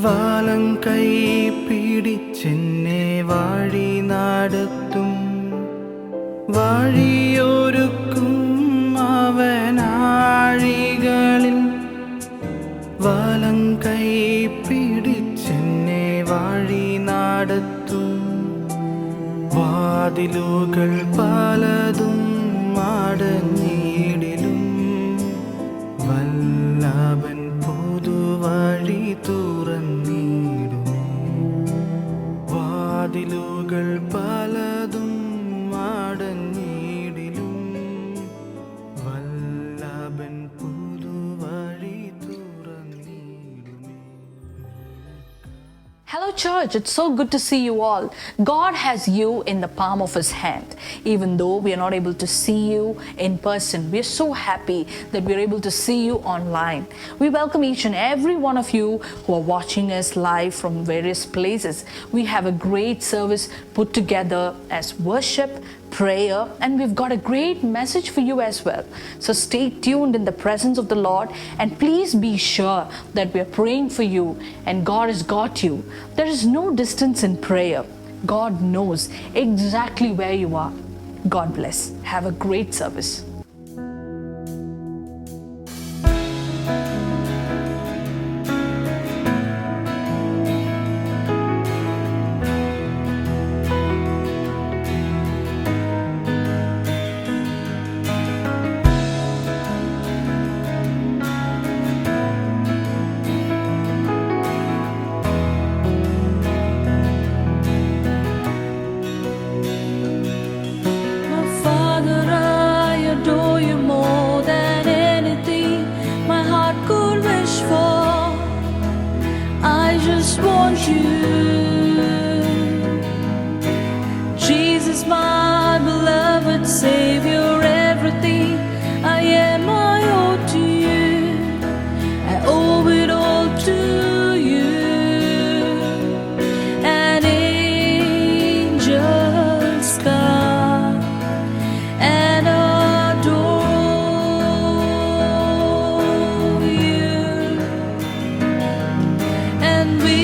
വാലം കൈ പിടിച്ചെന്നെ വഴി നടത്തും, വഴിയൊരുക്കും അവനാഴികളിൽ. വാലം കൈ പിടിച്ചെന്നെ വഴി നടത്തും, വാതിലുകൾ പലതും അടഞ്ഞിടിലും വല്ലഭൻ പുതുവഴി തുറന്നിടുമേ. വാതിലുകൾ പലതും അടഞ്ഞിടിലും വല്ലഭൻ പുതുവഴി തുറന്നിടുമേ. Hello church, it's so good to see you all. God has you in the palm of his hand. Even though we are not able to see you in person, we are so happy that we are able to see you online. We welcome each and every one of you who are watching us live from various places. We have a great service put together as worship, prayer, and we've got a great message for you as well. So stay tuned in the presence of the Lord, and please be sure that we are praying for you and God has got you. There is no distance in prayer. God knows exactly where you are. God bless. Have a great service. Jesus, my beloved Savior, everything I am, I owe to you. I owe it all to you. And angels come and adore you, and we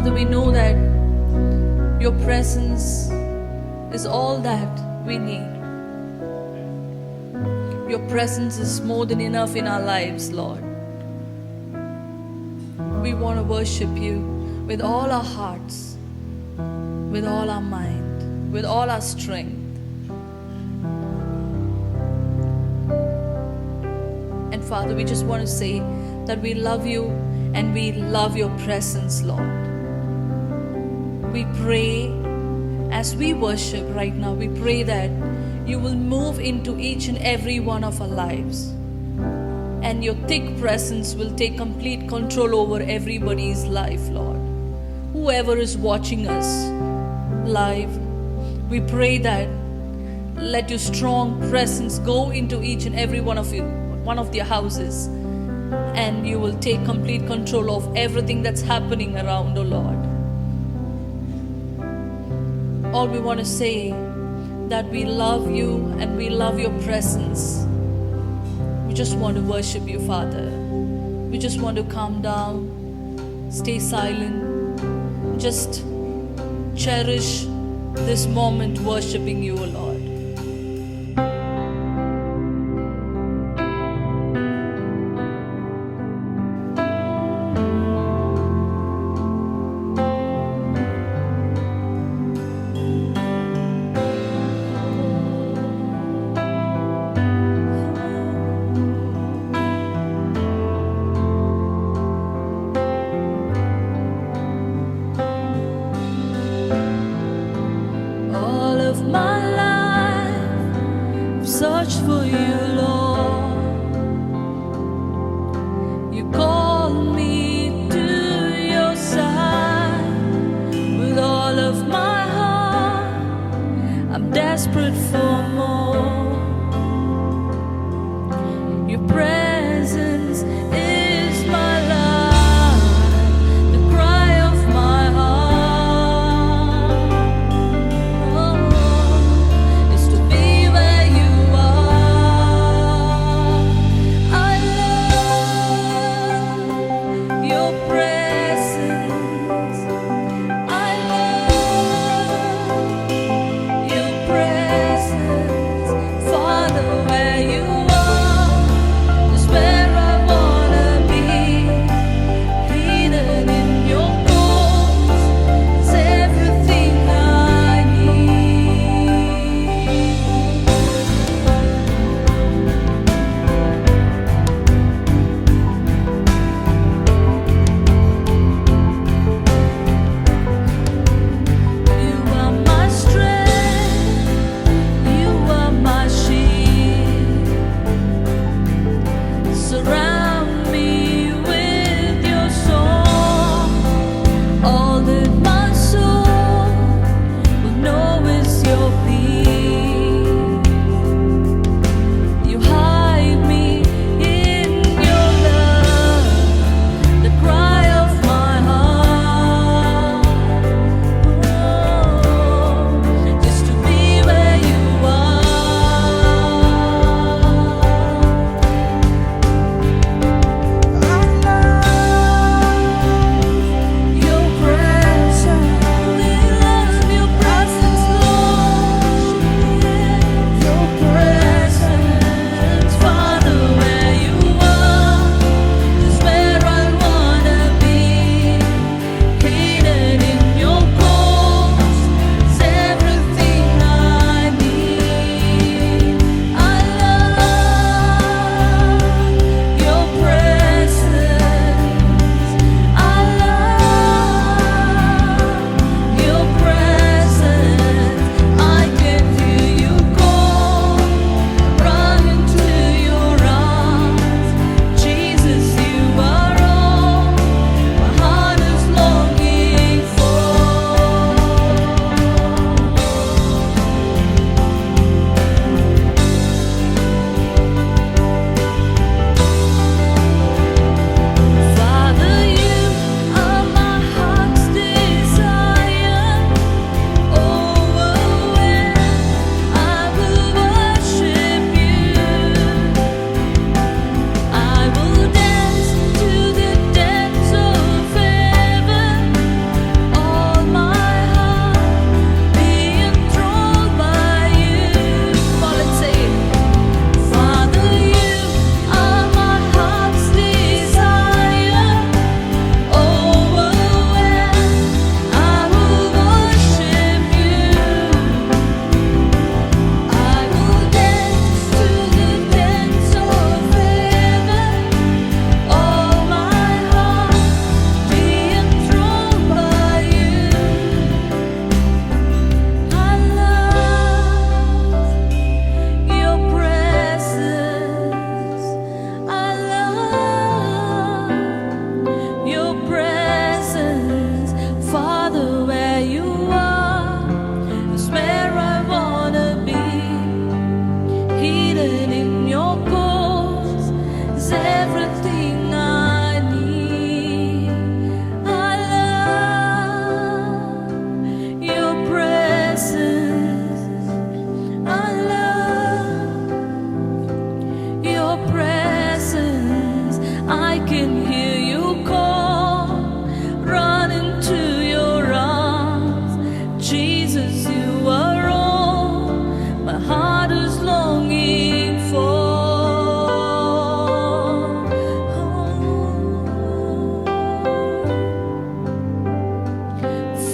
Father, we know that your presence is all that we need. Your presence is more than enough in our lives, Lord. We want to worship you with all our hearts, with all our mind, with all our strength. And Father, we just want to say that we love you and we love your presence, Lord. We pray as we worship right now, we pray that you will move into each and every one of our lives. And your thick presence will take complete control over everybody's life, Lord. Whoever is watching us live, we pray that let your strong presence go into each and every one of their houses, and you will take complete control of everything that's happening around, oh Lord. All we want to say that we love you and we love your presence. We just want to worship you, Father. We just want to calm down, stay silent, just cherish this moment worshiping you, O Lord. All of my life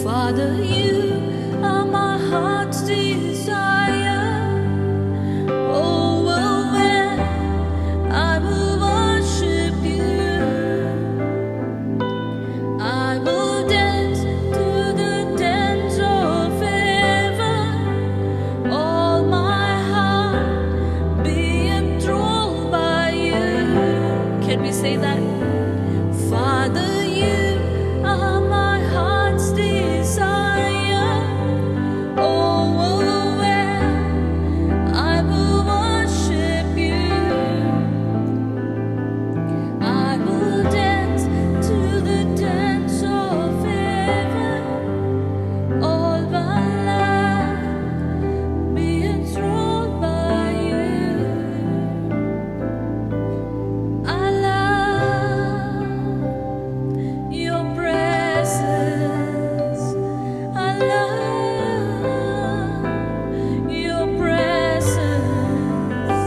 Father, you are my heart's desire. Oh, when I will worship you, I will dance to the dance of heaven. All my heart be enthralled by you. Can we say that? Father, you are my heart's desire. Oh, when I will worship you, I will dance to the dance of heaven. All my life be enthralled by you. I love your presence. I love your presence.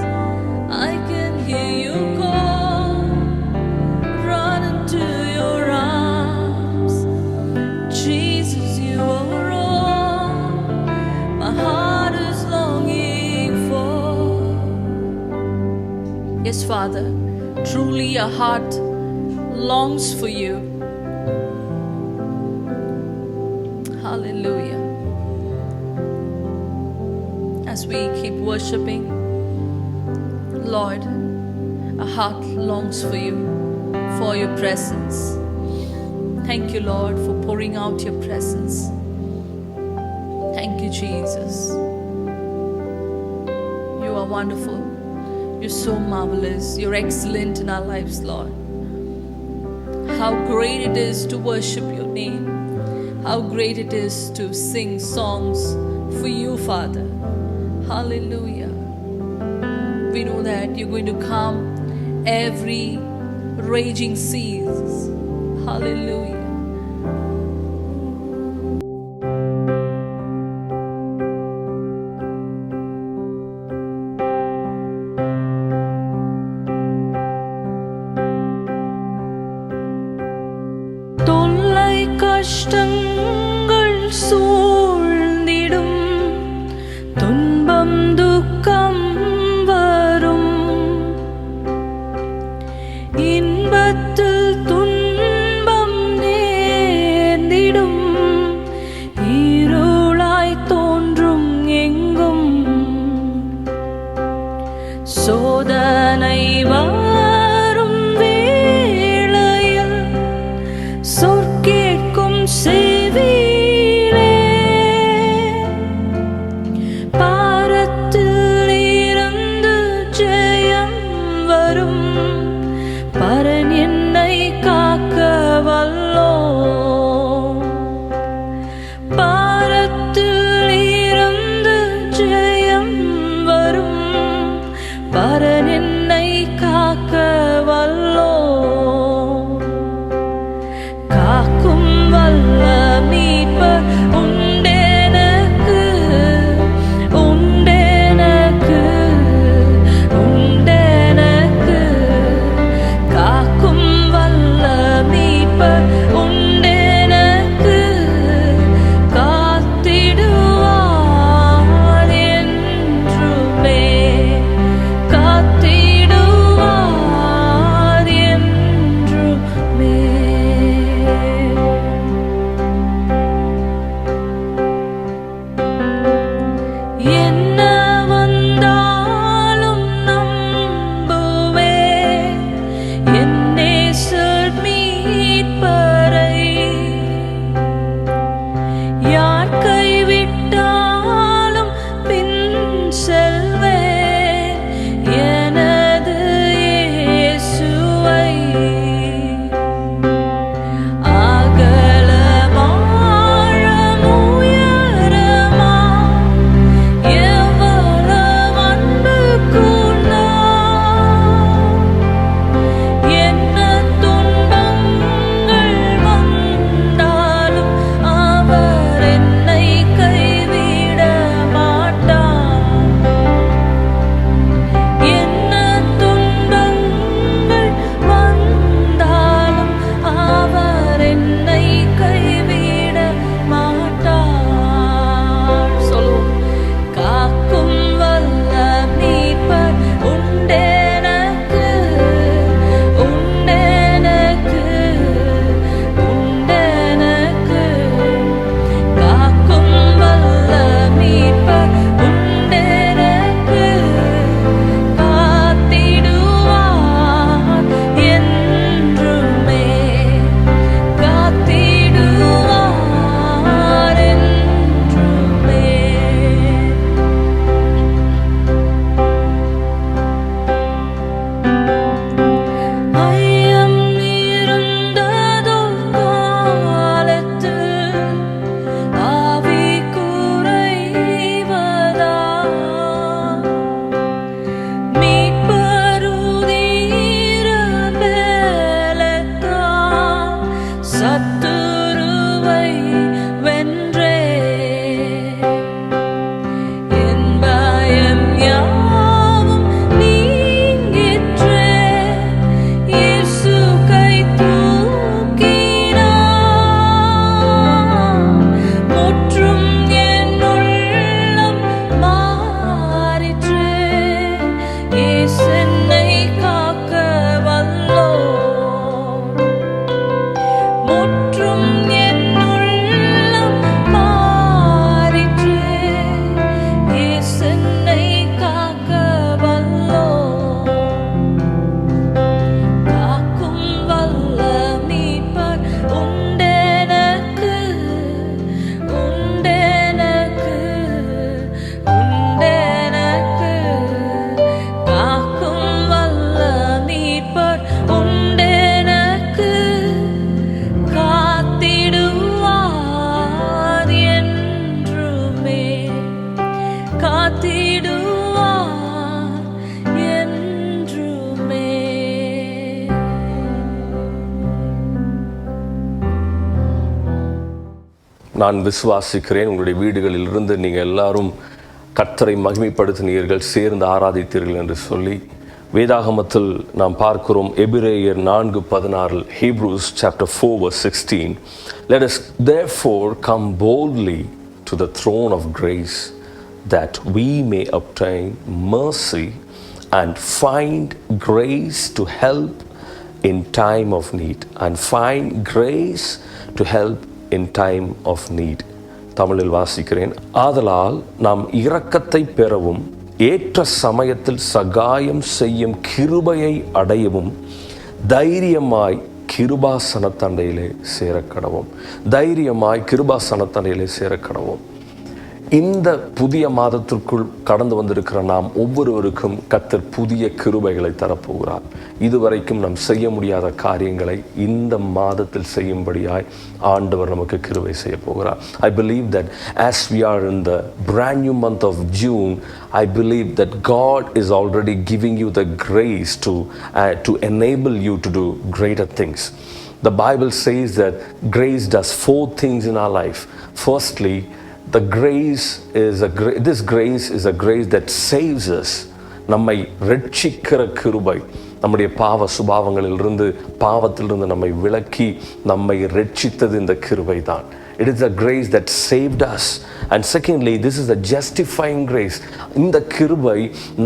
I can hear you call, run into your arms. Jesus, you are all my heart is longing for. Yes, Father, truly our heart longs for you. Hallelujah. As we keep worshiping, Lord, our heart longs for you, for your presence. Thank you, Lord, for pouring out your presence. Thank you, Jesus. You are wonderful. You're so marvelous. You're excellent in our lives, Lord. How great it is to worship your name. How great it is to sing songs for you, Father. Hallelujah. We know that you're going to calm every raging seas. Hallelujah. தொல்லை கஷ்டங்கள் சூழ்ந்திடும், துன்பம் துக்கம் வரும், இன்பத்தில் துன்பம் நான் விசுவாசிக்கிறேன். உங்களுடைய வீடுகளில் இருந்து நீங்கள் எல்லாரும் கர்த்தரை மகிமைப்படுத்தினீர்கள், சேர்ந்து ஆராதித்தீர்கள் என்று சொல்லி வேதாகமத்தில் நாம் பார்க்கிறோம். எபிரேயர் 4:16, Hebrews chapter 4:16, let us therefore come boldly to the throne of grace that we may obtain mercy and find grace to help in time of need. And find grace to help in time of need. தமிழில் வாசிக்கிறேன். ஆதலால் நாம் இரக்கத்தை பெறவும் ஏற்ற சமயத்தில் சகாயம் செய்யும் கிருபையை அடையவும் தைரியமாய் கிருபாசனத்தண்டையிலே சேரக்கடவும். தைரியமாய் கிருபாசனத்தண்டையிலே சேரக்கடவும். இந்த புதிய மாதத்திற்குள் கடந்து வந்திருக்கிற நாம் ஒவ்வொருவருக்கும் கர்த்தர் புதிய கிருபைகளை தரப்போகிறார். இதுவரைக்கும் நாம் செய்ய முடியாத காரியங்களை இந்த மாதத்தில் செய்யும்படியாய் ஆண்டவர் நமக்கு கிருபை செய்ய போகிறார். I believe that as we are in the brand new month of June, I believe that God is already giving you the grace to enable you to do greater things. The Bible says that grace does 4 things in our life. Firstly, this grace is a grace that saves us. நம்மை ரட்சிக்கிற கிருபை, நம்முடைய பாவ சுபாவங்களிலிருந்து பாவத்திலிருந்து நம்மை விலக்கி நம்மை ரட்சித்தது இந்த கிருபை தான். It is a grace that saved us. And secondly, this is a justifying grace. இந்த கிருபை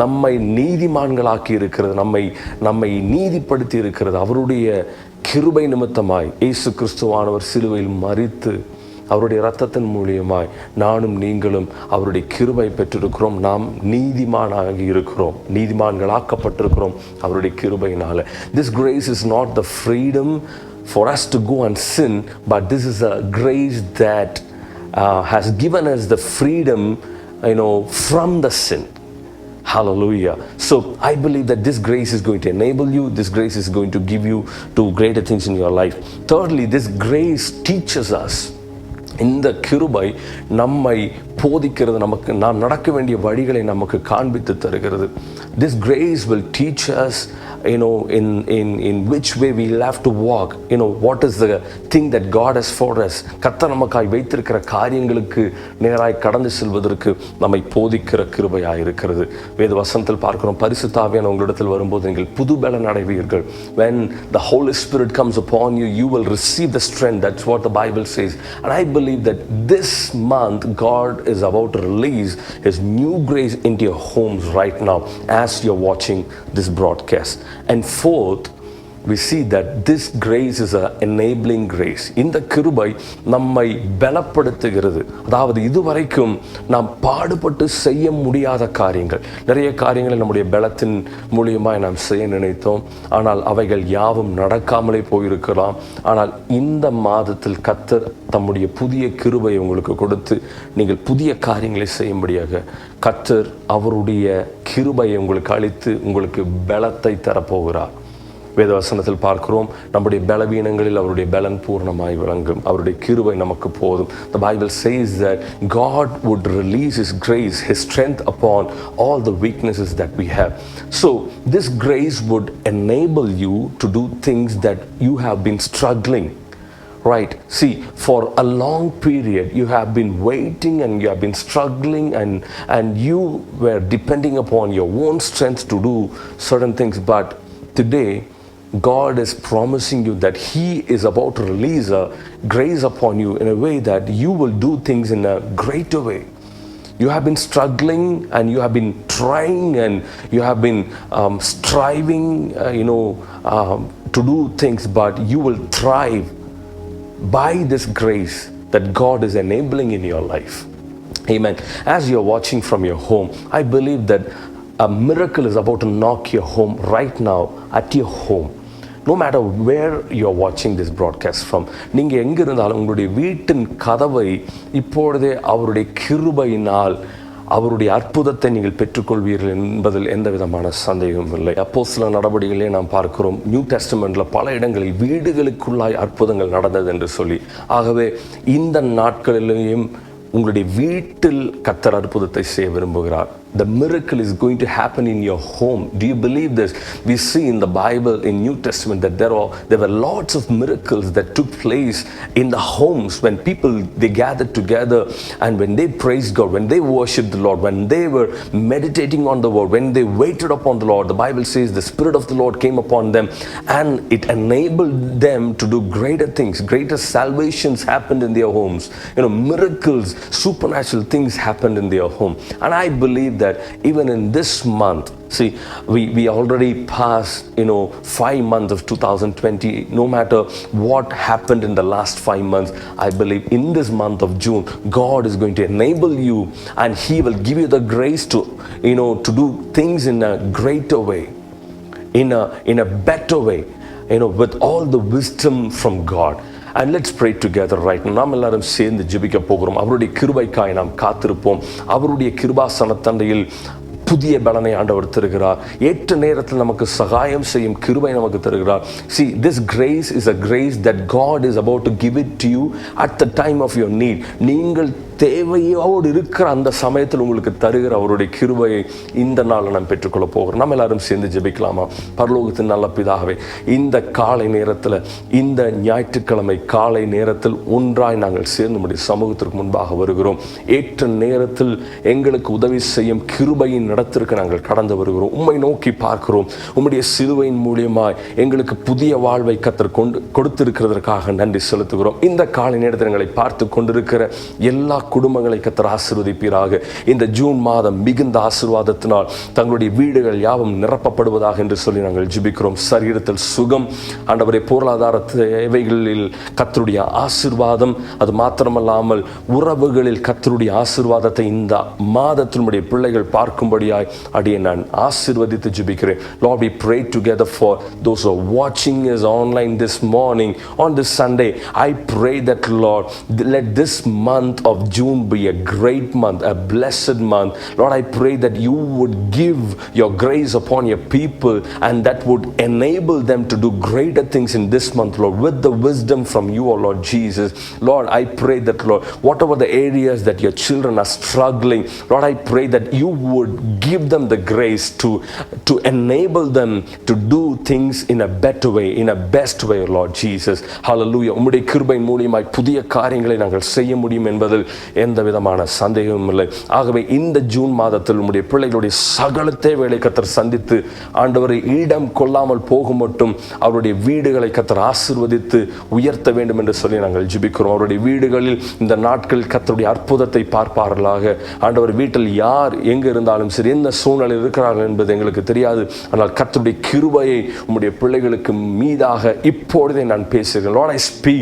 நம்மை நீதிமான்களாக்கி இருக்கிறது, நம்மை நீதிப்படுத்தி இருக்கிறது. அவருடைய கிருபை நிமித்தமாய் இயேசு கிறிஸ்துவானவர் சிலுவையில் மரித்து அவருடைய இரத்தத்தின் மூலியமாய் நானும் நீங்களும் அவருடைய கிருபை பெற்றிருக்கிறோம். நாம் நீதிமானாகி இருக்கிறோம், நீதிமான்களாக்கப்பட்டிருக்கிறோம் அவருடைய கிருபையினால. This grace is not the freedom for us to go and sin, but this is a grace that has given us the freedom, from the sin. Hallelujah. So I believe that this grace is going to enable you. This grace is going to give you to greater things in your life. Thirdly, this grace teaches us. இந்த கிருபை நம்மை போதிக்கிறது, நமக்கு நாம் நடக்க வேண்டிய வழிகளை நமக்கு காண்பித்து தருகிறது. This grace will teach us, in which way we will have to walk. What is the thing that God has for us. கர்த்தர் நமக்காய் வைத்திருக்கிற காரியங்களுக்கு நேராய் கடந்து செல்வதற்கு நம்மை போதிக்கிற கிருபையாக இருக்கிறது. வேத வசனத்தில் பார்க்கிறோம், பரிசுத்த ஆவியானவர் உங்களிடத்தில் வரும்போது நீங்கள் புது பலன் அடைவீர்கள். When the Holy Spirit comes upon you, you will receive the strength. That's what the Bible says. And I believe that this month God is about to release His new grace into your homes right now as you're watching this broadcast. And fourth, we see that this grace is an enabling grace. இந்த கிருபை நம்மை பலப்படுத்துகிறது. அதாவது இதுவரைக்கும் நாம் பாடுபட்டு செய்ய முடியாத காரியங்கள், நிறைய காரியங்களை நம்முடைய பலத்தின் மூலியமாய் நாம் செய்ய நினைத்தோம். ஆனால் அவைகள் யாவும் நடக்காமலே போயிருக்கலாம். ஆனால் இந்த மாதத்தில் கர்த்தர் தம்முடைய புதிய கிருபையை உங்களுக்கு கொடுத்து நீங்கள் புதிய காரியங்களை செய்யும்படியாக கர்த்தர் அவருடைய கிருபையை உங்களுக்கு அளித்து உங்களுக்கு பலத்தை தரப்போகிறார். வேதவசனத்தில் பார்க்கிறோம், நம்முடைய பலவீனங்களில் அவருடைய பலன் பூர்ணமாய் விளங்கும், அவருடைய கிருபை நமக்கு போதும். The Bible says that God would release His grace, His strength upon all the weaknesses that we have. So this grace would enable you to do things that you have been struggling. Right. See, for a long period you have been waiting and you have been struggling and you were depending upon your own strength to do certain things. But today God is promising you that He is about to release a grace upon you in a way that you will do things in a greater way. You have been struggling and you have been trying and you have been striving, to do things, but you will thrive by this grace that God is enabling in your life. Amen. As you're watching from your home, I believe that a miracle is about to knock your home right now at your home. No matter where you're watching this broadcast from, நீங்கள் எங்கே இருந்தாலும் உங்களுடைய வீட்டின் கதவை இப்பொழுதே அவருடைய கிருபையினால் அவருடைய அற்புதத்தை நீங்கள் பெற்றுக்கொள்வீர்கள் என்பதில் எந்த விதமான சந்தேகமும் இல்லை. அப்போஸ்தலர் நடவடிக்கைகளிலே நாம் பார்க்கிறோம், நியூ டெஸ்டமெண்ட்ல பல இடங்களில் வீடுகளுக்குள்ளாய் அற்புதங்கள் நடந்தது என்று சொல்லி. ஆகவே இந்த நாட்களிலேயும் உங்களுடைய வீட்டில் கர்த்தர் அற்புதத்தை செய்ய விரும்புகிறார். The miracle is going to happen in your home. Do you believe this? We see in the Bible, in New Testament, that there were lots of miracles that took place in the homes when people, they gathered together, and when they praised God, when they worshiped the Lord, when they were meditating on the word, when they waited upon the Lord, the Bible says the Spirit of the Lord came upon them, and it enabled them to do greater things. Greater salvations happened in their homes. Miracles, supernatural things happened in their home. And I believe that even in this month, see, we already passed 5 months of 2020. No matter what happened in the last 5 months, I believe in this month of June, God is going to enable you, and He will give you the grace to do things in a greater way, in a better way, with all the wisdom from God. And let's pray together right now. நாம் எல்லாரும் சேர்ந்து ஜெபிக்க போகிறோம். அவருடைய கிருபைக்காய் நாம் காத்திருப்போம். அவருடைய கிருபாசன தண்டையில் புதிய பலனை ஆண்டவர் தருகிறார். ஏற்ற நேரத்தில் நமக்கு சகாயம் செய்யும் கிருபை நமக்கு தருகிறார். See, this grace is a grace that God is about to give it to you at the time of your need. நீங்கள் தேவையோடு இருக்கிற அந்த சமயத்தில் உங்களுக்கு தருகிற அவருடைய கிருபையை இந்த நாளில் நாம் பெற்றுக்கொள்ள போகிறோம். நம்ம எல்லாரும் சேர்ந்து ஜெபிக்கலாமா? பரலோகத்தின் நல்ல பிதாவே, இந்த காலை நேரத்தில், இந்த ஞாயிற்றுக்கிழமை காலை நேரத்தில் ஒன்றாய் நாங்கள் சேர்ந்து நம்முடைய சமூகத்திற்கு முன்பாக வருகிறோம். ஏற்ற நேரத்தில் எங்களுக்கு உதவி செய்யும் கிருபையின் இடத்திற்கு நாங்கள் கடந்து வருகிறோம். உம்மை நோக்கி பார்க்கிறோம். உம்முடைய சிலுவையின் மூலியமாய் எங்களுக்கு புதிய வாழ்வை கர்த்தர் கொடுத்திருக்கிறதற்காக நன்றி செலுத்துகிறோம். இந்த காலை நேரத்தில் எங்களை பார்த்து கொண்டிருக்கிற எல்லா குடும்பங்களை கர்த்தர் ஆசீர்வதிப்பீராக. இந்த ஜூன் மாதம் மிகுந்த ஆசீர்வாதத்தினால் தங்களுடைய வீடுகள் யாவும் நிரப்பப்படுவதாக என்று சொல்லி நாங்கள் ஜெபிக்கிறோம். சரீரத்தில் சுகம், ஆண்டவரே, பொருளாதார தேவைகளில் கர்த்தருடைய ஆசீர்வாதம், அது மாத்திரமல்லாமல் உறவுகளில் கர்த்தருடைய ஆசீர்வாதத்தை இந்த மாதத்தினுடைய பிள்ளைகள் பார்க்கும்படியாய் அடியே நான் ஆசீர்வதித்து ஜெபிக்கிறேன். Lord, we pray together for those who are watching us online this morning on this Sunday. I pray that, Lord, let this month of June be a great month, a blessed month. Lord, I pray that you would give your grace upon your people, and that would enable them to do greater things in this month, Lord, with the wisdom from you, O Lord Jesus. Lord, I pray that, Lord, whatever the areas that your children are struggling, Lord, I pray that you would give them the grace to enable them to do things in a better way, in a best way, Lord Jesus. Hallelujah. உம்முடைய கிருபையின் மூலமாய் புதிய காரியங்களை நாங்கள் செய்ய முடியும் என்பதில் எந்த விதமான சந்தேகமும் இல்லை. ஆகவே இந்த ஜூன் மாதத்தில் உம்முடைய பிள்ளைகளுடைய சகல தேவைகளை கர்த்தர் சந்தித்து, ஆண்டவரை இடம் கொள்ளாமல் போகும் மட்டும் அவருடைய வீடுகளை கர்த்தர் ஆசீர்வதித்து உயர்த்த வேண்டும் என்று சொல்லி நாங்கள் ஜெபிக்கிறோம். அவருடைய வீடுகளில் இந்த நாட்களில் கர்த்தருடைய அற்புதத்தை பார்ப்பார்களாக. ஆண்டவர், வீட்டில் யார் எங்க இருந்தாலும் சரி, என்ன சூழ்நிலை இருக்கிறார்கள் என்பது எங்களுக்கு தெரியாது. ஆனால் கர்த்தருடைய கிருபையை உம்முடைய பிள்ளைகளுக்கு மீதாக இப்பொழுதே நான் பேசுகிறேன். Lord, I speak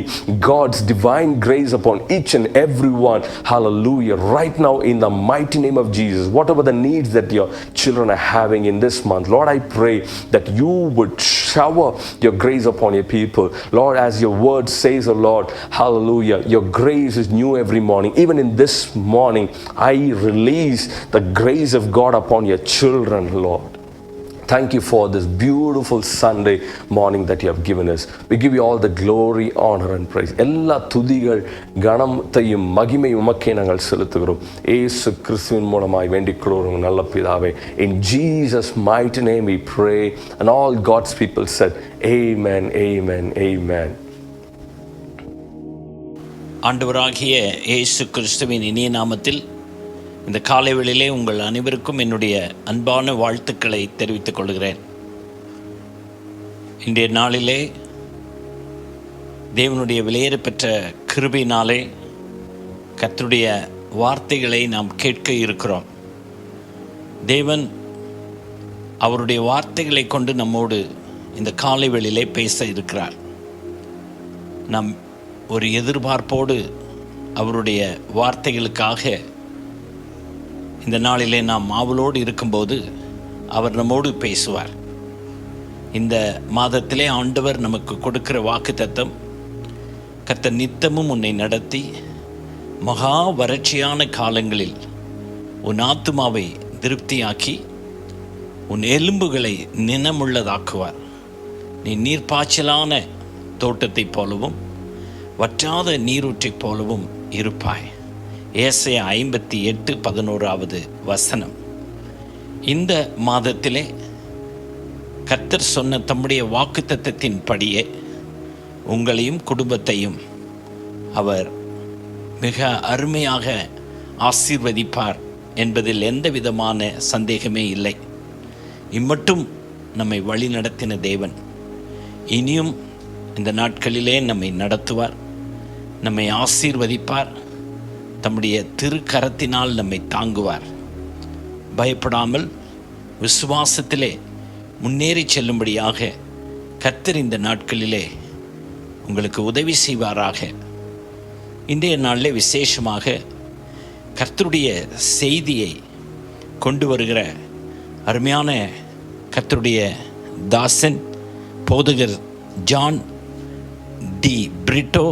God's divine grace upon each and every one. Hallelujah. Right now, in the mighty name of Jesus, whatever the needs that your children are having in this month, Lord, I pray that you would shower your grace upon your people. Lord, as your word says, oh Lord, hallelujah, your grace is new every morning. Even in this morning, I release the grace of God upon your children, Lord. Thank you for this beautiful Sunday morning that you have given us. We give you all the glory, honor and praise. எல்லா துதிகள், கனத்தையும் மகிமையும் உமக்கே நாங்கள் செலுத்துகிறோம். இயேசு கிறிஸ்துவின் மூலமாய் வேண்டிக் கொள்கிறோம் நல்ல பிதாவே. In Jesus' mighty name we pray, and all God's people said, Amen, Amen, Amen. ஆண்டவராகிய இயேசு கிறிஸ்துவின் இனிய நாமத்தில் இந்த காலை வேளையிலே உங்கள் அனைவருக்கும் என்னுடைய அன்பான வாழ்த்துக்களை தெரிவித்துக் கொள்கிறேன். இன்றைய நாளிலே தேவனுடைய விலையேறப்பெற்ற கிருபையினாலே கர்த்தருடைய வார்த்தைகளை நாம் கேட்க இருக்கிறோம். தேவன் அவருடைய வார்த்தைகளை கொண்டு நம்மோடு இந்த காலை வேளையிலே பேச இருக்கிறார். நாம் ஒரு எதிர்பார்ப்போடு அவருடைய வார்த்தைகளுக்காக இந்த நாளிலே நாம் ஆவலோடு இருக்கும்போது அவர் நம்மோடு பேசுவார். இந்த மாதத்திலே ஆண்டவர் நமக்கு கொடுக்கிற வாக்குத்தத்தம், கர்த்தர் நித்தமும் உன்னை நடத்தி மகா வறட்சியான காலங்களில் உன் ஆத்துமாவை திருப்தியாக்கி உன் எலும்புகளை நினமுள்ளதாக்குவார். நீ நீர்ப்பாய்ச்சலான தோட்டத்தைப் போலவும் வற்றாத நீரூற்றைப் போலவும் இருப்பாய். ஏசாயா 58:11 வசனம். இந்த மாதத்திலே கர்த்தர் சொன்ன தம்முடைய வாக்குத்தத்தத்தின் படியே உங்களையும் குடும்பத்தையும் அவர் மிக அருமையாக ஆசீர்வதிப்பார் என்பதில் எந்த விதமான சந்தேகமே இல்லை. இம்மட்டும் நம்மை வழி நடத்தின தேவன் இனியும் இந்த நாட்களிலே நம்மை நடத்துவார், நம்மை ஆசீர்வதிப்பார், தம்முடைய திருக்கரத்தினால் நம்மை தாங்குவார். பயப்படாமல் விசுவாசத்திலே முன்னேறி செல்லும்படியாக கர்த்தர் இந்த நாட்களிலே உங்களுக்கு உதவி செய்வாராக. இன்றைய நாளிலே விசேஷமாக கர்த்தருடைய செய்தியை கொண்டு வருகிற அருமையான கர்த்தருடைய தாசன் போதகர் ஜான் டி பிரிட்டோ,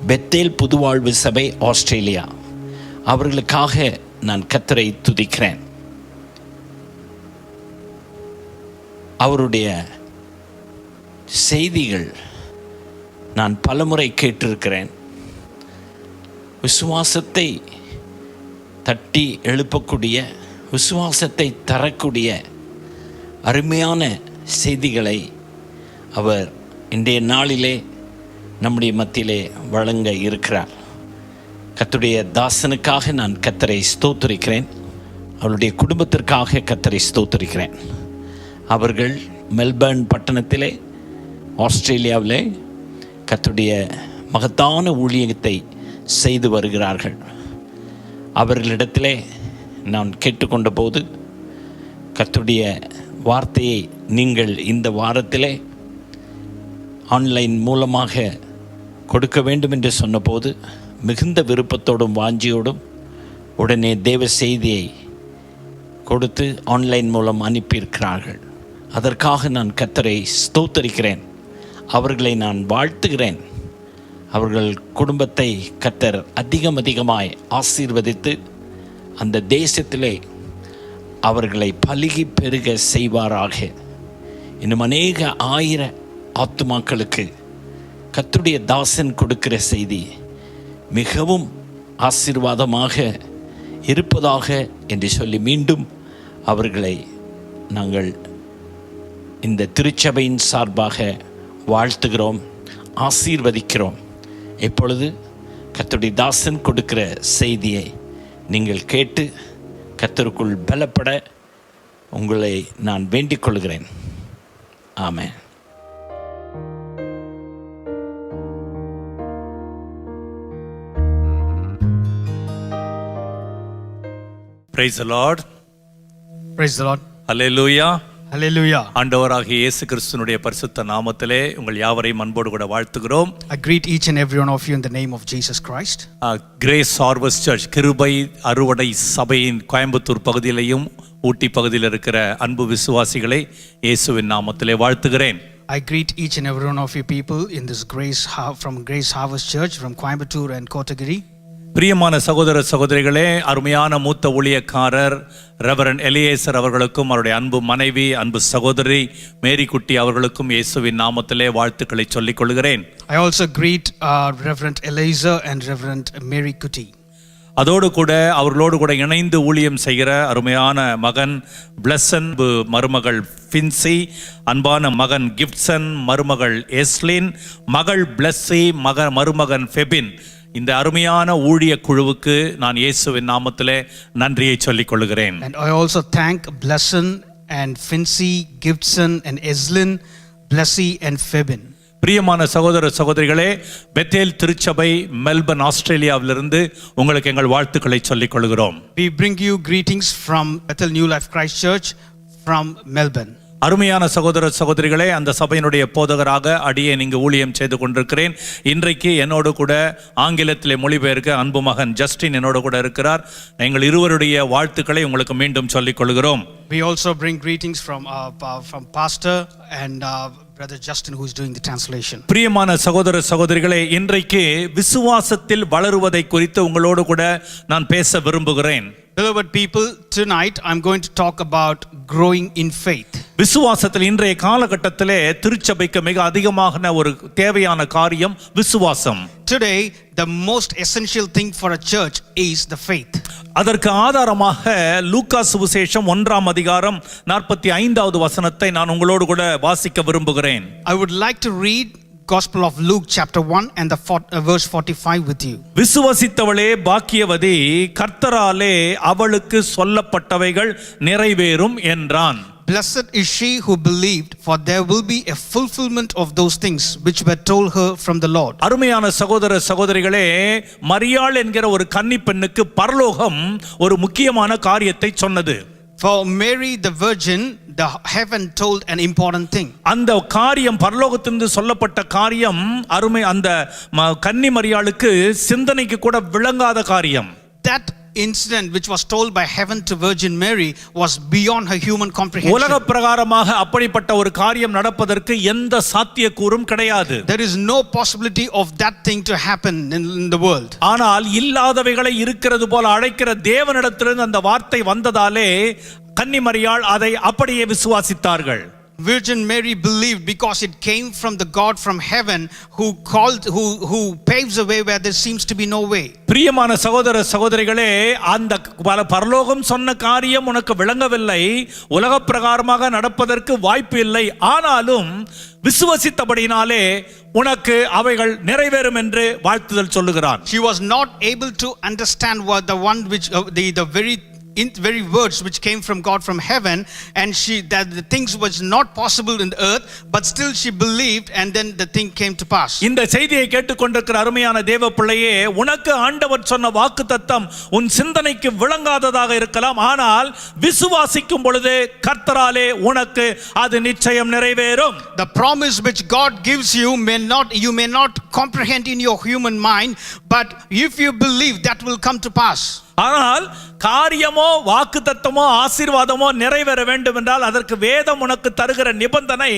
பெத்தேல் புதுவாழ்வு சபை, ஆஸ்திரேலியா, அவர்களுக்காக நான் கர்த்தரை துதிக்கிறேன். அவருடைய செய்திகள் நான் பலமுறை கேட்டிருக்கிறேன். விசுவாசத்தை தட்டி எழுப்பக்கூடிய, விசுவாசத்தை தரக்கூடிய அருமையான செய்திகளை அவர் இன்றைய நாளிலே நம்முடைய மத்தியிலே வழங்க இருக்கிறார். கர்த்தருடைய தாசனுக்காக நான் கர்த்தரை ஸ்தோத்திரிக்கிறேன். அவருடைய குடும்பத்திற்காக கர்த்தரை ஸ்தோத்திரிக்கிறேன். அவர்கள் மெல்பர்ன் பட்டணத்திலே, ஆஸ்திரேலியாவிலே கர்த்தருடைய மகத்தான ஊழியத்தை செய்து வருகிறார்கள். அவர்களிடத்திலே நான் கேட்டுக்கொண்ட போது கர்த்தருடைய வார்த்தையை நீங்கள் இந்த வாரத்திலே ஆன்லைன் மூலமாக கொடுக்க வேண்டும் என்று சொன்னபோது மிகுந்த விருப்பத்தோடும் வாஞ்சியோடும் உடனே தேவ செய்தியை கொடுத்து ஆன்லைன் மூலம் அனுப்பியிருக்கிறார்கள். அதற்காக நான் கர்த்தரை ஸ்தோத்தரிக்கிறேன். அவர்களை நான் வாழ்த்துகிறேன். அவர்கள் குடும்பத்தை கர்த்தர் அதிகமாய் ஆசீர்வதித்து அந்த தேசத்திலே அவர்களை பலுகி பெருக செய்வாராக. இன்னும் அநேக ஆயிர ஆத்துமாக்களுக்கு கர்த்தருடைய தாசன் கொடுக்கிற செய்தி மிகவும் ஆசீர்வாதமாக இருப்பதாக என்று சொல்லி மீண்டும் அவர்களை நாங்கள் இந்த திருச்சபையின் சார்பாக வாழ்த்துகிறோம், ஆசீர்வதிக்கிறோம். இப்பொழுது கர்த்தருடைய தாசன் கொடுக்கிற செய்தியை நீங்கள் கேட்டு கர்த்தருக்குள் பலப்பட உங்களை நான் வேண்டிக் கொள்கிறேன். ஆமென். Praise the Lord. Praise the Lord. Hallelujah. Hallelujah. ஆண்டவராகிய இயேசு கிறிஸ்துவினுடைய பரிசுத்த நாமத்திலே உங்கள் யாவரையும் அன்போடு கூட வாழ்த்துகிறோம். I greet each and every one of you in the name of Jesus Christ. Grace harvest church கிருபை அறுவடை சபையின் கோயம்புத்தூர் பகுதியிலையும் ஊட்டி பகுதியில் இருக்கிற அன்பு விசுவாசிகளை இயேசுவின் நாமத்திலே வாழ்த்துகிறேன். I greet each and every one of you people in this from Grace Harvest Church from Coimbatore and Kotagiri. பிரியமான சகோதர சகோதரிகளே, அருமையான மூத்த ஊழியக்காரர் ரெவரண்ட் எலியேசர் அவர்களுக்கும் அவருடைய அன்பு மனைவி அன்பு சகோதரி மேரி குட்டி அவர்களுக்கும் இயேசுவின் நாமத்திலே வாழ்த்துக்களை சொல்லிக் கொள்கிறேன். I also greet Reverend Eliezer and Reverend Mary Kuti. அதோடு கூட அவர்களோடு கூட இணைந்து ஊழியம் செய்கிற அருமையான மகன் பிளஸன், மருமகள் ஃபின்சி, அன்பான மகன் கிப்சன், மருமகள் எஸ்லின், மகள் பிளஸ்ஸி, மருமகன் ஃபெபின், இந்த அருமையான ஊழிய குழுவுக்கு நான் இயேசுவின் நாமத்திலே நன்றியை சொல்லிக் கொள்கிறேன். And I also thank Blesson and Fincy, Gibson and Eslin, Blessy and Febin. பிரியமான சகோதர சகோதரிகளே, பெத்தேல் திருச்சபை மெல்பர்ன் ஆஸ்திரேலியாவிலிருந்து உங்களுக்கு எங்கள் வாழ்த்துக்களை சொல்லிக் கொள்கிறோம். We bring you greetings from Bethel New Life Christ Church from Melbourne. அருமையான சகோதர சகோதரிகளே, அந்த சபையினுடைய போதகராக அடியே நீங்க ஊழியம் செய்து கொண்டிருக்கிறேன். இன்றைக்கு என்னோடு கூட ஆங்கிலத்திலே மொழிபெயர்க்க அன்பு மகன் ஜஸ்டின் என்னோடு கூட இருக்கிறார். எங்கள் இருவருடைய வாழ்த்துக்களை உங்களுக்கு மீண்டும் சொல்லிக் கொள்கிறோம். We also bring greetings from Pastor and Brother Justin who is doing the translation. பிரியமான சகோதர சகோதரிகளே, இன்றைக்கு விசுவாசத்தில் வளருவதை குறித்து உங்களோடு கூட நான் பேச விரும்புகிறேன். Beloved people, tonight I'm going to talk about growing in faith. விசுவாசத்தில் இன்றைய காலகட்டத்திலே திருச்சபைக்கு மிக அதிகமான ஒரு தேவையான காரியம் விசுவாசம். Today the most essential thing for a church is the faith. அதற்கு ஆதாரமாக லூக்கா சுவிசேஷம் 1ஆம் அதிகாரம் 45வது வசனத்தை நான் உங்களோடு கூட வாசிக்க விரும்புகிறேன். I would like to read Gospel of Luke chapter 1 and the verse 45 with you. விசுவசித்தவளே பாக்கியவதி, கர்த்தராலே அவளுக்கு சொல்லப்பட்டவைகள் நிறைவேறும் என்றான். Blessed is she who believed, for there will be a fulfillment of those things which were told her from the Lord. அருமையான சகோதர சகோதரிகளே, மரியாள் என்கிற ஒரு கன்னி பெண்ணுக்கு பரலோகம் ஒரு முக்கியமான காரியத்தை சொன்னது. For Mary the Virgin, the heaven told an important thing. அந்த காரியம், பரலோகத்திலிருந்து சொல்லப்பட்ட காரியம், அருமை அந்த கன்னி மரியாளுக்கு சிந்தனைக்கு கூட விளங்காத காரியம். That incident which was told by heaven to Virgin Mary was beyond her human comprehension. உலக பிரகாரமாக அப்படிப்பட்ட ஒரு காரியம் நடப்பதற்கு எந்த சாத்தியக்கூறும் கிடையாது. There is no possibility of that thing to happen in the world. ஆனால் இல்லாதவைகளை இருக்கிறது போல அழைக்கிற தேவனிடத்திலிருந்து அந்த வார்த்தை வந்ததாலே கன்னி மரியாள் அதை அப்படியே விசுவாசித்தார்கள். Virgin Mary believed because it came from the God from heaven who paves a way where there seems to be no way. பிரியமான சகோதர சகோதரிகளே, அந்த பரலோகம் சொன்ன காரியம் உனக்கு விளங்கவில்லை, உலக பிரகாரமாக நடப்பதற்கு வாய்ப்பு இல்லை, ஆனாலும் விசுவசித்தபடினாலே உனக்கு அவைகள் நிறைவேறும் என்று வாழ்த்துதல் சொல்லுகிறார். She was not able to understand what the one which the very words which came from God from heaven, and that the things was not possible in the earth, but still she believed, and then the thing came to pass. இந்த செய்தியை கேட்டுக்கொண்டிருக்கிற அருமையான தேவ பிள்ளையே, உனக்கு ஆண்டவர் சொன்ன வாக்குத்தத்தம் உன் சிந்தனைக்கு விளங்காததாக இருக்கலாம், ஆனால் விசுவாசிக்கும் பொழுது கர்த்தராலே உனக்கு அது நிச்சயம் நிறைவேறும். The promise which God gives you you may not comprehend in your human mind, but if you believe, that will come to pass. ஆனால் காரியமோ வாக்குத்தத்தமோ ஆசீர்வாதமோ நிறைவேற வேண்டும் என்றால் அதற்கு வேதம் உனக்கு தருகிற நிபந்தனை,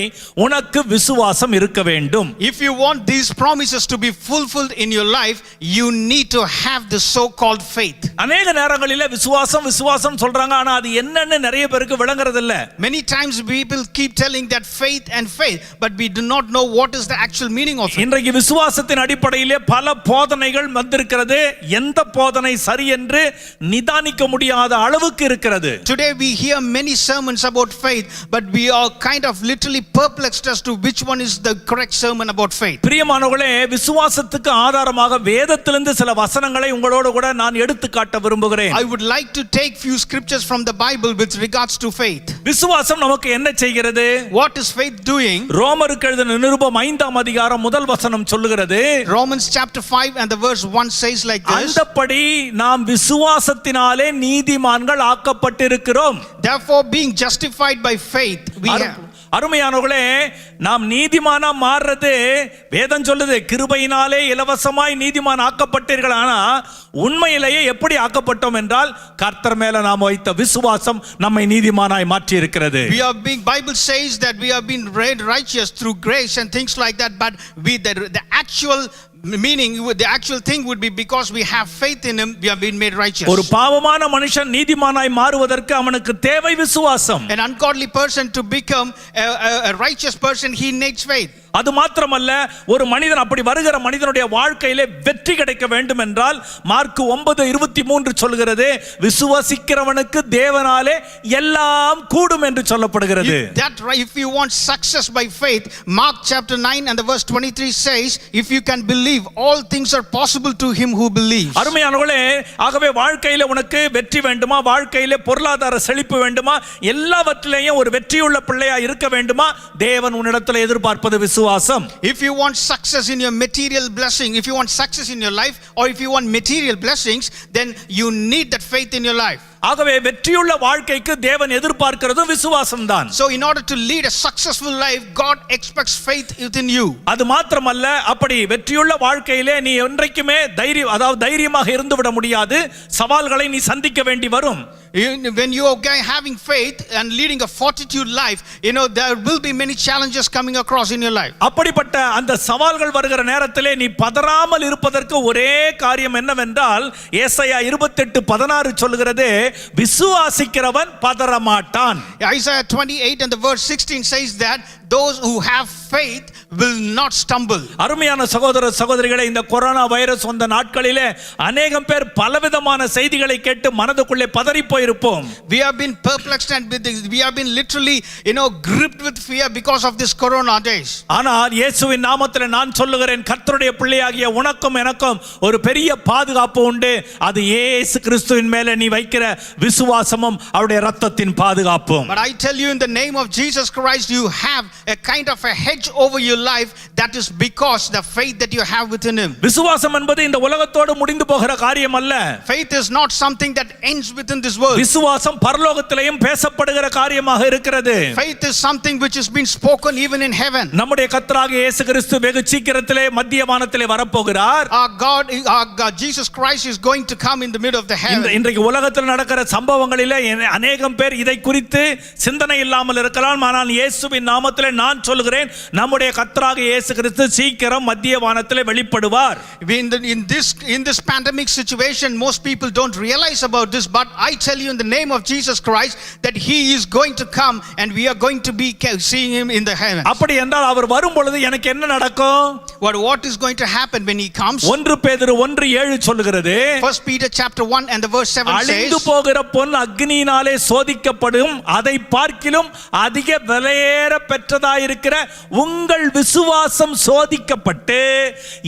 உனக்கு விசுவாசம் இருக்க வேண்டும். If you want these promises to be fulfilled in your life, you need to have the so called faith. அநேக நேரங்களிலே விசுவாசம் விசுவாசம் சொல்றாங்க, ஆனா அது என்னன்னு நிறைய பேருக்கு விளங்குறது இல்ல. Many times people keep telling that faith and faith, but we do not know what is the actual meaning of it. இன்றைக்கு விசுவாசத்தின் அடிப்படையிலே பல போதனைகள் வந்திருக்கிறது, எந்த போதனை சரி என்று நிதானிக்க முடியாத அளவுக்கு இருக்கிறது. Today we hear many sermons about faith, but we are kind of literally perplexed as to which one is the correct sermon about faith. பிரியமானவர்களே, விசுவாசத்துக்கு ஆதாரமாக வேதத்திலிருந்து சில வசனங்களை உங்களோடு கூட நான் எடுத்து காட்ட விரும்புகிறேன். I would like to take few scriptures from the Bible with regards to faith. விசுவாசம் நமக்கு என்ன செய்கிறது? What is faith doing? ரோமருக்கு எழுதின நிருபம் 5ஆம் அதிகாரம் முதல் வசனம் சொல்லுகிறது. Romans chapter 5 and the verse 1 says like this. அந்தபடி நாம் விசுவாசத்தினாலே நீதிமான்கள் ஆக்கப்பட்டிருக்கிறோம். Therefore being justified by faith we have. அருமையானவர்களே, நாம் நீதிமானா மாறுறது வேதம் சொல்லுது, கிருபையினாலே இலவசமாய் நீதிமான் ஆக்கப்பட்டீர்கள். ஆனா உண்மையிலேயே எப்படி ஆக்கப்பட்டோம் என்றால் கர்த்தர் மேல நாம் வைத்த விசுவாசம் நம்மை நீதிமானாய் மாற்றி இருக்கிறது. Bible says that we have been made righteous through grace and things like that, but the actual meaning, the actual thing would be because we have faith in him, we have been made righteous. ஒரு பாவமான மனுஷன் நீதிமானாய் மாறுவதற்கு அவனுக்கு தேவை விசுவாசம். An ungodly person to become a righteous person, he needs faith. அது மாத்திரமல்ல, ஒரு மனிதன் அப்படி வருகிற மனிதனுடைய வாழ்க்கையிலே வெற்றி கிடைக்க வேண்டும் என்றால் மார்க் 9:23 சொல்கிறது, விசுவாசிக்கிறவனுக்கு தேவனாலே எல்லாம் கூடும் என்று சொல்லப்படுகிறது. If you want success by faith, Mark chapter 9 and the verse 23 says, if you can believe, all things are possible to him who believes. அருமையானவர்களே, ஆகவே வாழ்க்கையிலே உனக்கு வெற்றி வேண்டுமா, வாழ்க்கையிலே பொருளாதார செழிப்பு வேண்டுமா, எல்லாவற்றிலேயும் ஒரு வெற்றியுள்ள பிள்ளையா இருக்க வேண்டுமா, தேவன் உன்னிடத்தில் எதிர்பார்ப்பது விசுவாசம். If you want success in your material blessing, if you want success in your life, or if you want material blessings, then you need that faith in your life. ஆகவே வெற்றியுள்ள வாழ்க்கைக்கு தேவன் எதிர்பார்க்கிறது விசுவாசம்தான். So in order to lead a successful life, God expects faith within you. அது மாத்திரமல்ல, அப்படி வெற்றியுள்ள வாழ்க்கையிலே நீ என்றைக்குமே தைரியமாக இருந்து விட முடியாது, சவால்களை நீ சந்திக்க வேண்டி வரும். When you are having faith and leading a fortitude life, there will be many challenges coming across in your life. அப்படிப்பட்ட அந்த சவால்கள் வருகிற நேரத்திலே நீ பதறாமல் இருப்பதற்கு ஒரே காரியம் என்னவென்றால், ஏசாயா 28:16 சொல்கிறது, விசுவாசிக்கிறவன் பதற மாட்டான். Isaiah 28 and the verse 16 says that those who have faith will not stumble. அருமையான சகோதர சகோதரிகளே, இந்த கொரோனா வைரஸ் வந்த நாட்களிலே அநேகம் பேர் பலவிதமான செய்திகளை கேட்டு மனதுக்குள்ளே பதறி போயிருப்போம். We have been perplexed and we have been literally, gripped with fear because of this corona days. ஆனால் இயேசுவின் நாமத்தில் நான் சொல்லுகிறேன், கர்த்தருடைய பிள்ளையாகிய உனக்கும் எனக்கும் ஒரு பெரிய பாதுகாப்பு உண்டு. அது இயேசு கிறிஸ்துவின் மேலே நீ வைக்கிற விசுவாசமும் அவருடைய இரத்தத்தின் பாதுகாப்பும். But I tell you, in the name of Jesus Christ, you have a kind of a hedge over your life. That is because the faith that you have within him. விசுவாசம் என்பது இந்த உலகத்தோடு முடிந்து போகிற காரியம் அல்ல. Faith is not something that ends within this world. விசுவாசம் பரலோகத்திலேயும் பேசப்படுகிற காரியமாக இருக்கிறது. Faith is something which has been spoken even in heaven. நம்முடைய கர்த்தராகிய இயேசு கிறிஸ்து வெகு சீக்கிரத்திலே மத்திய வானத்திலே வரப்போகிறார். Our God Jesus Christ is going to come in the middle of the heaven. இன்றைக்கு உலகத்தில் நடக்கிற சம்பவங்களிலே அநேகம் பேர் இதை குறித்து சிந்தனை இல்லாமல் இருக்கலாம். ஆனால் இயேசுவின் நாமத்திலே நான் சொல்கிறேன், நம்முடைய கர்த்தராகிய இயேசு கிறிஸ்து சீக்கிரம் மத்திய வானத்திலே வெளிப்படுவார். In this pandemic situation, most people don't realize about this, but I tell you in the name of Jesus Christ that he is going to come and we are going to be seeing him in the heavens. அப்படி என்றால் அவர் வரும் பொழுது எனக்கு என்ன நடக்கும்? What is going to happen when he comes? 1 பேதுரு 1:7 சொல்லுகிறது. 1 Peter chapter 1 and the verse 7 says, அழிந்து போகிற பொன் அக்னியினாலே சோதிக்கப்படும், அதை பார்க்கிலும் அதிக விலையேற பெற்றதாயிருக்கிற உங்கள் விசுவாசம் சோதிக்கப்பட்டு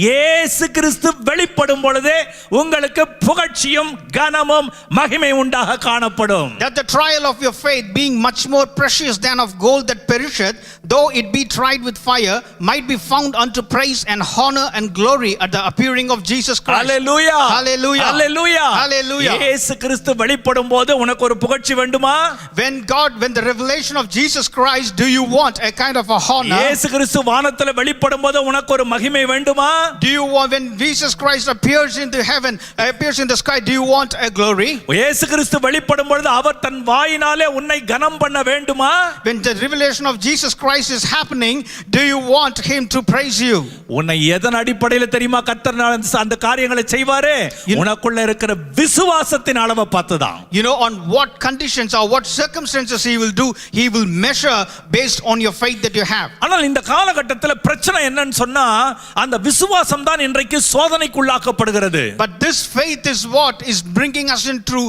இயேசு கிறிஸ்து வெளிப்படும் பொழுதே உங்களுக்கு புகழ்ச்சியும் கனமும் மகிமை உண்டாக காணப்படும். That the trial of your faith, being much more precious than of gold that perisheth, though it be tried with fire, might be found unto praise and honor and glory at the appearing of Jesus Christ. Hallelujah. Hallelujah. Hallelujah. Hallelujah. இயேசு கிறிஸ்து வெளிப்படும் போது உனக்கு ஒரு புகழ்ச்சி வேண்டுமா? When the revelation of Jesus Christ, do you want a kind of a honor? இயேசு கிறிஸ்து வானத்திலே வெளிப்படும் போது உனக்கு ஒரு மகிமை வேண்டுமா? Do you want, when Jesus Christ appears in the heaven, appears in the sky, do you want a glory? இயேசு கிறிஸ்து வெளிப்படும் பொழுது அவர் தன் வாயினாலே உன்னை கனம் பண்ண வேண்டுமா? When the revelation of Jesus Christ is happening, do you want him to praise you? உன்னை எதன் அடிப்படையில் தெரியுமா கர்த்தர் அந்த காரியங்களை செய்வாரே? உனக்குள்ள இருக்கிற விசுவாசத்தின் அளவை பார்த்துதான். On what conditions or what circumstances he will do, he will measure based on your faith that you have. ஆனால் இந்த காலகட்டத்தில் பிரச்சனை என்னன்னு சொன்னா, அந்த விசுவாசம் தான் இன்றைக்கு சோதனைக்குள்ளாக்கப்படுகிறது. But this faith is what is bringing us into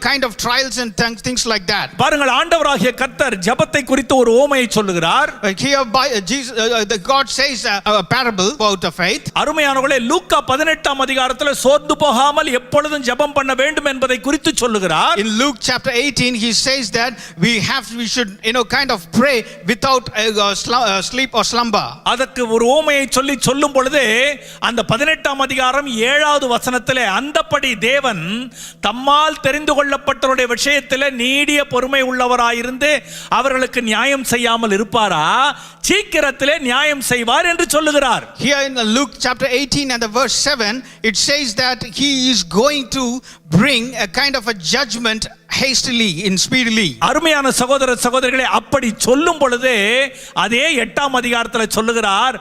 kind of trials and things like that. பாருங்கள், ஆண்டவராகிய கர்த்தர் ஜெபத்தை குறித்து ஒரு ஓமையை சொல்லுகிறார். Here by Jesus, God says a parable about the faith. அருமையானவர்களே, லூக்கா 18ஆம் அதிகாரத்தில் சோர்ந்து போகாமல் எப்பொழுதும் ஜெபம் பண்ண வேண்டும் என்பதை குறித்து சொல்லுகிறார். In Luke chapter 18 he says that we should kind of pray without sleep or slumber. அதற்கு ஒரு ஓமையை சொல்லும் பொழுது அந்த 18ஆம் அதிகாரம் 7வது வசனத்திலே, அந்தப்படி தேவன் தம்மால் தெரிந்து கொள்ளப்பட்டவருடைய விஷயத்திலே நீடிய பொறுமை உள்ளவராயிருந்து அவர்களுக்கு நியாயம் செய்யாமல் இருப்பாரா? சீக்கிரத்திலே நியாயம் செய்வார் என்று சொல்லுகிறார். Here in Luke chapter 18 and the verse 7, it says that he is going to bring a kind of a judgment hastily and speedily. அருமையான சகோதர சகோதரிகளே, அப்படி சொல்லும் பொழுது அதே 8ஆம் அதிகாரத்தில் சொல்லுகிறார்,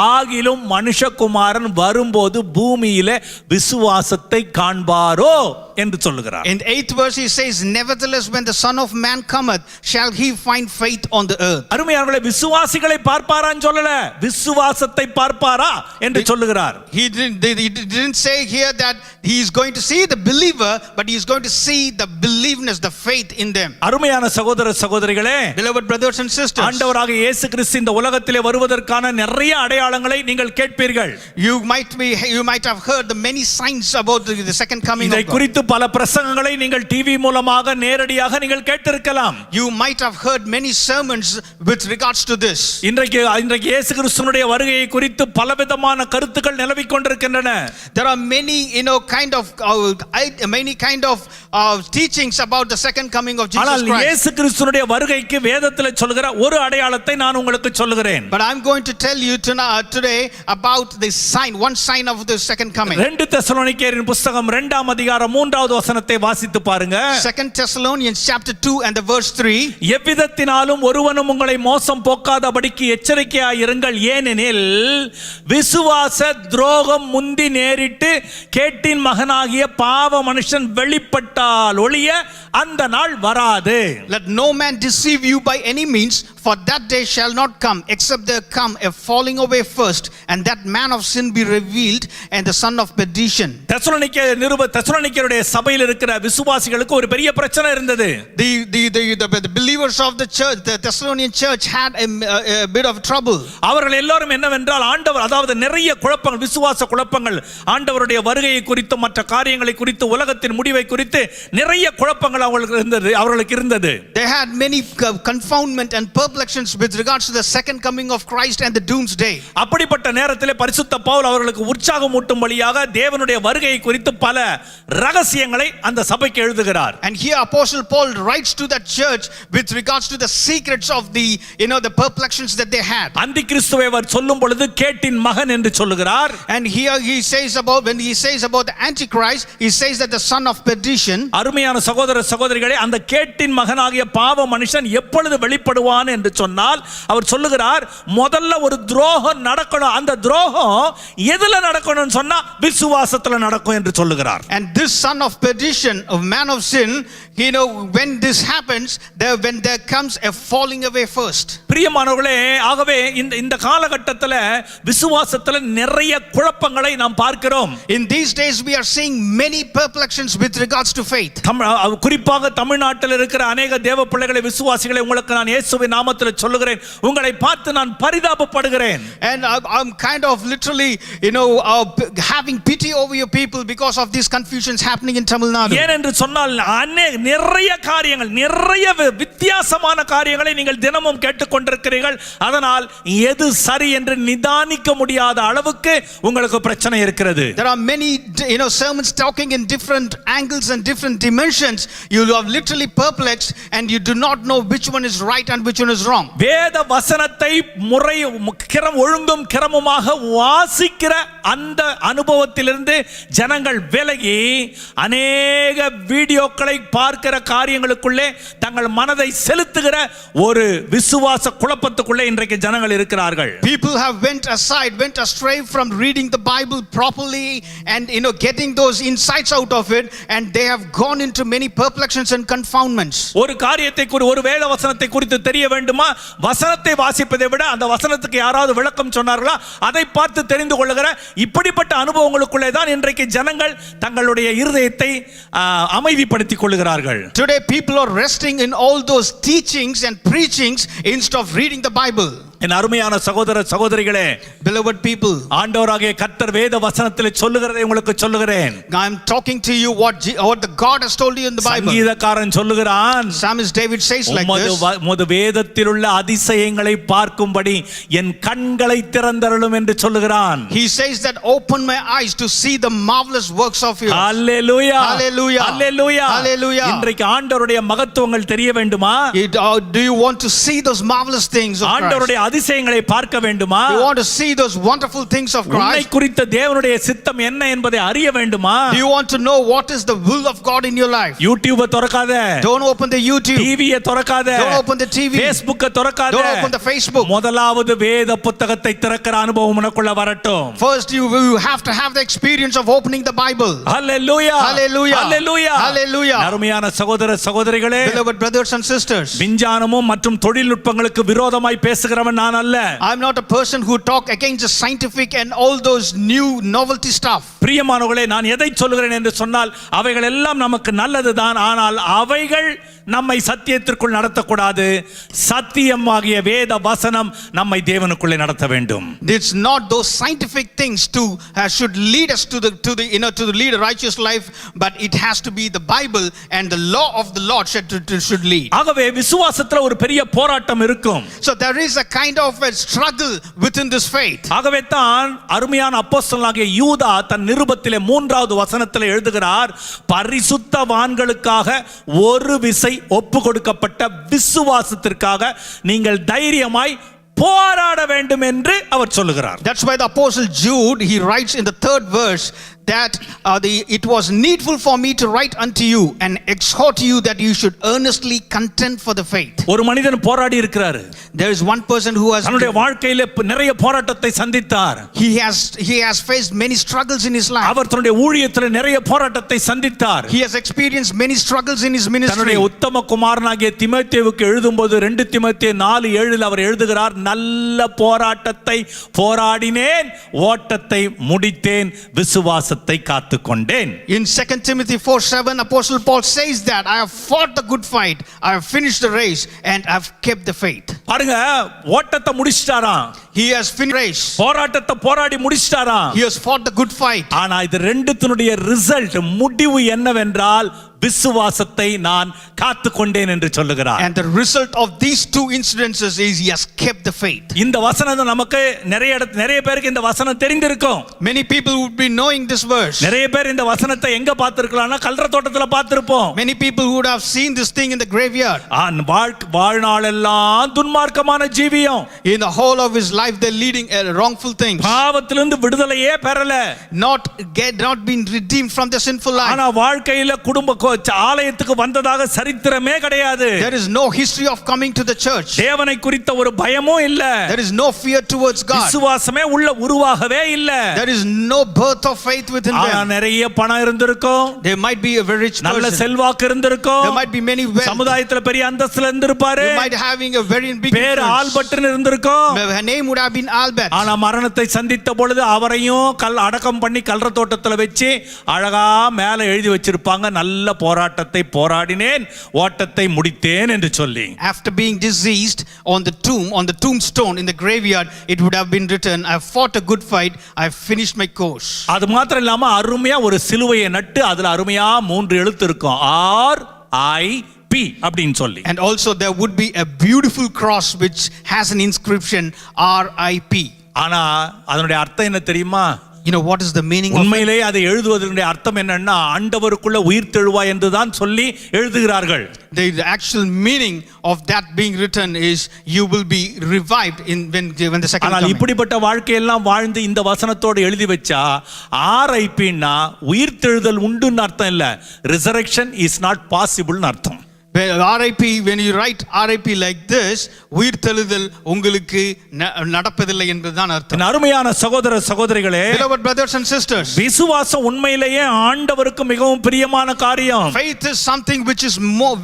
ஆகிலும் மனுஷகுமாரன் வரும்போது பூமியிலே விசுவாசத்தை காண்பாரோ என்று சொல்லுகிறார். In the 8th verse he says, nevertheless when the son of man cometh, shall he find faith on the earth. அருமையானவர்களே, விசுவாசிகளை பார்ப்பாரான்னு சொல்லல, விசுவாசத்தை பார்ப்பாரா என்று சொல்லுகிறார். He didn't say here that he is going to see the believer, but he is going to see the believeness, the faith in them. அருமையான சகோதர சகோதரிகளே, beloved brothers and sisters, ஆண்டவராக இயேசு கிறிஸ்து இந்த உலகத்திலே வருவதற்கான நிறைய அடையாளங்களை நீங்கள் கேட்பீர்கள். You might have heard the many signs about the second coming of God. இதை குறித்து பல பிரசங்கங்களை நீங்கள் டிவி மூலமாக நேரடியாக நீங்கள் கேட்டிருக்கலாம். You might have heard many sermons with regards to this. இன்றைக்கு இயேசு கிறிஸ்துவினுடைய வருகையை குறித்து பலவிதமான கருத்துக்கள் நிலவிக் கொண்டிருக்கின்றன. There are many kind of teachings about the second coming of Jesus Christ. இயேசு கிறிஸ்துவினுடைய வருகைக்கு வேதத்திலே சொல்கிற ஒரு அடையாளத்தை நான் உங்களுக்கு சொல்லுகிறேன். But I'm going to tell you today about the sign, one sign of the second coming. 2 தெசலோனிக்கேயரின் புத்தகம் 2ஆம் அதிகாரம் 3வது வசனத்தை வாசித்து பாருங்க. 2 Thessalonians chapter 2 and the verse 3. எவ்விதத்தினாலும் ஒருவனும் உங்களை மோசம் போக்காதபடிக்கு எச்சரிக்கையாய் இருங்கள், ஏனெனில் விசுவாச துரோகம் முந்தி நேரிட்டு கேட்டின் மகனாகிய பாவ மனுஷன் வெளிப்பட்டால் ஒழிய அந்த நாள் வராது. Let no man deceive you by any means, For that day shall not come, except there come a falling away first, and that man of sin be revealed, and the son of perdition. தெசலோனிக்கேயருடைய சபையில் இருக்கிற விசுவாசிகளுக்கு ஒரு பெரிய பிரச்சனை இருந்தது. The believers of the church, the Thessalonian church, had a bit of trouble. அவர்கள் எல்லாரும் என்னவென்றால் ஆண்டவர், அதாவது நிறைய குழப்பங்கள், விசுவாச குழப்பங்கள், ஆண்டவருடைய வருகையை குறித்து, மற்ற காரியங்களை குறித்து, உலகத்தின் முடிவை குறித்து நிறைய குழப்பங்கள் அவர்களுக்கு இருந்தது. They had many confoundment and perplexions with regards to the second coming of Christ and the doomsday. அப்படிப்பட்ட நேரத்திலே பரிசுத்த பவுல் அவர்களுக்கு உற்சாகமூட்டும்படியாக தேவனுடைய வருகையை குறித்து பல ரகசியங்களை அந்த சபைக்கு எழுதுகிறார். And here Apostle Paul writes to that church with regards to the secrets of the the perplexions that they had. அந்தி கிறிஸ்துவை அவர் சொல்லும் பொழுது கேட்டின் மகன் என்று சொல்லுகிறார். And here he says about, when he says about the antichrist, he says that the son of perdition. அருமையான சகோதர சகோதரிகளே, அந்த கேட்டின் மகனாகிய பாவ மனுஷன் எப்பொழுது வெளிப்படுவான் என்று சொன்னால் அவர் சொல்லுகிறார், முதல்ல ஒரு துரோகம் நடக்கணும். அந்த துரோகம் எதுல நடக்கணும்னு சொன்னா விசுவாசத்துல நடக்கும் என்று சொல்லுகிறார். And this son of perdition, of man of sin, when this happens, when there comes a falling away first. பிரியமானவர்களே, ஆகவே இந்த காலகட்டத்தில் விசுவாசத்தில் நிறைய குழப்பங்களை நாம் பார்க்கிறோம். In these days we are seeing many perplexions with regards to faith. குறிப்பாக தமிழ்நாட்டில் இருக்கிற அநேக தேவ பிள்ளைகளை, விசுவாசிகளை உங்களுக்கு நான் இயேசுவின் நாமத்தில் சொல்லுகிறேன், உங்களை பார்த்து நான் பரிதாபப்படுகிறேன். And I'm kind of literally having pity over your people because of these confusions happening in Tamil Nadu. ஏனென்று சொன்னால் நிறைய காரியங்கள், நிறைய வித்தியாசமான காரியங்களை நீங்கள் தினமும் கேட்டுக்கொண்டிருக்கிறீர்கள். அதனால் எது சரி என்று நிதானிக்க முடியாத அளவுக்கு உங்களுக்கு பிரச்சனை இருக்கிறது. There are many sermons talking in different angles and different dimensions. You are literally perplexed and you do not know which one is right and which one is wrong. வேத வசனத்தை ஒழுங்கும் கிரமமாக வாசிக்கிற அந்த அனுபவத்திலிருந்து ஜனங்கள் விலகி அநேக வீடியோக்களை பார்க்கிற காரியங்களுக்குள்ளே தங்கள் மனதை செலுத்துகிற ஒரு விசுவாச குழப்பத்துக்குள்ளே இன்றைக்கு ஜனங்கள் இருக்கிறார்கள். People have went astray from reading the Bible properly and getting those insights out of it, and they have gone into many perplexions and confoundments. ஒரு காரியத்தை ஒரு வேத வசனத்தை குறித்து தெரிய வேண்டுமா, வசனத்தை வாசிப்பதை விட அந்த வசனத்துக்கு யாராவது விளக்கம் சொன்னார்களா அதை பார்த்து தெரிந்து கொள்ளுகிற இப்படிப்பட்ட அனுபவங்களுக்குள்ளே தான் இன்றைக்கு ஜனங்கள் தங்களுடைய இருதயத்தை அமைதிப்படுத்திக் கொள்கிறார்கள். Today people are resting in all those teachings and preachings instead of reading the Bible. என் அருமையான சகோதர சகோதரிகளே, beloved people, ஆண்டவராகிய கர்த்தர் வேத வசனத்தில் சொல்லுகிறதை உங்களுக்கு சொல்லுகிறேன். I am talking to you what the God has told you in the Bible. சங்கீதக்காரன் சொல்லுகிறான், Psalmist David says like this, உமது வேதத்தில் உள்ள அதிசயங்களை பார்க்கும்படி என் கண்களை திறந்தருளும் என்று சொல்லுகிறான். He says that open my eyes to see the marvelous works of you. Hallelujah, hallelujah, hallelujah, hallelujah. இன்றைக்கு ஆண்டவருடைய மகத்துவங்கள் தெரிய வேண்டுமா? Do you want to see those marvelous things of Christ? ஆண்டவருடைய அதிசயங்களை பார்க்க வேண்டுமா? You want to see those wonderful things of Christ? உன்னை குறித்த தேவனுடைய சித்தம் என்ன என்பதை அறிய வேண்டுமா? Do you want to know what is the will of God in your life? YouTube திறக்காத. Don't open the YouTube. TV திறக்காத. Don't open the TV. Facebook திறக்காத. Don't open the Facebook. முதலாவது வேத புத்தகத்தை திறக்கிற அனுபவம் உனக்குள்ள வரட்டும். First you have to have the experience of opening the Bible. Hallelujah, hallelujah, hallelujah, hallelujah. அருமையான சகோதர சகோதரிகளே, beloved brothers and sisters, விஞ்ஞானமும் மற்றும் தொழில்நுட்பங்களுக்கு விரோதமாய் பேசுகிறவன் நான் அல்ல. I'm not a person who talk against the scientific and all those new novelty stuff. பிரியமானவர்களே, நான் எதை சொல்லுகிறேன் என்று சொன்னால் அவைகள் எல்லாம் நமக்கு நல்லதுதான். ஆனால் அவைகள் நம்மை சத்தியத்திற்குள் நடத்தக்கூடாது. சத்தியமாகிய வேத வசனம் நம்மை தேவனுக்குள்ளே நடத்த வேண்டும். It's not those scientific things should lead us to the lead a righteous life, but it has to be the Bible and the law of the Lord should lead. ஆகவே விசுவாசத்துல ஒரு பெரிய போராட்டம் இருக்கும். So there is a kind of a struggle within this faith. ஆகவே தான் அருமையான அப்போஸ்தலனாகிய யூதா தன் நிருபத்திலே 3வது வசனத்திலே எழுதுகிறார், பரிசுத்தவான்களுக்காக ஒரு விசை ஒப்பு கொடுக்கப்பட்ட விசுவாசத்திற்காக நீங்கள் தைரியமாய் போராட வேண்டும் என்று அவர் சொல்லுகிறார். That's why the apostle Jude, he writes in the 3rd verse, that it was needful for me to write unto you and exhort you that you should earnestly contend for the faith. ஒரு மனிதன் போராடி இருக்கிறாரு. There is one person who has தன்னுடைய வாழ்க்கையிலே நிறைய போராட்டத்தை சந்தித்தார். he has faced many struggles in his life. அவர் தன்னுடைய ஊழியத்தில் நிறைய போராட்டத்தை சந்தித்தார். He has experienced many struggles in his ministry. தன்னுடைய உத்தம குமாரனாகிய தீமோத்தேயுவுக்கு எழுதும்போது 2 தீமோத்தேயு 4:7 அவர் எழுதுகிறார், நல்ல போராட்டத்தை போராடினேன், ஓட்டத்தை முடித்தேன், விசுவாசத்தை காத்துக்கொண்டேன். In 2 Timothy 4:7 Apostle Paul says that I have fought the good fight, I have finished the race and I have kept the faith. பாருங்க, ஓட்டத்தை முடிச்சிட்டாராம். He has finished race. போராட்டத்தை போராடி முடிச்சிட்டாராம். He has fought the good fight. ஆனா இது ரெண்டுத்தினுடைய result முடிவு என்னவென்றால் விசுவாசத்தை நான் காத்துக்கொண்டேன் என்று சொல்லுகிறார். And the result of these two incidences is he has kept the faith. இந்த வசனம் நமக்கு நிறைய பேருக்கு இந்த வசனம் தெரிந்திருக்கும். Many people would be knowing this verse. நிறைய பேர் இந்த வசனத்தை எங்க பார்த்திருக்கலாம்னா கல்ற தோட்டத்துல பார்த்திருப்போம். Many people would have seen this thing in the graveyard. வாழ்நாளெல்லாம் துன்மார்க்கமான ஜீவியம். In the whole of his life they're leading wrongful things. பாவத்திலிருந்து விடுதலையே பெறல. Not been redeemed from the sinful life. ஆனா வாழ்க்கையில குடும்ப ஆலயத்துக்கு வந்ததாக சரித்திரமே கிடையாது. There is no history of coming to the church. தேவனை குறித்த ஒரு பயமும் இல்ல. There is no fear towards God. விசுவாசமே உருவாகவே இல்ல. There is no birth of faith within them. ஆனா நிறைய பணம் இருந்திருக்கும். There might be a very rich person. நல்ல செல்வாக்கு இருந்திருக்கும். There might be many wealth. சமுதாயத்துல பெரிய அந்தஸ்துல இருந்திருப்பாரு. You might having a very big பேர் ஆல்பர்ட்னு இருந்திருக்கும். Her name would have been Albert. ஆனா மரணத்தை சந்தித்த பொழுது அவரையும் அடக்கம் பண்ணி கல்ற தோட்டத்துல வச்சு அழகா மேல எழுதி வச்சிருப்பாங்க, நல்ல போராட்டத்தை போராடினேன், ஓட்டத்தை முடித்தேன் என்று சொல்லி. After being deceased on the tombstone in the graveyard, it would have been written, I have fought a good fight, I have finished my course. அது மாத்திரம் இல்லாம அருமையா ஒரு சிலுவையை நட்டு அதுல அருமையா 3 எழுத்து இருக்கும், RIP அப்படினு சொல்லி. And also there would be a beautiful cross which has an inscription RIP. ஆனா அதனுடைய அர்த்தம் என்ன தெரியுமா? You know what is the meaning of it? உண்மையிலேயே அதை எழுதுவதனுடைய அர்த்தம் என்னன்னா ஆண்டவருக்குள்ள உயிர் தெழுவாய் என்று தான் சொல்லி எழுதுகிறார்கள். The actual meaning of that being written is you will be revived when the second coming. ஆனால் இப்படிப்பட்ட வாழ்க்கையெல்லாம் வாழ்ந்து இந்த வசனத்தோடு எழுதி வச்சா RIPனா உயிர் தெழுதல் உண்டுன்னு அர்த்தம் இல்ல, resurrection is not possible ன்னு அர்த்தம். RIP, when you write RIP like this, உயிர் தெழுதல் உங்களுக்கு நடப்பதில்லை என்பதுதான் அர்த்தம். அருமையான சகோதர சகோதரிகளே, beloved brothers and sisters, விசுவாசம் உண்மையிலேயே ஆண்டவருக்கு மிகவும் பிரியமான காரியம். Faith is something which is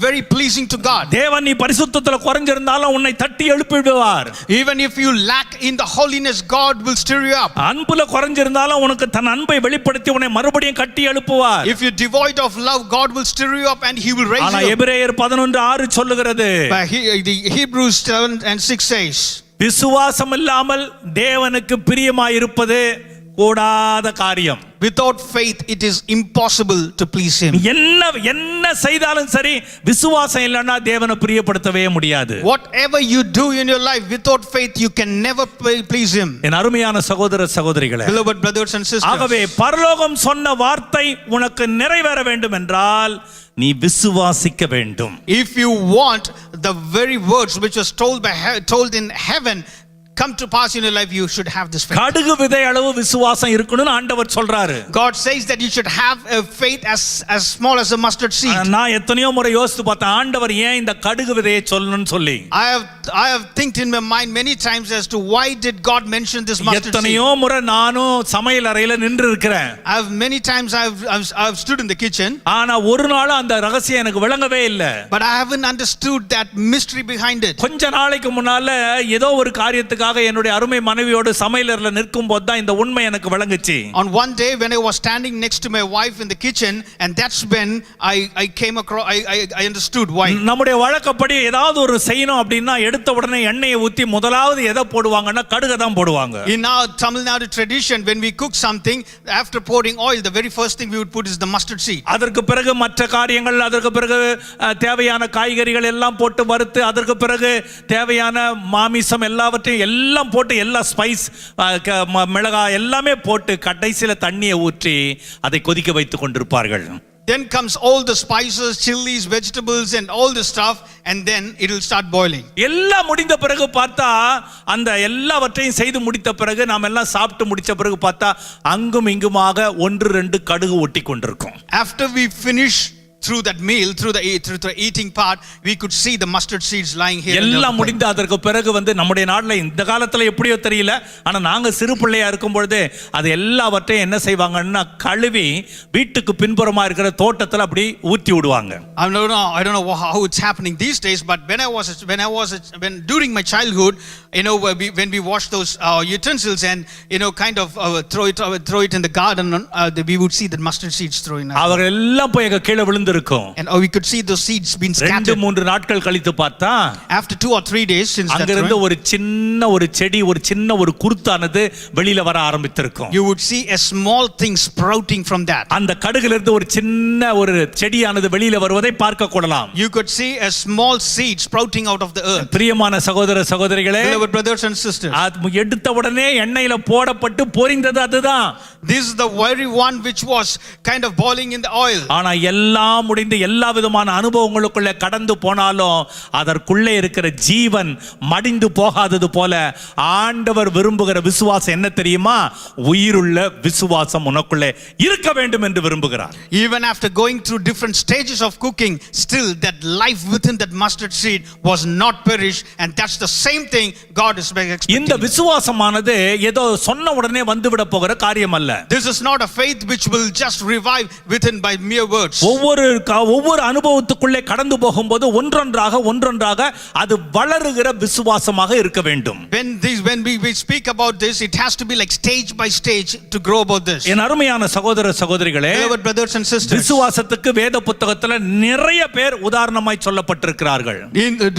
very pleasing to God. தேவன் நீ பரிசுத்தத்துல குறைஞ்சிருந்தாலும் உன்னை தட்டி எழுப்பிடுவார். Even if you lack in the holiness, God will stir you up. அன்புல குறைஞ்சிருந்தாலும் உனக்கு தன் அன்பை வெளிப்படுத்தி உன்னை மறுபடியும் கட்டி எழுப்புவார். If you devoid of love, God will stir you up and he will raise you up. எபிரேயர் 11:6 சொல்லுகிறது, the Hebrews 7:6 says, விசுவாசம் இல்லாமல் தேவனுக்கு பிரியமாயிருப்பது கூடாத காரியம். Without faith it is impossible to please him. என்ன செய்தாலும் சரி விசுவாசம் இல்லனா தேவனை பிரியப்படுத்தவே முடியாது. Whatever you do in your life without faith you can never please him. என் அருமையான சகோதர சகோதரிகளே, beloved brothers and sisters, ஆகவே பரலோகம் சொன்ன வார்த்தை உனக்கு நிறைவேற வேண்டும் என்றால் நீ விசுவாசிக்க வேண்டும். If you want the very words which was told in heaven come to pass in your life, you should have this faith. கடுகு விதை அளவு விசுவாசம் இருக்கணும்னு ஆண்டவர் சொல்றாரு. God says that you should have a faith as small as a mustard seed. நான் எத்தனையோ முறை யோசித்து பார்த்தேன், ஆண்டவர் ஏன் இந்த கடுகு விதையை சொல்லணும்னு சொல்லி. I have think in my mind many times as to why did God mention this mustard seed. எத்தனையோ முறை நானும் சமையல் அறையில நின்று இருக்கிறேன். Many times I've stood in the kitchen. ஆனா ஒரு நாள் அந்த ரகசியம் எனக்கு விளங்கவே இல்ல. But I haven't understood that mystery behind it. கொஞ்ச நாளைக்கு முன்னால ஏதோ ஒரு காரியத்துக்கு என்னுடைய அருமை மனைவியோடு சமையலறையில நிற்கும் போது தான் இந்த உண்மை எனக்கு விளங்குச்சு. On one day when I was standing next to my wife in the kitchen, and that's when I came across I understood why. நம்முடைய வழக்கப்படி ஏதாவது ஒரு செய்யணும் அப்படினா எடுத்த உடனே எண்ணெயை ஊத்தி முதலாவது எதை போடுவாங்கன்னா கடுகு தான் போடுவாங்க. In our Tamil Nadu tradition, when we cook something, after pouring oil, the very first thing we would put is the mustard seed. அதற்கு பிறகு மற்ற காரியங்கள், அதற்கு பிறகு தேவையான காய்கறிகள் எல்லாம் போட்டு வறுத்து, அதற்கு பிறகு தேவையான மாமிசம் எல்லாவற்றையும் எல்லாம் போட்டு எல்லா ஸ்பைஸ் மிளகாய் எல்லாமே போட்டு கடைசியில தண்ணியை ஊற்றி அதை கொதிக்க வைத்துக் கொண்டிருப்பார்கள். Then comes all the spices, chilies, vegetables and all the stuff, and then it will start boiling. எல்லாம் முடிந்த பிறகு பார்த்தா அந்த எல்லாவற்றையும் செய்து முடித்த பிறகு நாம் எல்லாம் சாப்பிட்டு முடிச்ச பிறகு பார்த்தா அங்கும் இங்குமாக 1-2 கடுகு ஒட்டி கொண்டிருக்கும். After we finish through that meal, through the eating part, we could see the mustard seeds lying here. எல்லாம் முடிந்து அதற்கு பிறகு நம்முடைய நாட்டில் இந்த காலத்துல எப்படியோ தெரியல, ஆனா நாங்க சிறு பிள்ளையா இருக்கும் பொழுது அது எல்லாவற்றையும் என்ன செய்வாங்கன்னா கழுவி வீட்டுக்கு பின்புறமா இருக்கிற தோட்டத்துல அப்படி ஊத்தி விடுவாங்க. I don't know how it's happening these days, but when during my childhood, when we wash those utensils and kind of throw it in the garden, we would see the mustard seeds throwing out. அவங்க எல்லாம் போய் கீழே விழுந்திருக்கும். And we could see those seeds being scattered. 2-3 நாட்கள் கழித்து பார்த்தா after 2 or 3 days since that அங்கிருந்து ஒரு சின்ன ஒரு செடி, ஒரு சின்ன ஒரு குருத்தானது வெளியில வர ஆரம்பித்திருக்கும். you would see a small thing sprouting from that. அந்த கடுகிலிருந்து ஒரு சின்ன ஒரு செடியானது வெளியில வருவதை பார்க்க கூடலாம். you could see a small seed sprouting out of the earth. பிரியமான சகோதர சகோதரிகளே, beloved brothers and sisters, அது எடுத்த உடனே எண்ணெயில போடப்பட்டு பொரிந்தது அதுதான். this is the very one which was kind of boiling in the oil. ஆனா எல்லாம் முடிந்து எல்லா விதமான அனுபவங்களுக்குள்ள கடந்து போனாலும் அதற்குள்ளே இருக்கிற ஜீவன் மடிந்து போகாதது போல ஆண்டவர் விரும்புகிற விசுவாசம் என்ன தெரியுமா? உயிருள்ள விசுவாசம் உனக்குள்ளே இருக்க வேண்டும் என்று விரும்புகிறார். even after going through different stages of cooking, still that life within that mustard seed was not perished, and that's the same thing God is expecting. இந்த விசுவாசமானது ஏதோ சொன்ன உடனே வந்துவிட போகிற காரியம் அல்ல. this is not a faith which will just revive within by mere words. ஒவ்வொரு அனுபவத்துக்குள்ளே கடந்து போகும்போது ஒன்றொன்றாக அது வளருகிற விசுவாசமாக இருக்க வேண்டும். when we speak about this, it has to be like stage by stage to grow about this. என் அருமையான சகோதர சகோதரிகளே, beloved brothers and sisters, விசுவாசத்துக்கு வேத புத்தகத்துல நிறைய பேர் உதாரணமாய் சொல்லப்பட்டிருக்கிறார்கள்.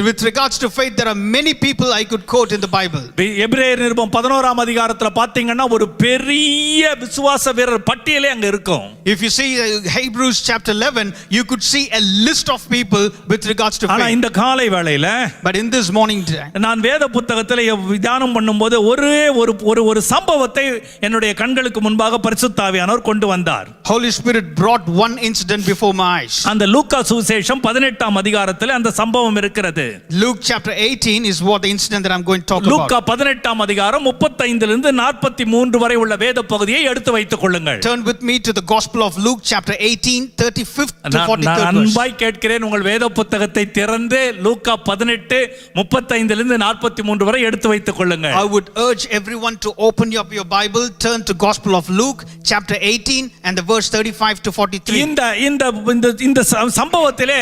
with regards to faith, there are many people I could quote in the Bible. எபிரேயர் நிருபம் 11ஆம் அதிகாரத்துல பாத்தீங்கன்னா ஒரு பெரிய விசுவாச வீரர் பட்டியலே அங்க இருக்கும். if you see Hebrews chapter 11, you could see a list of people with regards to ஆனா faith. இந்த காலை வேளையில, but in this morning நான் வேத புத்தகத்துல தியானம் பண்ணும்போது ஒரு சம்பவத்தை என்னுடைய கண்களுக்கு முன்பாக பரிசுத்த ஆவியானவர் கொண்டு வந்தார். Holy Spirit brought one incident before my eyes. அந்த லூக்கா சுவிசேஷம் 18ஆம் அதிகாரத்துல அந்த சம்பவம் இருக்கிறது. Luke chapter 18 is what the incident that I'm going to talk about. லூக்கா 18ஆம் அதிகாரம் 35 இருந்து 43 வரை உள்ள வேத பகுதியை எடுத்து வைத்துக் கொள்ளுங்கள். turn with me to the Gospel of Luke chapter 18 35th to 43rd நான் verse. அன்பாய் கேட்கிறேன், உங்கள் வேத புத்தகத்தை திறந்து லூக்கா 18:35 இருந்து 43 வரை எடுத்து வைத்துக் கொள்ளுங்கள். I would urge everyone to open up your Bible, turn to Gospel of Luke chapter 18 and the verse 35 to 43. இந்த சம்பவத்திலே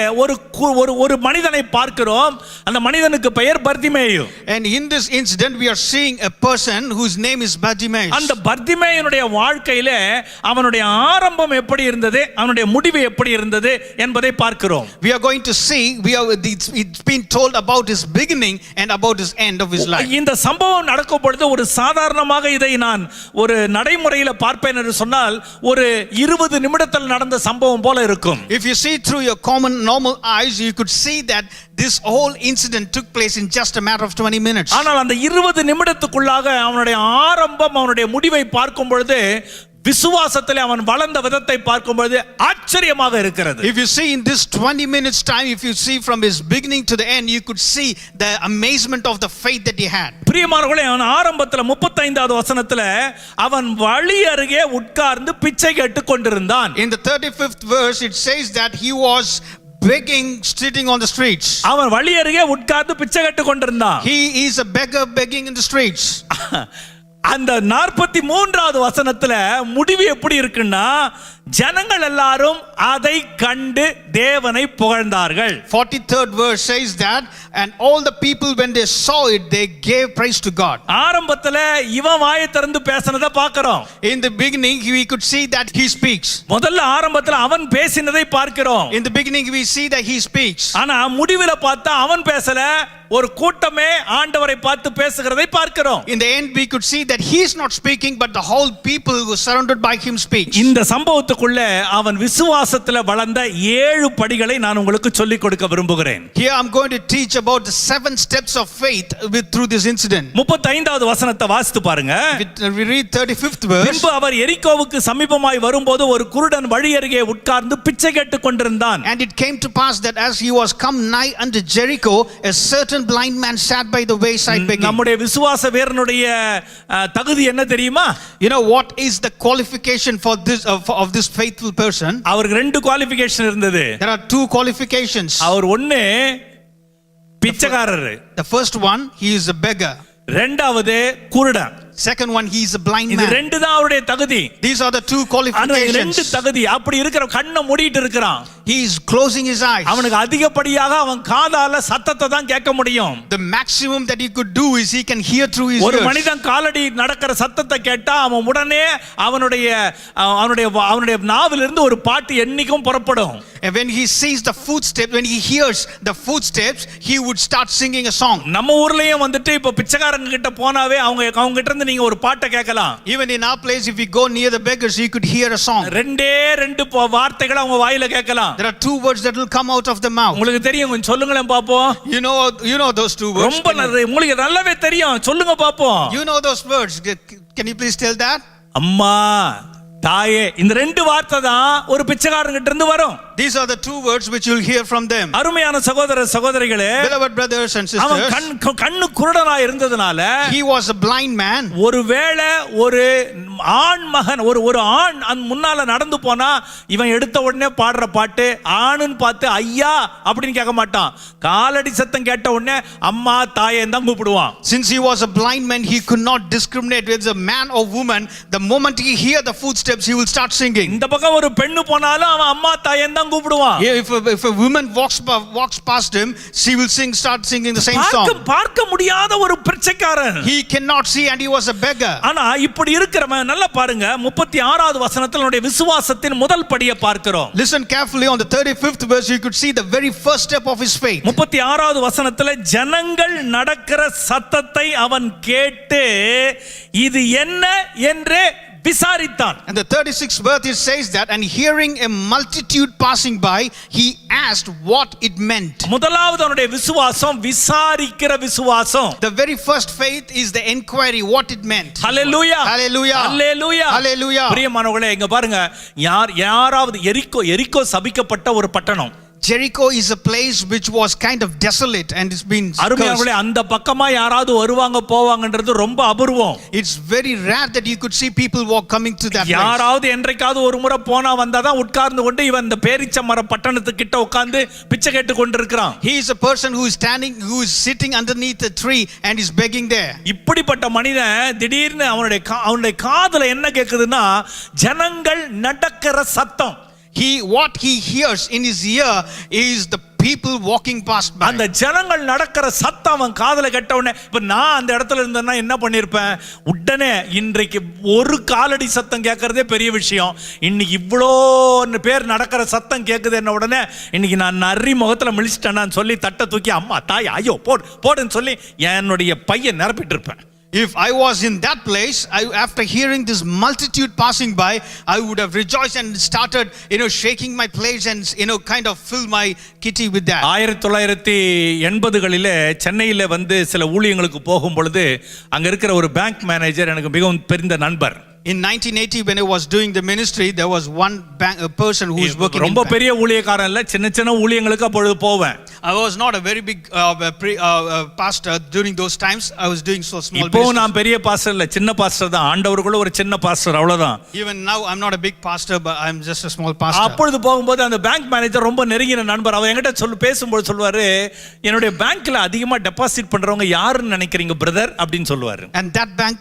ஒரு மனிதனை பார்க்கிறோம். அந்த மனிதனுக்கு பெயர் Bartimaeus. and in this incident we are seeing a person whose name is Bartimaeus. அந்த பர்திமேயுனுடைய வாழ்க்கையிலே அவனுடைய ஆரம்பம் எப்படி இருந்தது, அவனுடைய முடிவு எப்படி இருந்தது என்பதை பார்க்கிறோம். we are going to see, it's been told about his beginning and about his end of his life. இந்த சம்பவம் நடக்கும் பொழுது ஒரு சாதாரணமாக இதை நான் ஒரு நடைமுறையில் பார்ப்பேன் என்று சொன்னால் ஒரு 20 நிமிடத்தில் நடந்த சம்பவம் போல இருக்கும். if you see through your common normal eyes, you could see that this whole incident took place in just a matter of 20 minutes. ஆனால் அந்த 20 நிமிடத்துக்குள்ளாக அவனுடைய ஆரம்பம், அவனுடைய முடிவை பார்க்கும் பொழுது விசுவாசத்திலே அவன் வளர்ந்த விதத்தை பார்க்கும்போது ஆச்சரியமாக இருக்கிறது. if you see in this 20 minutes time, if you see from his beginning to the end, you could see the amazement of the faith that he had. பிரியமானவர்களே, அவன் ஆரம்பத்தில் 35வது வசனத்துல அவன் வழி அருகே உட்கார்ந்து பிச்சை கேட்டுக் கொண்டிருந்தான். in the 35th verse it says that he was begging, sitting on the streets. அவன் வழி அருகே உட்கார்ந்து பிச்சை கேட்டுக் கொண்டிருந்தான். he is a beggar begging in the streets. அந்த 43வது வசனத்துல முடிவு எப்படி இருக்குன்னா, ஜனங்கள் எல்லாரும் அதை கண்டு தேவனை புகழ்ந்தார்கள். 43rd verse says that, and all the people when they saw it, they gave praise to God. ஆரம்பத்துல இவன் வாயை திறந்து பேசினதை பார்க்கிறோம். in the beginning we could see that he speaks. முதல்ல ஆரம்பத்துல அவன் பேசினதை பார்க்கிறோம். in the beginning we see that he speaks. ஆனா முடிவுல பார்த்தா அவன் பேசல, ஒரு கூட்டமே ஆண்டவரை பார்த்து பேசுகிறதை பார்க்கிறோம். in the end we could see that he is not speaking, but the whole people who surrounded by him speaks. இந்த சம்பவத்துக்குள்ள உங்களுக்குள்ள அவன் விசுவாசத்துல வளர்ந்த 7 படிகளை நான் உங்களுக்கு சொல்லிக் கொடுக்க விரும்புகிறேன். Here I'm going to teach about the 7 steps of faith through this incident. 35வது வசனத்தை வாசித்து பாருங்க. We read 35th verse. பின்பு அவர் எரிகோவுக்கு சமீபமாய் வரும்போது ஒரு குருடன் வழி அருகே உட்கார்ந்து பிச்சை கேட்டுக் கொண்டிருந்தான். And it came to pass that as he was come nigh unto Jericho, a certain blind man sat by the wayside begging. நம்முடைய விசுவாச வீரனுடைய தகுதி என்ன தெரியுமா? You know what is the qualification for this of this faithful person? அவருக்கு 2 qualification இருந்தது. There are 2 qualifications. அவர் ஒண்ணு பிச்சைக்காரர். The first one, he is a beggar. இரண்டாவது குருடன். Second one, he is a blind இது man. ரெண்டு தான் அவருடைய தகுதி. These are the 2 அந்த qualifications. ரெண்டு தகுதி. அப்படி இருக்கிற கண்ணை மூடிட்டு இருக்கிறான். He is closing his eyes. அவனுக்கு அதிகப்படியாக அவன் காதால சத்தத்தை தான் கேட்க முடியும். The maximum that he could do is he can hear through his ஒரு ears. மனிதன் காலடி நடக்கிற சத்தத்தை கேட்டா அவன் உடனே அவனுடைய நாவிலிருந்து ஒரு பாட்டு என்னைக்கும் புறப்படும். And when he sees the footsteps, when he hears the footsteps, he would start singing a song. நம்ம ஊர்லயும் வந்துட்டு இப்ப பிச்சைக்காரங்க கிட்ட போனாவே அவங்க கிட்ட இருந்து நீங்க ஒரு பாட்டை கேட்கலாம். Even in our place, if we go near the beggars, you could hear a song. ரெண்டே வார்த்தைகளை அவங்க வாயில கேட்கலாம். There are 2 words that will come out of the mouth. உங்களுக்கு தெரியும், கொஞ்சம் சொல்லுங்களேன் பாப்போம். You know those 2 words. ரொம்ப உங்களுக்கு நல்லாவே தெரியும், சொல்லுங்க பாப்போம். You know those words. Can you please tell that? அம்மா, தாயே, இந்த 2 வார்த்தை தான் ஒரு பிச்சைக்காரங்க கிட்ட இருந்து வரும். These are the 2 words which you'll hear from them. அருமையான சகோதர சகோதரிகளே, Beloved brothers and sisters, அவன் கண்ணு குருடனா இருந்ததனால he was a blind man. ஒருவேளை ஒரு ஆண் மகன் ஒரு ஆண் முன்னால நடந்து போனா இவன் எடுத்த உடனே பாடுற பாட்டு ஆணுன்னு பார்த்து ஐயா அப்படின்னு கேட்க மாட்டான். காலடி சத்தம் கேட்ட உடனே அம்மா தாயேன்னு தான் கூப்பிடுவான். Since he was a blind man, he could not discriminate whether it's a man or woman. The moment he hear the footsteps, he will start singing. இந்த பக்கம் ஒரு பெண்ணு போனாலும் அவன் அம்மா தாயேன்னு தான் கூப்பிடுவான். If a woman walks past him, she will start singing the same song. பார்க்க முடியாத ஒரு பிச்சைக்காரன். He cannot see and he was a beggar. ஆனா இப்படி இருக்கிறவன் நல்லா பாருங்க, 36வது வசனத்தில் நம்முடைய விசுவாசத்தின் முதல் படியை பார்க்கிறோம். Listen carefully, on the 35th verse you could see the very first step of his faith. 36வது வசனத்தில் ஜனங்கள் நடக்கிற சத்தத்தை அவன் கேட்டு இது என்ன என்று விசாரித்தான். And the 36th verse it says that, and hearing a multitude passing by, he asked what it meant. முதலாவது அவனுடைய விசுவாசம் விசாரிக்கிற விசுவாசம். The very first faith is the inquiry what it meant. Hallelujah, hallelujah, hallelujah, hallelujah. பிரியமானவர்களே, இங்க பாருங்க, யாராவது எரிகோ சபிக்கப்பட்ட ஒரு பட்டணம். Jericho is a place which was kind of desolate and it's been cursed. அந்த பக்கமா யாராவது வருவாங்க போவாங்கன்றது ரொம்ப அபூர்வம். It's very rare that you could see people coming to that place. யாராவது என்றைக்காவது ஒரு முறை போனா வந்தாதான் உட்கார்ந்து கொண்டு இவன் இந்த பேரிச்ச மர பட்டணத்துக்கு கிட்ட உட்கார்ந்து பிச்சை கேட்டு கொண்டிருக்கிறான். He is a person who is sitting underneath a tree and is begging there. இப்படிப்பட்ட மனிதன் திடீர்னு அவனுடைய காதுல என்ன கேக்குதுன்னா ஜனங்கள் நடக்கிற சத்தம். What he hears in his ear is the people walking past by. அந்த ஜனங்கள் நடக்கிற சத்தம் அவன் காதுல கேட்ட உடனே, இப்ப நான் அந்த இடத்துல இருந்தேன்னா என்ன பண்ணிருப்பேன்? உடனே இன்றைக்கு ஒரு காலடி சத்தம் கேட்கறதே பெரிய விஷயம், இன்னைக்கு இவ்வளோ பேர் நடக்கிற சத்தம் கேட்குது என்ன உடனே இன்னைக்கு நான் நரி முகத்துல மிழிச்சிட்டேன்னு சொல்லி தட்டை தூக்கி அம்மா தாய் ஐயோ போடுன்னு சொல்லி என்னுடைய பையன் நிரப்பிட்டு இருப்பேன். If I was in that place, after hearing this multitude passing by, I would have rejoiced and started, shaking my plates and, kind of fill my kitty with that. 1980களிலே சென்னையில வந்து சில ஊழியங்களுக்கு போகும் பொழுது அங்க இருக்கிற ஒரு பேங்க் மேனேஜர் எனக்கு மிகவும் தெரிந்த நண்பர். In 1980, when I was doing the ministry, there was one person who was working. ரொம்ப பெரிய ஊழியக்காரன் இல்ல, சின்ன ஊழியங்களுக்கு அப்பொழுது போவேன். I was not a very big pastor during those times. I was doing so small. இப்போ நான் பெரிய பாஸ்டர் இல்ல, சின்ன பாஸ்டர் தான். ஆண்டவருக்குள்ள ஒரு சின்ன பாஸ்டர், அவ்வளவுதான். Even now I'm not a big pastor, but I'm just a small pastor. அப்பொழுது போகும்போது அந்த பேங்க் மேனேஜர் ரொம்ப நெருங்கின நண்பர். அவர் என்கிட்ட பேசும்போது சொல்வாரு, என்னுடைய பேங்க்ல அதிகமா டெபாசிட் பண்றவங்க யாருன்னு நினைக்கிறீங்க பிரதர் அப்படின்னு சொல்லுவாரு. And that bank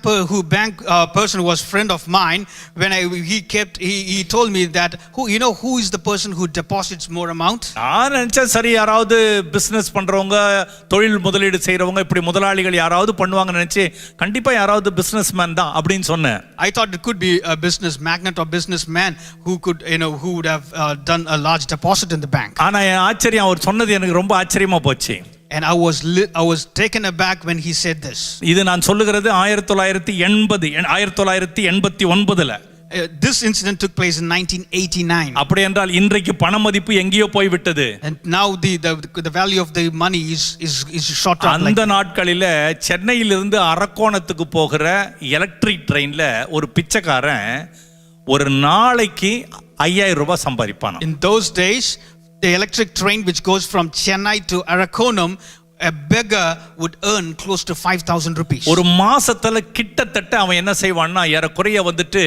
person was friend of mine. When he told me that who is the person who deposits more amount. நான் நினைச்சேன் சரி யாராவது பிசினஸ் பண்றவங்க, தொழில் முதலீடு செய்றவங்க, இப்படி முதலாளிகள் யாராவது பண்ணுவாங்க நினைச்சு கண்டிப்பா யாராவது பிசினஸ்மேன் தான் அப்படின்னு சொன்னேன். I thought it could be a business magnate or businessman who would have done a large deposit in the bank. ஆனா ஆச்சரியம், அவர் சொன்னது எனக்கு ரொம்ப ஆச்சரியமா போச்சு. And I was taken aback when he said this. இது நான் சொல்லுகிறது 1989ல. This incident took place in 1989. அப்படி என்றால் இன்றைக்கு பண மதிப்பு எங்கேயோ போய் விட்டது. And now the value of the money is shot up. அந்த நாட்களில சென்னையிலிருந்து அரக்கோணத்துக்கு போகிற எலக்ட்ரிக் ட்ரெயின்ல ஒரு பிச்சைக்காரன் ஒரு நாளைக்கு 5000 ரூபாய் சம்பாதிப்பான். In those days, the electric train which goes from Chennai to Arakonam, a beggar would earn close to 5,000 rupees. ஒரு மாசத்துல கிட்டத்தட்ட அவன் என்ன செய்வான்னா ஏறக்குறைய வந்துட்டு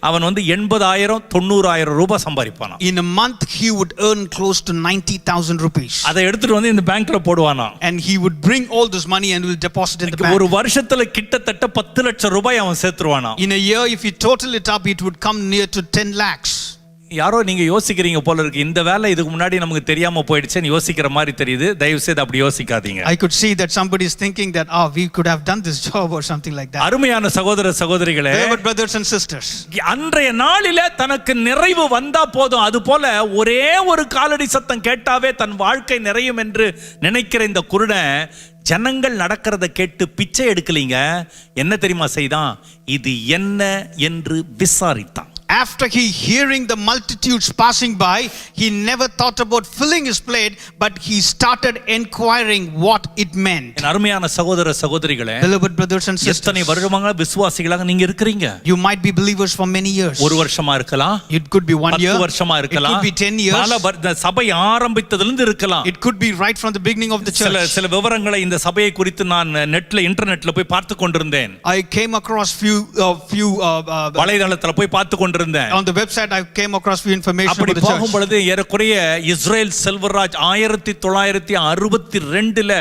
அவன் வந்து 80,000 90,000 ரூபாய் சம்பாதிப்பானா. In a month he would earn close to 90,000 rupees. அதை எடுத்துட்டு வந்து இந்த பேங்க்ல போடுவானா. And he would bring all this money and will deposit in the bank. ஒரு வருஷத்துல கிட்டத்தட்ட 10 லட்சம் ரூபாய் அவன் சேர்த்துருவானா. In a year, if you total it up, it would come near to 10 lakhs. யாரோ நீங்க யோசிக்கிறீங்க போல இருக்கு, இந்த வேலை இதுக்கு முன்னாடி நமக்கு தெரியாம போயிடுச்சுன்னு யோசிக்கிற மாதிரி தெரியுது. தயவு செய்து அப்படி யோசிக்காதீங்க. I could see that somebody is thinking that we could have done this job or something like that. அருமையான சகோதர சகோதரிகளே, Beloved brothers and sisters, அன்றைய நாளிலே தனக்கு நிறைவு வந்தா போதும், அது போல ஒரே ஒரு காலடி சத்தம் கேட்டாவே தன் வாழ்க்கை நிறையும் என்று நினைக்கிற இந்த குருடன் ஜனங்கள் நடக்கிறத கேட்டு பிச்சை எடுக்கலீங்க. என்ன தெரியுமா செய்தான்? இது என்ன என்று விசாரித்தான். after he hearing the multitudes passing by, he never thought about filling his plate, but he started inquiring what it meant. என் அருமையான சகோதர சகோதரிகளே, Beloved brothers and sisters, எத்தனை வருடமாக விசுவாசிகளாக நீங்க இருக்கிறீங்க? you might be believers for many years. ஒரு வருஷமா இருக்கலாம், It could be 1 year, 10 வருஷமா it இருக்கலாம், could be 10 years, சபை ஆரம்பித்ததிலிருந்து இருக்கலாம். it could be right from the beginning of the church. சில விவரங்களை இந்த சபையை குறித்து நான் இன்டர்நெட்ல போய் பார்த்து கொண்டிருந்தேன். I came across few வலைதளத்துல போய் பார்த்து கொண்டிருந்தேன். on the website. I came across few information அப்படி about the போகும் church. பொழுது ஏறக்குறைய இஸ்ரேல் செல்வராஜ் 1962ல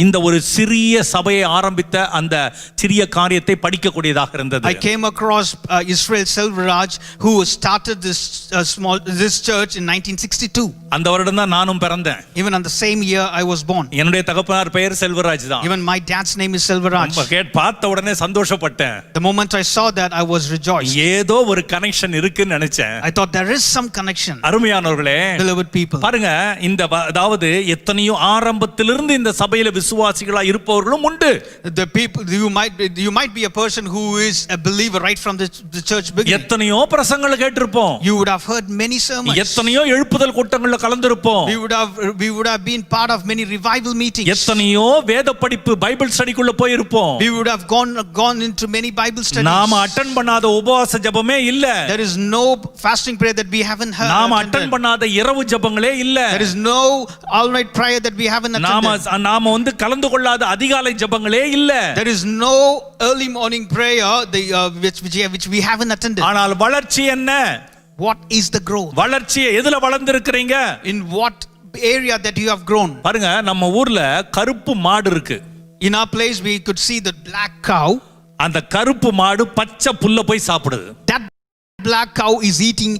இந்த ஒரு சிறிய சபையை ஆரம்பித்த அந்த சிறிய காரியத்தை படிக்கக்கூடியதாக இருந்தது. I came across Israel Selvaraj, who started this church in 1962. அந்த வருடம் தான் நானும் பிறந்தேன். Even on the same year I was born. என்னுடைய தகப்பனார் பெயர் செல்வராஜ் தான். Even my dad's name is Selvaraj. பார்த்த உடனே சந்தோஷப்பட்டேன். The moment I saw that, I was rejoiced. ஏதோ ஒரு கனெக்ஷன் இருக்குன்னு நினைச்சேன். I thought there is some connection. அருமையானவர்களே, Beloved people, பாருங்க, இந்த அதாவது எத்தனையோ ஆரம்பத்திலிருந்து இந்த சபையில விசுவாசிகளா இருப்பவர்களும் உண்டு. the people, you might be a person who is a believer right from the church beginning. எத்தனையோ பிரசங்களை கேட்டிருப்போம். You would have heard many sermons. எத்தனையோ எழுப்புதல் கூட்டங்கள்ல கலந்திருப்போம். We would have been part of many revival meetings. எத்தனையோ வேத படிப்பு Bible ஸ்டடிக்குள்ள போயிருப்போம். We would have gone into many Bible studies. நாம attend பண்ணாத உபவாச ஜெபமே இல்ல. There is no fasting prayer that we haven't heard. நாம அட்டெண்ட் பண்ணாத இரவு ஜெபங்களே இல்ல. There is no all night prayer that we haven't attended. நாம வந்து கலந்து கொள்ளாத அதிகாலை ஜெபங்களே இல்ல. There is no early morning prayer which we haven't attended. ஆனால் வளர்ச்சி என்ன? What is the growth? வளர்ச்சி எதுல வளர்ந்திருக்கிறீங்க? In what area that you have grown? பாருங்க, நம்ம ஊர்ல கருப்பு மாடு இருக்கு. In our place we could see the black cow. அந்த கருப்பு மாடு பச்சை புல்ல போய் சாப்பிடுது. That black cow is eating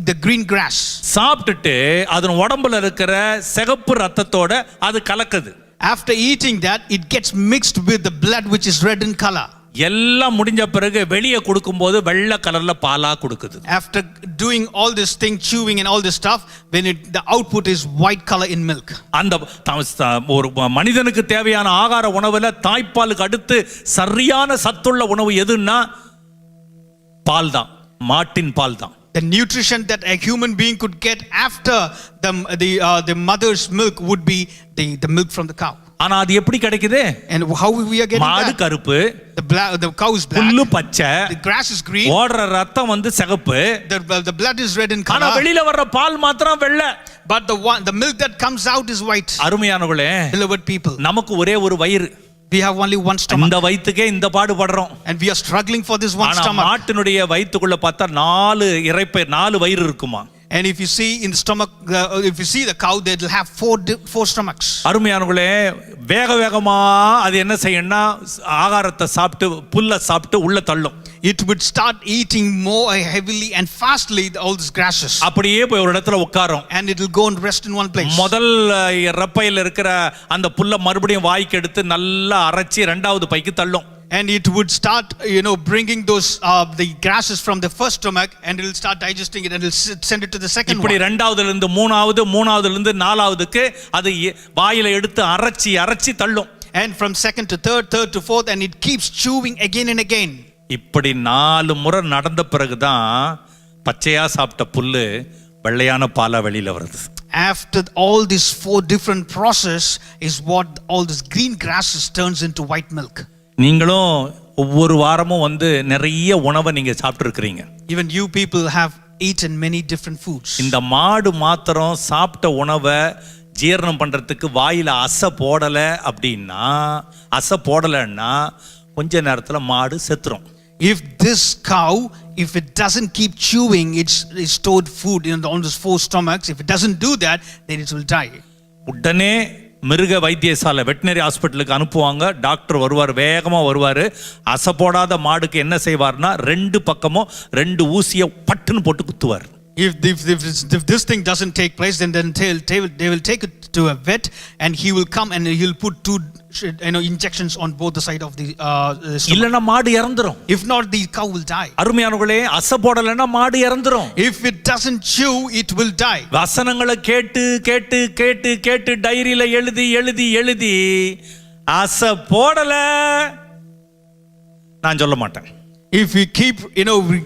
the green grass. சாப்பிட்டுட்டு அதன் உடம்புல இருக்கிற சிகப்பு ரத்தத்தோட அது கலக்குது. After eating that, it gets mixed with the blood which is red in color. எல்லாம் முடிஞ்ச பிறகு வெளியே கொடுக்கும்போது வெள்ளை கலர்ல பாலா கொடுக்குது. After doing all this thing, chewing and all this stuff, when the output is white color in milk. அந்த ஒரு மனிதனுக்கு தேவையான ஆகார உணவுல தாய்ப்பாலுக்கு அடுத்து சரியான சத்துள்ள உணவு எதுன்னா பால் தான், மாட்டின் பால் தான். The nutrition that a human being could get after the mother's milk would be the milk from the cow. ஆனா அது எப்படி கிடைக்குது? And how we are getting மாடு that? கருப்பு, The cow is black, புல்லு பச்சை, the grass is green, ஓடுற ரத்தம் வந்து சிகப்பு, the blood is red in ஆனா color, வெளியில வர்ற பால் மாத்திரம் வெள்ளை. but the milk that comes out is white. அருமையானவர்களே, Beloved people, நமக்கு ஒரே ஒரு வயிறு. we have only one stomach. இந்த வயித்துக்கே இந்த பாடுபடுறோம். And we are struggling for this one ஆனா stomach. மாட்டினுடைய வயித்துக்குள்ள பார்த்தா 4 வயிறு இருக்குமா. And if you see in the stomach, if you see the cow, they will have four stomachs. அருமையானவர்களே, வேகமா அது என்ன செய்யணும்னா ஆகாரத்தை சாப்பிட்டு புல்ல சாப்பிட்டு உள்ள தள்ளும். It would start eating more heavily and fastly all these grasses. அப்படியே போய் ஒரு இடத்துல உட்காரும். And it will go and rest in one place. முதல் ரப்பையில இருக்கிற அந்த புல்ல மறுபடியும் வாய்க்கு எடுத்து நல்லா அரைச்சி இரண்டாவது பைக்கு தள்ளும். And it would start, bringing those the grasses from the first stomach, and it will start digesting it and it will send it to the second இப்படி one. இரண்டாவதுல இருந்து மூணாவதுல இருந்து நாலாவதுக்கு அது வாயில எடுத்து அரைச்சி தள்ளும். And from second to third to fourth, and it keeps chewing again and again. இப்படி 4 முறை நடந்த பிறகுதான் பச்சையா சாப்பிட்ட புல்லு வெள்ளையான பாலா வெளியில வருது. After all these 4 different process is what all this green grasses turns into white milk. நீங்களும் ஒவ்வொரு வாரமும் வந்து நிறைய உணவை நீங்க சாப்பிட்டு இருக்கிறீங்க. Even you people have eaten many different foods. இந்த மாடு மாத்திரம் சாப்பிட்ட உணவை ஜீரணம் பண்றதுக்கு வாயில அசை போடலைன்னா கொஞ்ச நேரத்துல மாடு செத்துரும். If this cow, if it doesn't keep chewing its stored food on those 4 stomachs, if it doesn't do that, then it will die. உடனே மிருக வைத்தியசாலை வெட்டினரி ஹாஸ்பிட்டலுக்கு அனுப்புவாங்க. டாக்டர் வருவார், வேகமாக வருவார். அசை போடாத மாடுக்கு என்ன செய்வார்னா 2 பக்கமும் 2 ஊசியை பட்டுன்னு போட்டு குத்துவார். If this thing doesn't take place, then they will take it to a vet, and he will come and he'll put 2 injections on both the side of the stomach. இல்லனா மாடு இறந்துரும். If not, the cow will die. அருமையானவர்களே, அசை போடலைன்னா மாடு இறந்துரும். If it doesn't chew, it will die. வசனங்களை கேட்டு கேட்டு கேட்டு கேட்டு டைரியில எழுதி அசை போடல நான் சொல்ல மாட்டேன். If we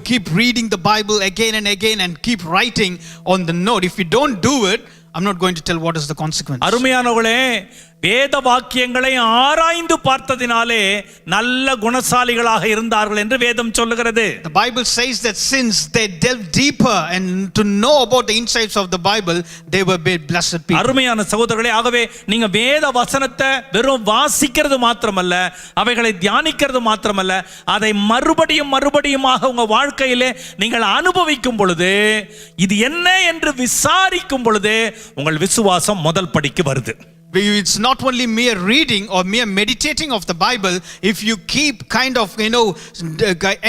keep reading the Bible again and again and keep writing on the note, if we don't do it, I'm not going to tell what is the consequence. அருமையானவர்களே, வேத வாக்கியங்களை ஆராய்ந்து பார்த்ததினாலே நல்ல குணசாலிகளாக இருந்தார்கள் என்று வேதம் சொல்லுகிறது. The Bible says that since they delved deeper and to know about the insights of the Bible, they were blessed people. அருமையான சகோதரர்களே, ஆகவே நீங்க வேத வசனத்தை வெறும் வாசிக்கிறது மாத்திரமல்ல, அவைகளை தியானிக்கிறது மாத்திரமல்ல, அதை மறுபடியுமாக உங்க வாழ்க்கையிலே நீங்கள் அனுபவிக்கும் பொழுது, இது என்ன என்று விசாரிக்கும் பொழுது உங்கள் விசுவாசம் முதல் படிக்கு வருது. It's not only mere reading or mere meditating of the Bible. If you keep kind of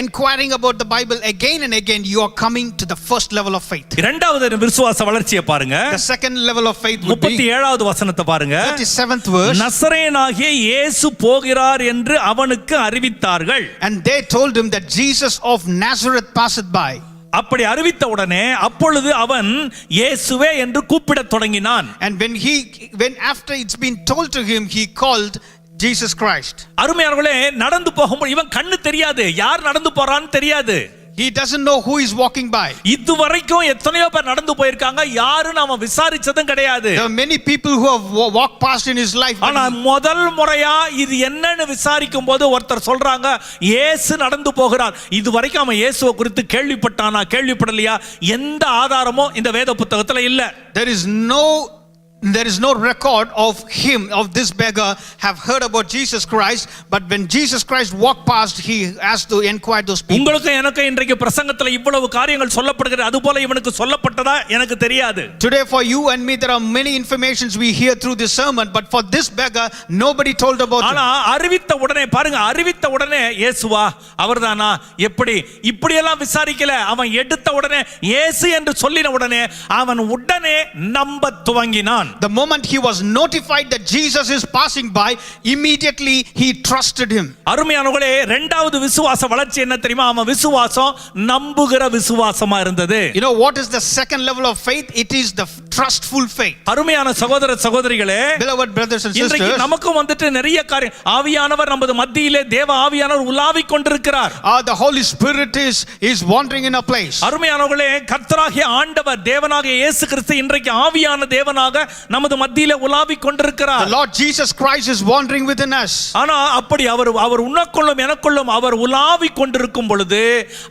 inquiring about the Bible again and again, you are coming to the first level of faith. இரண்டாவது விசுவாச வளர்ச்சியை பாருங்க. The second level of faith would be 37வது வசனத்தை பாருங்க. 37th verse. நசரேயனாகிய இயேசு போகிறார் என்று அவனுக்கு அறிவித்தார்கள். And they told him that Jesus of Nazareth passed by. அப்படி அறிவித்த உடனே அப்பொழுது அவன் இயேசுவே என்று கூப்பிடத் தொடங்கினான். And when after it's been told to him, he called Jesus Christ. அருமையானவர்களே, நடந்து போகும்போது இவன் கண்ணு தெரியாது, யார் நடந்து போறான்னு தெரியாது. He doesn't know who is walking by. இதுவரைக்கும் எத்தனையோ பேர் நடந்து போயிருக்காங்க, யாரும் அவன் விசாரிச்சதும் கிடையாது. There are many people who have walked past in his life. ஆனா முதல் முறையா இது என்னன்னு விசாரிக்கும் போது ஒருத்தர் சொல்றாங்க, இயேசு நடந்து போகிறார். இதுவரைக்கும் அவன் இயேசுவை குறித்து கேள்விப்படலையா? எந்த ஆதாரமும் இந்த வேத புத்தகத்துல இல்ல. There is no record of him, of this beggar, have heard about Jesus Christ. But when Jesus Christ walked past, he has to inquire those people. உங்களுக்கு எனக்கு இன்றைக்கு பிரசங்கத்துல இவ்வளவு காரியங்கள் சொல்லப்படுகிறது, அதுபோல இவனுக்கு சொல்லப்பட்டதா எனக்கு தெரியாது. Today for you and me there are many informations we hear through this sermon, but for this beggar nobody told about him. ஆனா அறிவித்த உடனே இயேசுவா அவர்தானா இப்படி எல்லாம் விசாரிக்கல. அவன் எடுத்த உடனே இயேசு என்று சொல்லின உடனே அவன் உடனே நம்ப துவங்கினான். The moment he was notified that Jesus is passing by, immediately he trusted him. அருமையானவர்களே, இரண்டாவது விசுவாச வளர்ச்சி என்ன தெரியுமா? அவன் விசுவாசம் நம்புகிற விசுவாசமா இருந்தது. You know what is the second level of faith? It is the trustful faith. அருமையான சகோதர சகோதரிகளே, beloved brothers and sisters, இன்றைக்கு நமக்கு வந்துட்டு நிறைய காரியம், ஆவியானவர் நமது மத்தியிலே தேவ ஆவியானவர் உலாவிக் கொண்டிருக்கிறார். The Holy Spirit is wandering in a place. அருமையானவர்களே, கர்த்தராகிய ஆண்டவர் தேவனாகிய இயேசு கிறிஸ்து இன்றைக்கு ஆவியான தேவனாக நமது மத்தியிலே உலாவிக் கொண்டிருக்கிறார். The Lord Jesus Christ is wandering within us. ஆனா அப்படி அவர் உனக்குள்ளும் எனக்குள்ளும் அவர் உலாவிக் கொண்டிருக்கும் பொழுது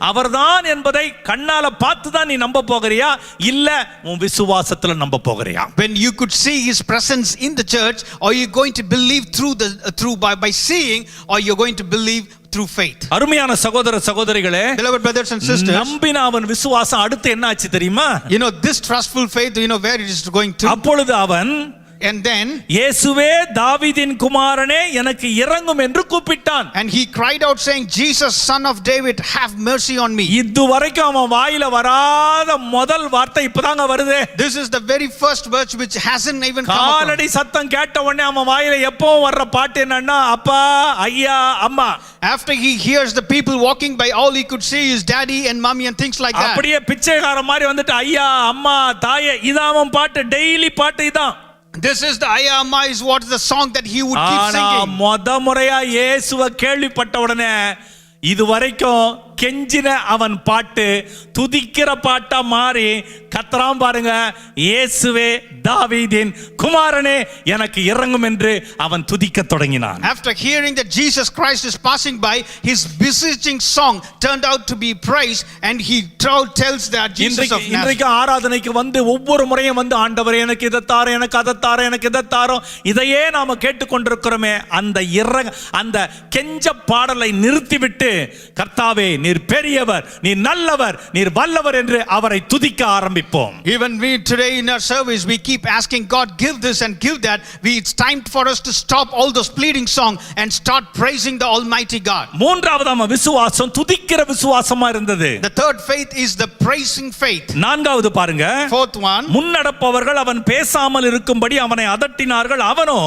அவர்தான் என்பதை கண்ணால பார்த்து தான் நீ நம்ப போகிறியா, இல்ல உன் விசுவாசத்துல நம்ப போகிறியா? When you could see his presence in the church, or you going to believe by seeing, or you're going to believe through faith. அருமையான சகோதர சகோதரிகளே, beloved brothers and sisters, நம்பின அவன் விசுவாசம் அடுத்து என்ன ஆச்சு தெரியுமா? This trustful faith, where it is going to. அப்பொழுது அவன் And then இயேசுவே தாவீதின் குமாரனே எனக்கு இரங்கும் என்று கூப்பிட்டான். And he cried out saying, Jesus son of David, have mercy on me. இதுவரைக்கும் அவன் வாயில வராத முதல் வார்த்தை இப்பதாங்க வருது. This is the very first word which hasn't even come up. காலடி சத்தம் கேட்ட உடனே அவன் வாயில எப்பவும் வர்ற பாட்டு என்னன்னா, அப்பா, ஐயா, அம்மா. After he hears the people walking by, all he could see is daddy and mommy and things like that. அப்படியே பிச்சைக்கார மாதிரி வந்துட்டு ஐயா, அம்மா, தாயே, இதான் அவன் பாட்டு, டெய்லி பாட்டு இதான். This is the Ayya Amma is what is the song that he would keep singing. முத முறையா இயேசுவை கேள்விப்பட்ட உடனே இதுவரைக்கும் கெஞ்சின அவன் பாட்டு துதிக்கிற பாட்டா மாறி கத்தராம் பாருங்க, இயேசுவே தாவீதின் குமாரனே எனக்கு இறங்கும் என்று அவன் துதிக்க தொடங்கினான். After hearing that Jesus Christ is passing by, his beseeching song turned out to be praise, and he tells that Jesus of Nazareth. இன்றைக்கு ஆராதனைக்கு வந்து ஒவ்வொரு முறையும் வந்து ஆண்டவரே எனக்கு இதை தார, எனக்கு அதை தார, எனக்கு இதை தாரோம், இதையே நாம கேட்டுக்கொண்டிருக்கிறோமே. அந்த கெஞ்ச பாடலை நிறுத்திவிட்டு கர்த்தாவே நீர் பெரியவர், நீர் நல்லவர், நீர் வல்லவர் என்று அவரை துதிக்க ஆரம்பிப்போம். Even we today in our service we keep asking God, give this and give that. It's time for us to stop all those pleading song and start praising the Almighty God. மூன்றாவதாம் விசுவாசம் துதிக்கிற விசுவாசமா இருந்தது. The third faith is the praising faith. நான்காவது பாருங்க, fourth one, முன்னடப்பவர்கள் அவன் பேசாமல் இருக்கும்படி அவனை அதட்டினார்கள், அவனோ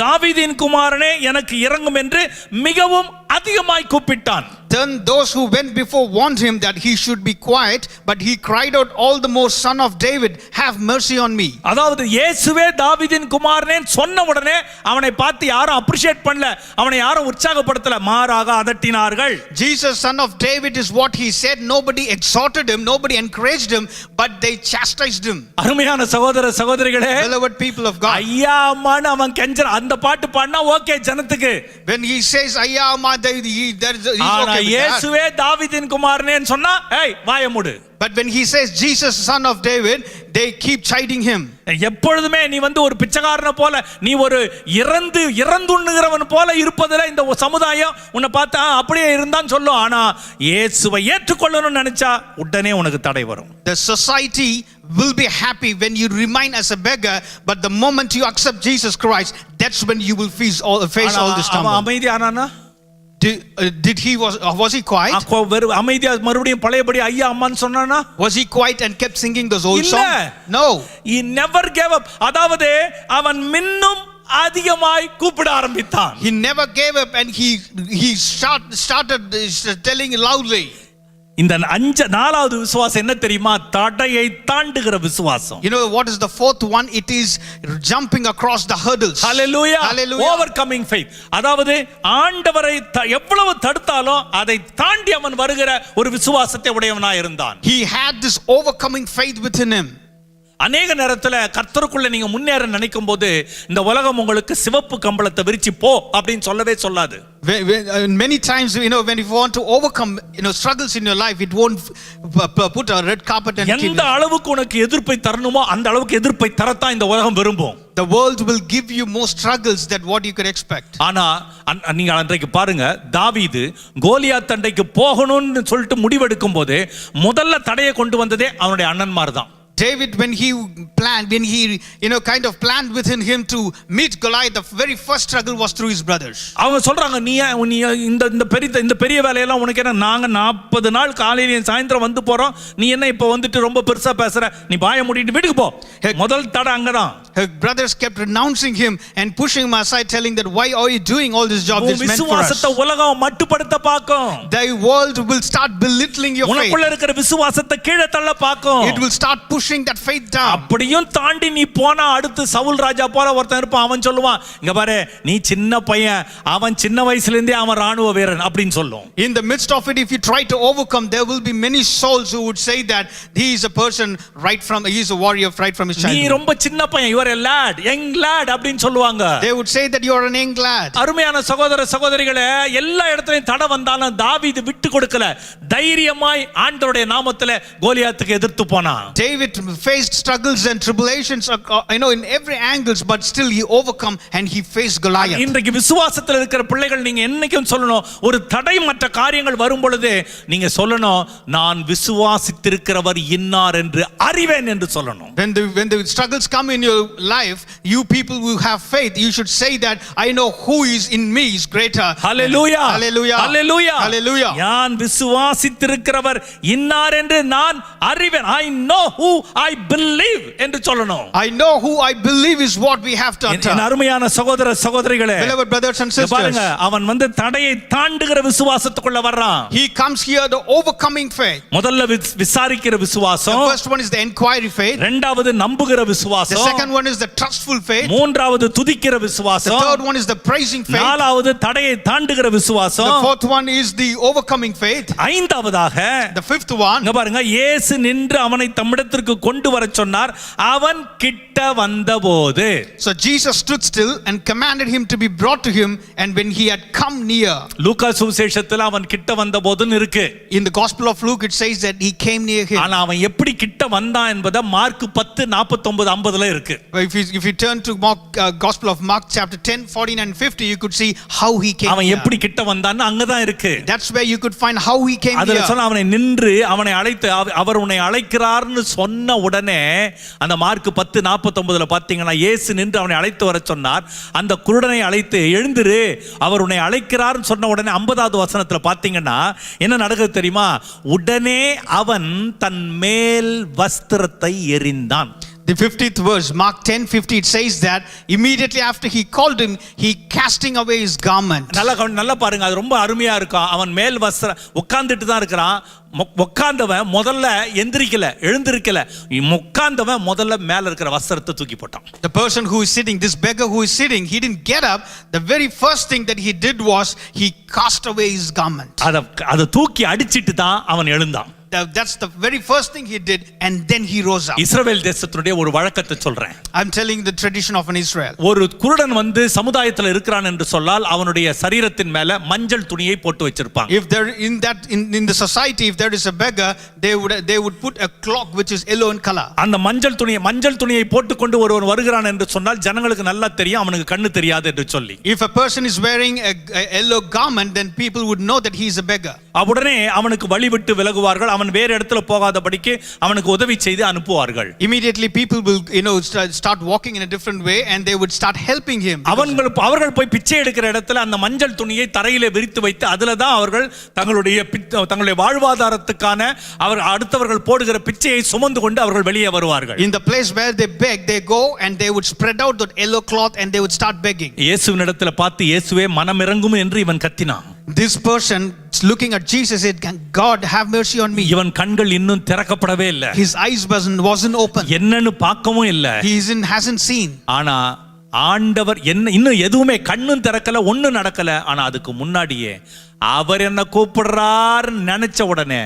தாவீதின் குமாரனே எனக்கு இறங்கும் என்று மிகவும் அதிகமாய் கூப்பிட்டான். Then those who went before warned him that he should be quiet, but he cried out all the more, Son of David, have mercy on me. அதாவது இயேசுவே தாவீதின் குமாரனே சொன்ன உடனே அவனை பார்த்து யாரும் அப்ரிஷியேட் பண்ணல, அவனை யாரும் உற்சாகப்படுத்தல, மாறாக அதட்டினார்கள். Jesus, Son of David is what he said. Nobody exhorted him, nobody encouraged him, but they chastised him. அருமையான சகோதர சகோதரிகளே, Beloved people of God, ஐயா அம்மான்னு அவன் கெஞ்சற அந்த பாட்டு பாடினா ஓகே ஜனத்துக்கு. when he says ஐயா அம்மா, he's okay. இயேசுவே தாவீதின் குமாரனேன்னு சொன்னா ஏய் வாயை மூடு. But when he says Jesus son of David, they keep chiding him. எப்பொழுதுமே நீ வந்து ஒரு பிச்சைக்காரனை போல, நீ ஒரு இறந்துண்ணுகிறவன் போல இருப்பதில் இந்த சமுதாயம் உன்னை பார்த்தா அப்படியே இருந்தான்னு சொல்லும். ஆனா இயேசுவை ஏற்றுக்கொள்ளணும்னு நினைச்சா உடனே உனக்கு தடை வரும். The society will be happy when you remain as a beggar, but the moment you accept Jesus Christ, that's when you will face all this trouble. அமைதியானானா? Did he was he quiet? அமைதியா மறுபடியும் பழையபடி ஐயா அம்மான்னு சொன்னானா? Was he quiet and kept singing those old songs? No. He never gave up. அதாவது அவன் இன்னும் அதிகமாய் கூப்பிட ஆரம்பித்தான். He never gave up and he started telling loudly. இந்த நாலாவது விசுவாசம் என்ன தெரியுமா? தடையை தாண்டுகிற விசுவாசம். You know what is the fourth one? It is jumping across the hurdles. Hallelujah. Hallelujah. Overcoming faith. அதாவது ஆண்டவரை எவ்வளவு தடுத்தாலும் அதை தாண்டி அவன் வருகிற ஒரு விசுவாசத்தை உடையவனாய் இருந்தான். He had this overcoming faith within him. அநேக நேரத்துல கர்த்தருக்குள்ள நீங்க முன்னேற நினைக்கும் போது இந்த உலகம் உங்களுக்கு சிவப்பு கம்பளத்தை விரிச்சு போ அப்படின்னு சொல்லவே சொல்லாது. Many times, when you want to overcome, struggles in your life, it won't put a red carpet and keep. எந்த அளவுக்கு உனக்கு எதிர்ப்பை தரணுமோ அந்த அளவுக்கு எதிர்ப்பை தரத்தான் இந்த உலகம் விரும்பும். The world will give you more struggles than what you could expect. ஆனா நீங்க அன்றைக்கு பாருங்க, தாவீது கோலியாத் அண்டைக்கு போகணும்னு சொல்லிட்டு முடிவெடுக்கும் போது முதல்ல தடையை கொண்டு வந்ததே அவனுடைய அண்ணன்மார் தான். David, when he kind of planned within him to meet Goliath, the very first struggle was through his brothers. அவங்க சொல்றாங்க, நீ இந்த பெரிய வேலையெல்லாம் உனக்கு என்ன, நாங்க 40 நாள் காலையில சாயந்தரம் வந்து போறோம், நீ என்ன இப்ப வந்துட்டு ரொம்ப பெருசா பேசுற, நீ வாயை மூடிட்டு வீட்டுக்கு போ. முதல் தடை அங்கதான். Her brothers kept renouncing him and pushing him aside, telling that why are you doing all this job that's meant for us? விசுவாசத்தை உலகம் மட்டுப்படுத்த பார்க்கும். The world will start belittling your faith. உனக்குள்ள இருக்கிற விசுவாசத்தை கீழே தள்ள பார்க்கும். It will start pushing that faith down. அப்படியும் தாண்டி நீ போனா அடுத்து சவுல் ராஜா போல ஒருத்தன் இருப்பான், அவன் சொல்லுவான், இங்க பாரு நீ சின்ன பையன், அவன் சின்ன வயசுல இருந்தே அவன் ராணுவ வீரன் அப்படின்னு சொல்லும். In the midst of it, if you try to overcome, there will be many souls who would say that he is a person he is a warrior right from his childhood. நீ ரொம்ப சின்ன பையன், you are a lad, young lad அப்படின்னு சொல்லுவாங்க. They would say that you are an young lad. அருமையான சகோதர சகோதரிகளே, எல்லா இடத்துலயும் தடை வந்தாலும் தாவீது விட்டு கொடுக்கல, தைரியமாய் ஆண்டவருடைய நாமத்திலே கோலியாத்துக்கு எதிர்த்து போனான். David faced struggles and tribulations, in every angles, but still he overcome and he faced Goliath. இன்றைக்கு விசுவாசத்தில் இருக்கிற பிள்ளைகள் நீங்க என்னைக்கும் சொல்லணும், ஒரு தடை மற்ற காரியங்கள் வரும் பொழுது நீங்க சொல்லணும், நான் விசுவாசித்திருக்கிறவர் இன்னார் என்று அறிவேன் என்று சொல்லணும். When the struggles come in your life, you people who have faith, you should say that I know who is in me is greater. Hallelujah. Hallelujah. Hallelujah. Hallelujah. நான் விசுவாசித்திருக்கிறவர் இன்னார் என்று நான் அறிவேன். I know who I believe என்று சொல்லணும். I know who I believe is what we have to utter. என் அருமையான சகோதர சகோதரிகளே, beloved brothers and sisters, பாருங்க, அவன் வந்து தடையை தாண்டுகிற விசுவாசத்துக்குள்ள வர்றான். He comes here the overcoming faith. முதல்ல விசாரிக்கிற விசுவாசம். The first one is the inquiry faith. இரண்டாவது நம்புகிற விசுவாசம். The second one is the trustful fruitful faith. மூன்றாவது துதிக்கிற The விசுவாசம். third one is the praising faith. நாலாவது தடையை தாண்டுகிற The விசுவாசம். fourth one is the overcoming faith. ஐந்தாவதாக The fifth one, இங்க பாருங்க, இயேசு நின்று அவனை தம்மிடத்திற்கு கொண்டு வரச் சொன்னார். அவன் கிட்ட வந்தபோது, so Jesus stood still and commanded him to be brought to him, and when he had come near. லூக்கா சுவிசேஷத்துல அவன் கிட்ட வந்தபோதுன்னு இருக்கு. In the Gospel of Luke it says that he came near him. ஆனா அவன் எப்படி கிட்ட வந்தான் என்பதை மார்க் 10:49-50 இருக்கு. If you turn to Gospel of Mark chapter 10, 49 and 50, you could see how he came அவன் near. எப்படி கிட்ட வந்தான்னு அங்கதான் இருக்கு. That's where you could find how he came அதுல near. சொன்ன அவனை நின்று அவனை அழைத்து அவர் உன்னை அழைக்கிறார்னு சொன்ன உடனே அந்த மார்க் 10:49 பாத்தீங்கன்னா இயேசு நின்று அவனை அழைத்து வர சொன்னார். அந்த குருடனை அழைத்து எழுந்திரு, அவர் உன்னை அழைக்கிறார்னு சொன்ன உடனே 50வது வசனத்துல பாத்தீங்கன்னா என்ன நடக்குது தெரியுமா? உடனே அவன் தன் மேல் வஸ்திரத்தை எறிந்தான். The 50th verse, Mark 10:50, it says that immediately after he called him, he casting away his garment. நல்லா பாருங்க, அது ரொம்ப அருமையா இருக்கும். அவன் மேல் வஸ்திரம் உட்கார்ந்துட்டு தான் இருக்கிறான். உட்கார்ந்தவன் முதல்ல எந்திரிக்கல, எழுந்திருக்கல. உட்கார்ந்தவன் முதல்ல மேல இருக்கிற வஸ்திரத்தை தூக்கி போட்டான். The person who is sitting, this beggar who is sitting, he didn't get up. The very first thing that he did was he cast away his garment. அதை தூக்கி அடிச்சிட்டு தான் அவன் எழுந்தான். That's the very first thing he did, and then he rose up. இஸ்ரவேல் தேசத்துடைய ஒரு வழக்கத்தை சொல்றேன். I'm telling the tradition of an Israel. ஒரு குருடன் வந்து சமுதாயத்தில் இருக்கிறான் என்று சொன்னால் அவனுடைய சரீரத்தின் மேல மஞ்சள் துணியை போட்டு வச்சிருப்பாங்க. If there in the society, if there is a beggar, they would put a cloth which is yellow in color. அந்த மஞ்சள் துணியை போட்டுக்கொண்டு ஒருவன் வருகிறான் என்று சொன்னால் ஜனங்களுக்கு நல்லா தெரியும் அவனுக்கு கண்ணு தெரியாது என்று சொல்லி. If a person is wearing a yellow garment, then people would know that he is a beggar. உடனே அவனுக்கு வழிவிட்டு விலகுவார்கள். அவன் வேற இடத்துல போகாதபடிக்கு அவனுக்கு உதவி செய்து அனுப்புவார்கள். Immediately people will start walking in a different way, and they would start helping him. அவர்கள் போய் பிச்சை எடுக்கிற இடத்துல அந்த மஞ்சள் துணியை தரையிலே விரித்து வைத்து அதுல தான் அவர்கள் தங்களுடைய வாழ்வாதாரத்துக்கான அவர் அடுத்தவர்கள் போடுகிற பிச்சையை சுமந்து கொண்டு அவர்கள் வெளியே வருவார்கள். In the place where they beg, they go and they would spread out that yellow cloth and they would start begging. இயேசுவின் இடத்துல பார்த்து இயேசுவே மனம் இறங்கும் என்று இவன் கத்தினான். This person looking at Jesus said, God have mercy on me. இவன் கண்கள் இன்னும் திறக்கப்படவே இல்ல. His eyes wasn't open. என்னன்னு பார்க்கவும் இல்ல. He hasn't seen. ஆனா ஆண்டவர் இன்னும் எதுவுமே கண்ணும் திறக்கல, ஒண்ணும் நடக்கல. ஆனா அதுக்கு முன்னாடியே அவர் என்ன கூப்பிடுறார் நினைச்ச உடனே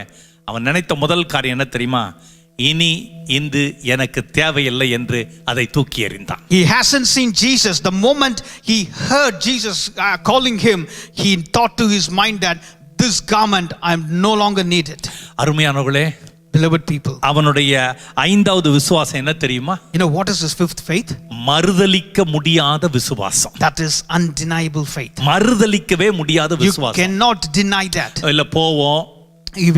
அவன் நினைத்த முதல் காரியம் என்ன தெரியுமா? இனி இது எனக்கு தேவையில்லை என்று அதை தூக்கி எறிந்தான். He hasn't seen Jesus. The moment he heard Jesus calling him, he thought to his mind that this garment I no longer need it. அருமையானவர்களே, beloved people, அவனுடைய ஐந்தாவது விசுவாசம் என்ன தெரியுமா? You know what is his fifth faith? மறுதலிக்க முடியாத விசுவாசம். That is undeniable faith. மறுதலிக்கவே முடியாத விசுவாசம். You cannot deny that. இல்ல போவோம்,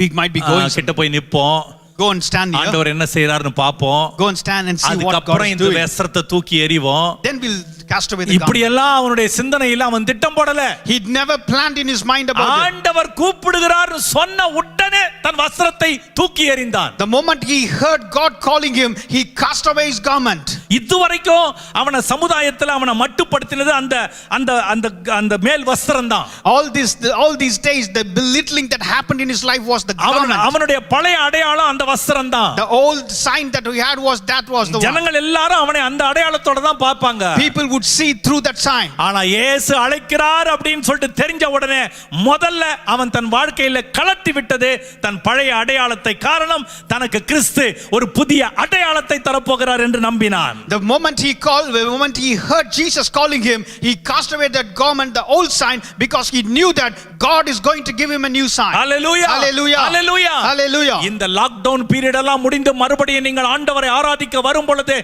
we might be going, கிட்ட போய் நிப்போம், go and stand here, ஆண்டவர் என்ன செய்யறாருன்னு பாப்போம், go and stand and see what God அதுக்கப்புறம் is இந்த doing, வஸ்திரத்தை தூக்கி எறிவோம். then we'll cast away the இப்படி garment. எல்லாம் அவனுடைய சிந்தனையில அவன் திட்டம் போடல. He'd never planned in his mind about it. ஆண்டவர் கூப்பிடுகிறார் சொன்ன உடனே தன் வஸ்திரத்தை தூக்கி எறிந்தான். The moment he heard God calling him, he cast away his garment. இதுவரைக்கும் அவனை சமுதாயத்துல அவனை மட்டுப்படுத்தினது அந்த அந்த அந்த அந்த மேல் வஸ்திரம் தான். All these days the belittling that happened in his life was the garment. அவனுடைய பழைய அடையாளம் அந்த வஸ்திரம் தான். The old sign that he had was the one. ஜனங்கள் எல்லாரும் அவனை அந்த அடையாளத்தோட தான் பார்ப்பாங்க. People would see through that sign. ஆனா இயேசு அழைக்கிறார் அப்படினு சொல்லிட்டு தெரிஞ்ச உடனே முதல்ல அவன் தன் வாழ்க்கையில கலட்டி விட்டது தன் பழைய அடையாளத்தை. காரணம் தனக்கு கிறிஸ்து ஒரு புதிய அடையாளத்தை தரப்போகிறார் என்று நம்பினான். The moment he heard Jesus calling him, he cast away that garment, the old sign, because he knew that God is going to give him a new sign. Hallelujah. Hallelujah. Hallelujah. Hallelujah. இந்த lockdown period எல்லாம் முடிந்து மறுபடியும் நீங்கள் ஆண்டவரை ஆராதிக்க வரும் பொழுது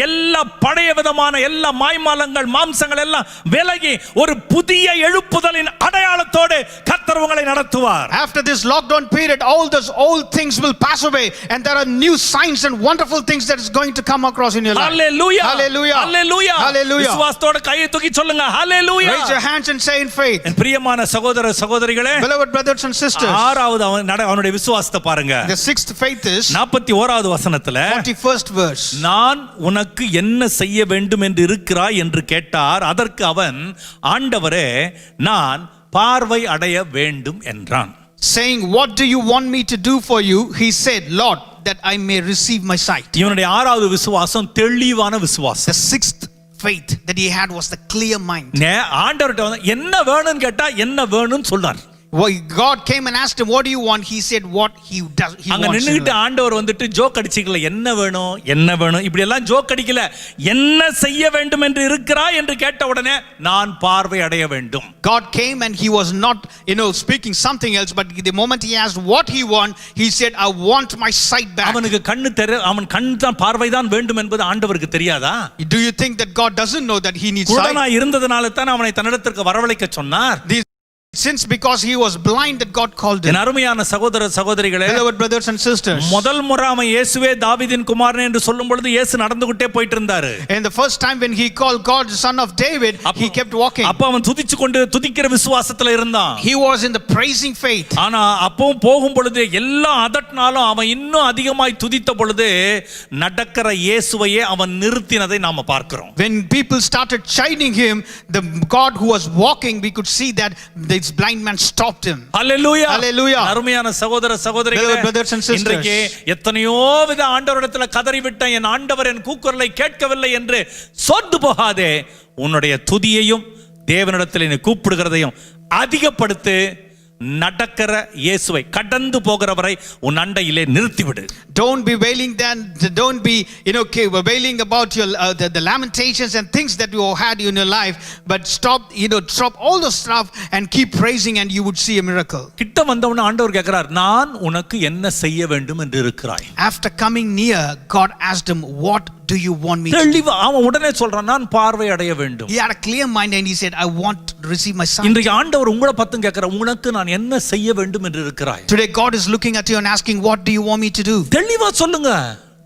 எல்லா பழைய விதமான எல்லா மாய்மாலங்கள் மாம்சங்கள் எல்லாம் விலகி ஒரு புதிய எழுப்புதலின் அடையாளத்தோடு கர்த்தர் உங்களை நடத்துவார். After this lockdown period, all those old things will pass away, and there are new signs and wonderful things that is going to come across in your life. Hallelujah. Hallelujah. Hallelujah. Hallelujah. விசுவாசத்தோட கையை தூக்கி சொல்லுங்க hallelujah. Raise your hands and say in faith. என் பிரியமான சகோதர சகோதரிகளே, Beloved brothers and sisters, ஆறாவது அவனுடைய விசுவாசத்தை பாருங்க. The sixth faith is 41வது வசனத்துல 41st verse. நான் உனக்கு என்ன செய்ய வேண்டும் என்று இருக்கிறாய் என்று கேட்டார். அதற்கு அவன் ஆண்டவரே நான் பார்வை அடைய வேண்டும் என்றான். Saying, what do you want me to do for you? He said, Lord, that I may receive my sight. இவனுடைய ஆறாவது விசுவாசம் தெளிவான விசுவாசம். The sixth faith that he had was the clear mind. ஆண்டவர்கிட்ட வந்து என்ன வேணும்னு கேட்டா என்ன வேணும்னு சொன்னார். God came and asked him, what do you want? He said what he does. He அங்க wants. நின்னுட்டு ஆண்டவர் வந்துட்டு ஜோக் அடிச்சிக்கல, என்ன வேணும் என்ன வேணும் இப்படி எல்லாம் ஜோக் அடிக்கல. என்ன செய்ய வேண்டும் என்று இருக்கிறாய் என்று கேட்ட உடனே நான் பார்வை அடைய வேண்டும். God came and he was not, speaking something else, but the moment he asked what he want, he said, I want my sight back. அவனுக்கு கண்ணு அவன் கண் தான் பார்வை தான் வேண்டும் என்பது ஆண்டவருக்கு தெரியாதா? Do you think that God doesn't know that he needs sight? குருடனா இருந்ததனால தான் அவனை தன்னிடத்திற்கு வரவழைக்க சொன்னார். Since because he was blind that God called him. என் அருமையான சகோதர சகோதரிகளே, Beloved brothers and sisters, முதல் முறாம இயேசுவே தாவீதின் குமாரனே என்று சொல்லும் பொழுது இயேசு நடந்துகிட்டே போயிட்டு இருந்தாரு. And the first time when he called God the son of David, he kept walking. அப்ப அவன் துதிக்கிற விசுவாசத்துல இருந்தான். He was in the praising faith. ஆனா அப்பவும் போகும் பொழுது எல்லாம் அதட்டினாலும் அவன் இன்னும் அதிகமாய் துதித்த பொழுது நடக்கிற இயேசுவையே அவன் நிறுத்தினதை நாம பார்க்கிறோம். When people started chiding him, the God who was walking, we could see that this blind man stopped him. Hallelujah. Hallelujah. அருமையான சகோதர சகோதரிகளே, brothers and sisters, இன்றைக்கு எத்தனையோ வித ஆண்டவரிடத்துல கதறிவிட்ட என் ஆண்டவர் என் கூக்குரலை கேட்கவில்லை என்று சோர்ந்து போகாதே. உன்னுடைய துதியையும் தேவனிடத்தில் நீ கூப்பிடுகிறதையும் அதிகப்படுத்து. நடக்கிற இயேசுவை கடந்து போகிறவரை உன் அண்டையிலே நிறுத்திவிடு. Don't be wailing then, don't be wailing about your the lamentations and things that you had in your life, but stop all the stuff and keep praising and you would see a miracle. கிட்ட வந்தவன ஆண்டவர் கேக்குறார், நான் உனக்கு என்ன செய்ய வேண்டும் என்று இருக்கிறாய்? After coming near, God asked him, what do you want me to do? தெளிவா அவன் உடனே சொல்றான், நான் பார்வை அடைய வேண்டும். He had a clear mind and he said, I want to receive my sight. இன்றைக்கு ஆண்டவர் உங்களை பார்த்து கேக்குறார், உனக்கு நான் என்ன செய்ய வேண்டும் என்று இருக்கிறாய்? Today God is looking at you and asking, what do you want me to do? தெளிவா சொல்லுங்க.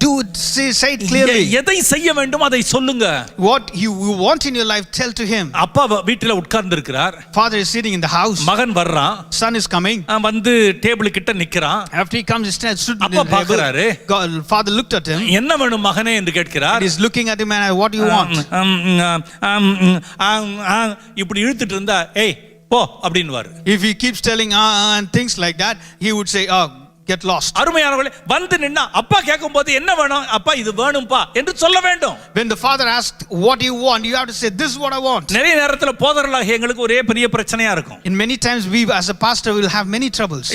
Do it, say it clearly. எதை செய்ய வேண்டும் அதை சொல்லுங்க. What you want in your life, tell to him. அப்பா வீட்டில உட்கார்ந்து இருக்கிறார். Father is sitting in the house. மகன் வர்றான். Son is coming. வந்து டேபிள் கிட்ட நிக்கறான். After he comes, he stands stood அப்பா பார்க்கறாரு. Father looked at him. என்ன வேணும் மகனே என்று கேட்கிறார். He is looking at him and what do you want? இப்படி இழுத்துட்டு இருந்தா ஏய் போ அப்படின்வாரு. If he keeps telling and things like that, he would say, get lost. அருமையானவர்களே, வந்து நின்னா அப்பா கேட்கும்போது என்ன வேணும்? அப்பா இது வேணும்பா என்று சொல்ல வேண்டும். When the father asked what do you want, you have to say this is what I want. நிறைய நேரத்துல போதர்களாக எங்களுக்கு ஒரே பெரிய பிரச்சனையா இருக்கும். In many times we as a pastor will have many troubles.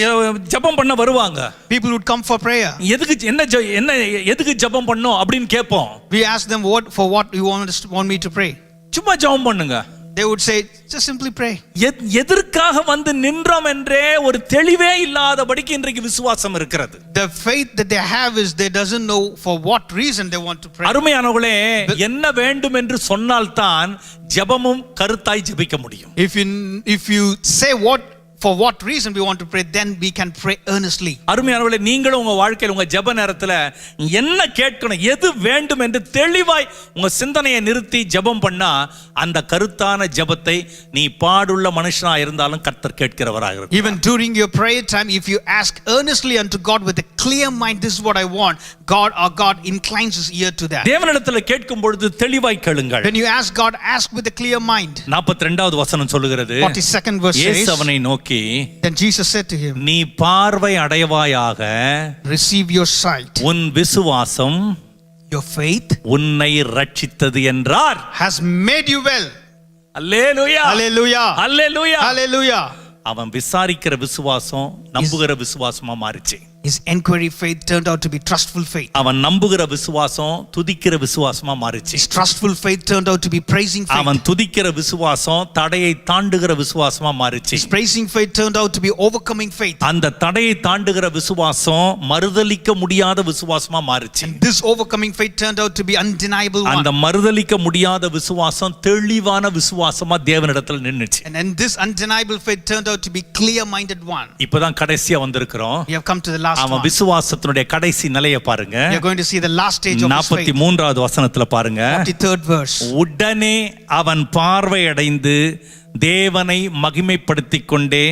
ஜெபம் பண்ண வருவாங்க. People would come for prayer. எதுக்கு ஜெபம் பண்ணனும் அப்படினு கேட்போம். We ask them what you want me to pray. சும்மா ஜெபம் பண்ணுங்க. They would say, just simply pray. எதற்காக வந்து நின்றோம் என்றே ஒரு தெளிவே இல்லாதபடிக்கு இன்றைக்கு விசுவாசம் இருக்கிறது. The faith that they have is they doesn't know for what reason they want to pray. அருமையானவர்களே, என்ன வேண்டும் என்று சொன்னால்தான் ஜெபமும் கருத்தாய் ஜெபிக்க முடியும். If you say for what reason we want to pray, then we can pray earnestly. அருமையானவர்களே, நீங்களும் உங்க வாழ்க்கையில உங்க ஜெப நேரத்துல என்ன கேட்கணும், எது வேண்டும் என்று தெளிவாய் உங்க சிந்தனையை நிறுத்தி ஜெபம் பண்ணா அந்த கருத்தான ஜெபத்தை நீ பாடுள்ள மனுஷனா இருந்தாலும் கர்த்தர் கேட்கிறவராக இருக்கிறார். Even during your prayer time, if you ask earnestly unto God with a clear mind, this is what I want, God inclines his ear to that. தேவனிடத்துல கேட்கும் பொழுது தெளிவாய் கேளுங்கள். When you ask God, ask with a clear mind. 42வது வசனம் சொல்லுகிறது, 42nd verse says, இயேசு அவனை நோக்கி, then Jesus said to him, நீ பார்வை அடைவாயாக, receive your sight. உன் விசுவாசம், your faith உன்னை ரட்சித்தது என்றார். has made you well. Hallelujah, hallelujah, hallelujah, hallelujah. அவன் விசாரிக்கிற விசுவாசம் நம்புகிற விசுவாசமா மாறிச்சு. His inquiry faith turned out to be trustful faith. அவன் நம்புகிற விசுவாசம் துதிக்கிற விசுவாசமா மாறிச்சு. His trustful faith turned out to be praising faith. அவன் துதிக்கிற விசுவாசம் தடையை தாண்டுகிற விசுவாசமா மாறிச்சு. His praising faith turned out to be overcoming faith. அந்த தடையை தாண்டுகிற விசுவாசம் மறுதலிக்க முடியாத விசுவாசமா மாறிச்சு. And this overcoming faith turned out to be undeniable one. அந்த மறுதலிக்க முடியாத விசுவாசம் தெளிவான விசுவாசமா தேவனிடத்தில் நின்னுச்சு. And then this undeniable faith turned out to be clear-minded one. இப்போதான் கடைசியா வந்திருக்கிறோம். We have come to the last அவன் விசுவாசத்தினுடைய கடைசி நிலையை பாருங்க. We are going to see the last stage of his faith. 43வது வசனத்துல பாருங்க. 43rd verse. உடனே அவன் பார்வை அடைந்து தேவனை மகிமைப்படுத்திக் கொண்டே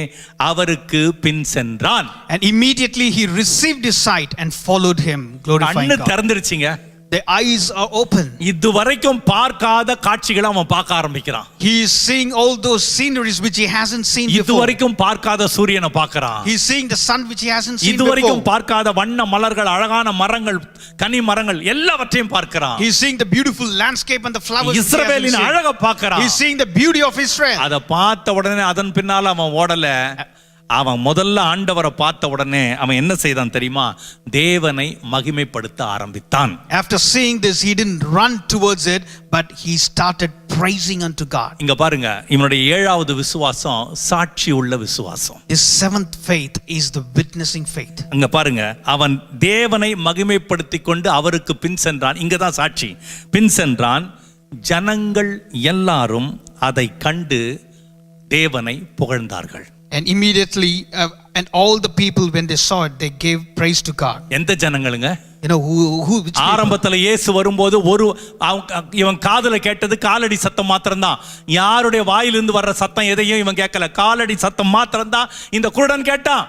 அவருக்கு பின் சென்றான். And immediately he received his sight and followed him, glorifying கண்ணு God. திறந்துருச்சுங்க. their eyes are open. இதுவரைக்கும் பார்க்காத காட்சிகளை அவன் பார்க்க ஆரம்பிக்கிறான். He is seeing all those sceneries which he hasn't seen before. இதுவரைக்கும் பார்க்காத சூரியனை பார்க்கறான். He is seeing the sun which he hasn't seen before. இதுவரைக்கும் பார்க்காத வண்ண மலர்கள், அழகான மரங்கள், கனி மரங்கள் எல்லாவற்றையும் பார்க்கறான். He is seeing the beautiful landscape and the flowers. இஸ்ரவேலின் அழகை பார்க்கறான். He is seeing the beauty of Israel. அத பார்த்த உடனே அதன் பின்னால அவன் ஓடல. அவன் முதல்ல ஆண்டவரை பார்த்த உடனே அவன் என்ன செய்தான் தெரியுமா? தேவனை மகிமைப்படுத்த ஆரம்பித்தான். After seeing this, he didn't run towards it, but he started praising unto God. இங்க பாருங்க, இவனுடைய 7வது விசுவாசம் சாட்சி உள்ள விசுவாசம். His 7th faith is the witnessing faith. இங்க பாருங்க, அவன் தேவனை மகிமைப்படுத்தி கொண்டு அவருக்கு பின் சென்றான். இங்க தான் சாட்சி. பின் சென்றான். ஜனங்கள் எல்லாரும் அதை கண்டு தேவனை புகழ்ந்தார்கள். And immediately, and all the people, when they saw it, they gave praise to God. எந்த ஜனங்களுங்க? You know who which ஆரம்பத்துல இயேசு வரும்போது இவன் காதுல கேட்டது காலடி சத்தம் மாத்திரம்தான். யாருடைய வாயிலிருந்து வர்ற சத்தம் எதையும் இவன் கேட்கல. காலடி சத்தம் மாத்திரம்தான் இந்த குருடன் கேட்டான்.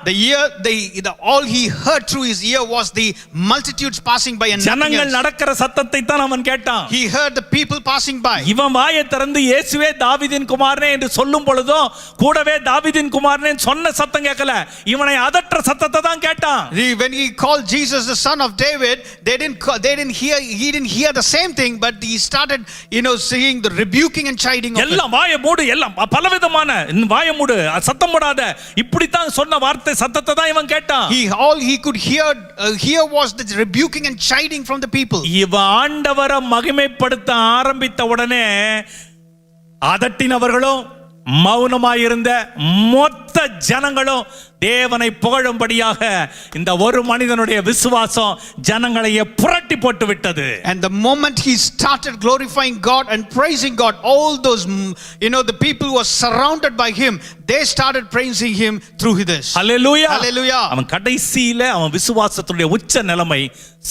all he heard through his ear was the multitudes passing by and ஜனங்கள் நடக்கிற சத்தத்தை தான் அவன் கேட்டான். He heard the people passing by. இவன் வாயை திறந்து இயேசுவே தாவீதின் குமாரனே என்று சொல்லும் பொழுதும் கூடவே தாவீதின் குமாரனே சொன்ன சத்தம் கேட்கல. இவனை அதற்ற சத்தத்தை தான் கேட்டான். When he called Jesus the son of David, he didn't hear the same thing, but he started seeing the rebuking and chiding of எல்லாம் வாயை மூடு, எல்லாம் பலவிதமான வாயை மூடு, சத்தம் போடாத, இப்படி தான் சொன்ன வார்த்தை சத்தத்தை தான் இவன் கேட்டான். All he could hear was the rebuking and chiding from the people. இவன் ஆண்டவரை மகிமைப்படுத்த ஆரம்பித்த உடனே அதட்டினவர்களும் மௌனமாயிருந்த மொத்த ஜனங்களும் தேவனை புகழும்படியாக இந்த ஒரு மனிதனுடைய விசுவாசம் ஜனங்களையே புரட்டி போட்டு விட்டது. And the moment he started glorifying God and praising God, all those the people who were surrounded by him, they started praising him through this. Hallelujah. Hallelujah. அவன் கடைசியில அவன் விசுவாசத்துடைய உச்ச நிலைமை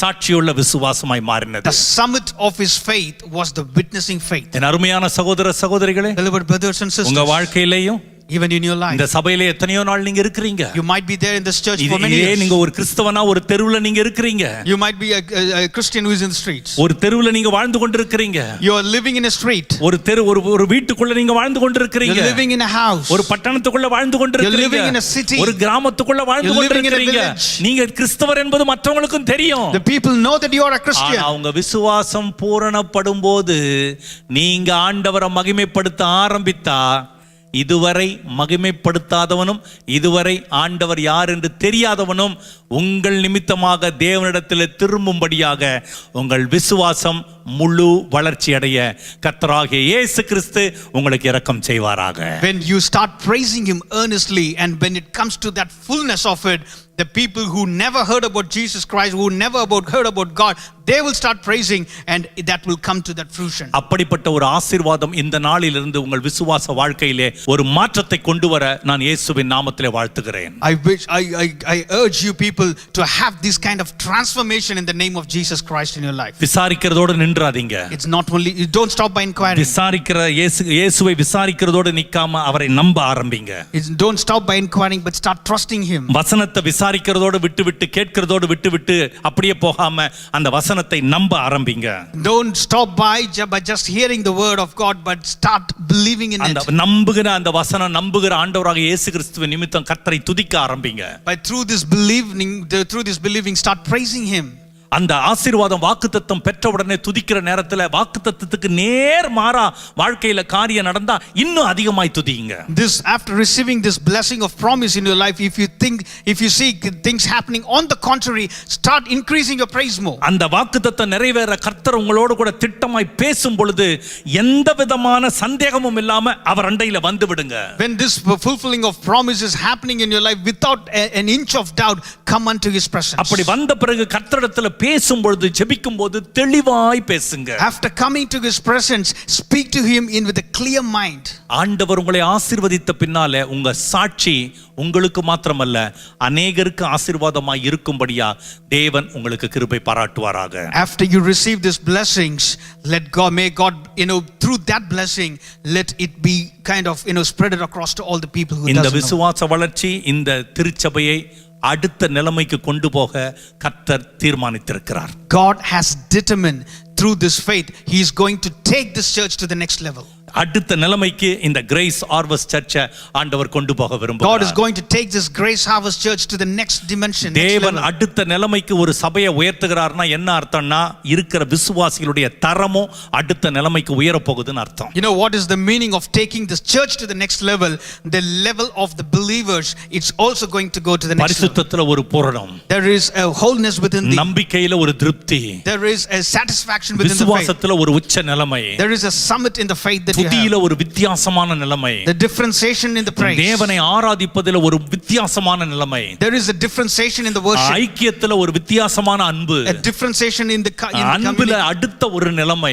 சாட்சியுள்ள விசுவாசமாய் மாறினது. The summit of his faith was the witnessing faith. என் அருமையான சகோதர சகோதரிகளே, Beloved brothers and sisters, உங்க வாழ்க்கையிலேயும் even in your life, இந்த சபையிலே எத்தனையோ நாள் நீங்க இருக்கீங்க. you might be there in this church for many years. நீங்க ஒரு கிறிஸ்தவனா ஒரு தெருவுல நீங்க இருக்கீங்க. You might be a Christian who is in the streets. ஒரு தெருவுல நீங்க வாழ்ந்து கொண்டிருக்கீங்க. You are living in a street. ஒரு வீட்டுக்குள்ள நீங்க வாழ்ந்து கொண்டிருக்கீங்க. You are living in a house. ஒரு பட்டணத்துக்குள்ள வாழ்ந்து கொண்டிருக்கீங்க. You are living in a city. ஒரு கிராமத்துக்குள்ள வாழ்ந்து கொண்டிருக்கீங்க. நீங்க கிறிஸ்தவர் என்பது மற்றவங்களுக்கும் தெரியும். The people know that you are a Christian. ஆனா அவங்க விசுவாசம் பூரணப்படும்போது நீங்க ஆண்டவரை மகிமைப்படுத்த ஆரம்பித்தா, இதுவரை மகிமைப்படுத்தாதவனும் இதுவரை ஆண்டவர் யார் என்று தெரியாதவனும் உங்கள் நிமித்தமாக தேவனிடத்தில் திரும்பும்படியாக உங்கள் விசுவாசம் முழு வளர்ச்சி அடைய கர்த்தராகிய இயேசு கிறிஸ்து உங்களுக்கு இரக்கம் செய்வாராக. When you start praising him earnestly, and when it comes to that fullness of it, the people who never heard about Jesus Christ, who never heard about God, they will start praising, and that will come to that fruition. அப்படிப்பட்ட ஒரு ஆசீர்வாதம் இந்த நாளிலிருந்து உங்கள் விசுவாச வாழ்க்கையிலே ஒரு மாற்றத்தை கொண்டு வர நான் இயேசுவின் நாமத்திலே வாழ்த்துகிறேன். I urge you people to have this kind of transformation in the name of Jesus Christ in your life. விசாரிக்கிறதோடு நின்றாதீங்க. It's not only, you don't stop by inquiring. விசாரிக்கிற இயேசுவை விசாரிக்கிறதோடு நிக்காம அவரை நம்ப ஆரம்பிங்க. Don't stop by inquiring, but start trusting him. வசனத்தை விசாரிக்கிறதோடு விட்டு கேட்கிறதோடு விட்டு அப்படியே போகாம அந்த வசனத்தை நம்ப ஆரம்பிங்க. Don't stop by just hearing the word of God, but start believing in it. நம்புகிற அந்த வசனம் நம்புகிற ஆண்டவராகிய இயேசு கிறிஸ்துவின் நிமித்தம் கர்த்தரை துதிக்க ஆரம்பிங்க. But through this believing, start praising him. அந்த ஆசீர்வாதம் வாக்குத்தத்தம் பெற்ற உடனே துதிக்கிற நேரத்துல வாக்குத்தத்தத்துக்கு நேர் மாறா வாழ்க்கையில காரியம் நடந்தா இன்னும் அதிகமாய் துதிங்க. This, after receiving this blessing of promise in your life, if you see things happening on the contrary, start increasing your praise more. அந்த வாக்குத்தத்தம் நிறைவேற கர்த்தர் உங்களோடு கூட திட்டமாய் பேசும் பொழுது எந்த விதமான சந்தேகமும் இல்லாம அவர் அண்டையில வந்து விடுங்க. When this fulfilling of promise is happening in your life, without an inch of doubt, come unto his presence. அப்படி வந்த பிறகு கர்த்தரிடத்துல பேசும் பொழுது ஜெபிக்கும் போது தெளிவாய் பேசுங்க. After coming to his presence, speak to him with a clear mind. ஆண்டவர் உங்களை ஆசீர்வதித்த பின்னால உங்க சாட்சி உங்களுக்கு மாத்திரமல்ல அநேகருக்கு ஆசீர்வாதமாய் இருக்கும்படியா தேவன் உங்களுக்கு கிருபை பாராட்டுவாராக. After you receive these blessings, may God through that blessing, let it be kind of spread across to all the people who இந்த விசுவாச வளர்ச்சி இந்த திருச்சபையை அடுத்த நிலைமைக்கு கொண்டு போக கர்த்தர் தீர்மானித்திருக்கிறார். God has determined through this faith, He is going to take this church to the next level. அடுத்த நிலைமைக்கு இந்த கிரேஸ் ஹார்வெஸ்ட் சர்ச்சை ஆண்டவர் கொண்டு போக God is விரும்புகிறார். going to take this Grace Harvest Church to the next dimension. Next தேவன் level. அடுத்த நிலைமைக்கு ஒரு சபையை உயர்த்துகிறார்னா என்ன அர்த்தம்னா இருக்கிற விசுவாசிகளுடைய தரமும் அடுத்த நிலைமைக்கு உயர போகுதுன்னு அர்த்தம். You know what is the meaning of taking this church to the next level? The level of the believers, it's also going to go to the next level. பரிசுத்தத்துல ஒரு பூரணம், There is a wholeness within thee. நம்பிக்கையில ஒரு திருப்தி, There is a satisfaction within the faith. விசுவாசத்துல ஒரு உச்ச நிலைமை, There is a summit in the faith that you துதியில have. ஒரு வித்தியாசமான நிலைமை, The differentiation in the praise. தேவனை ஆராதிப்பதில ஒரு வித்தியாசமான நிலைமை, There is a differentiation in the worship. ஐக்கியத்துல ஒரு வித்தியாசமான அன்பு, A differentiation in the அன்புல community. அடுத்த ஒரு நிலைமை,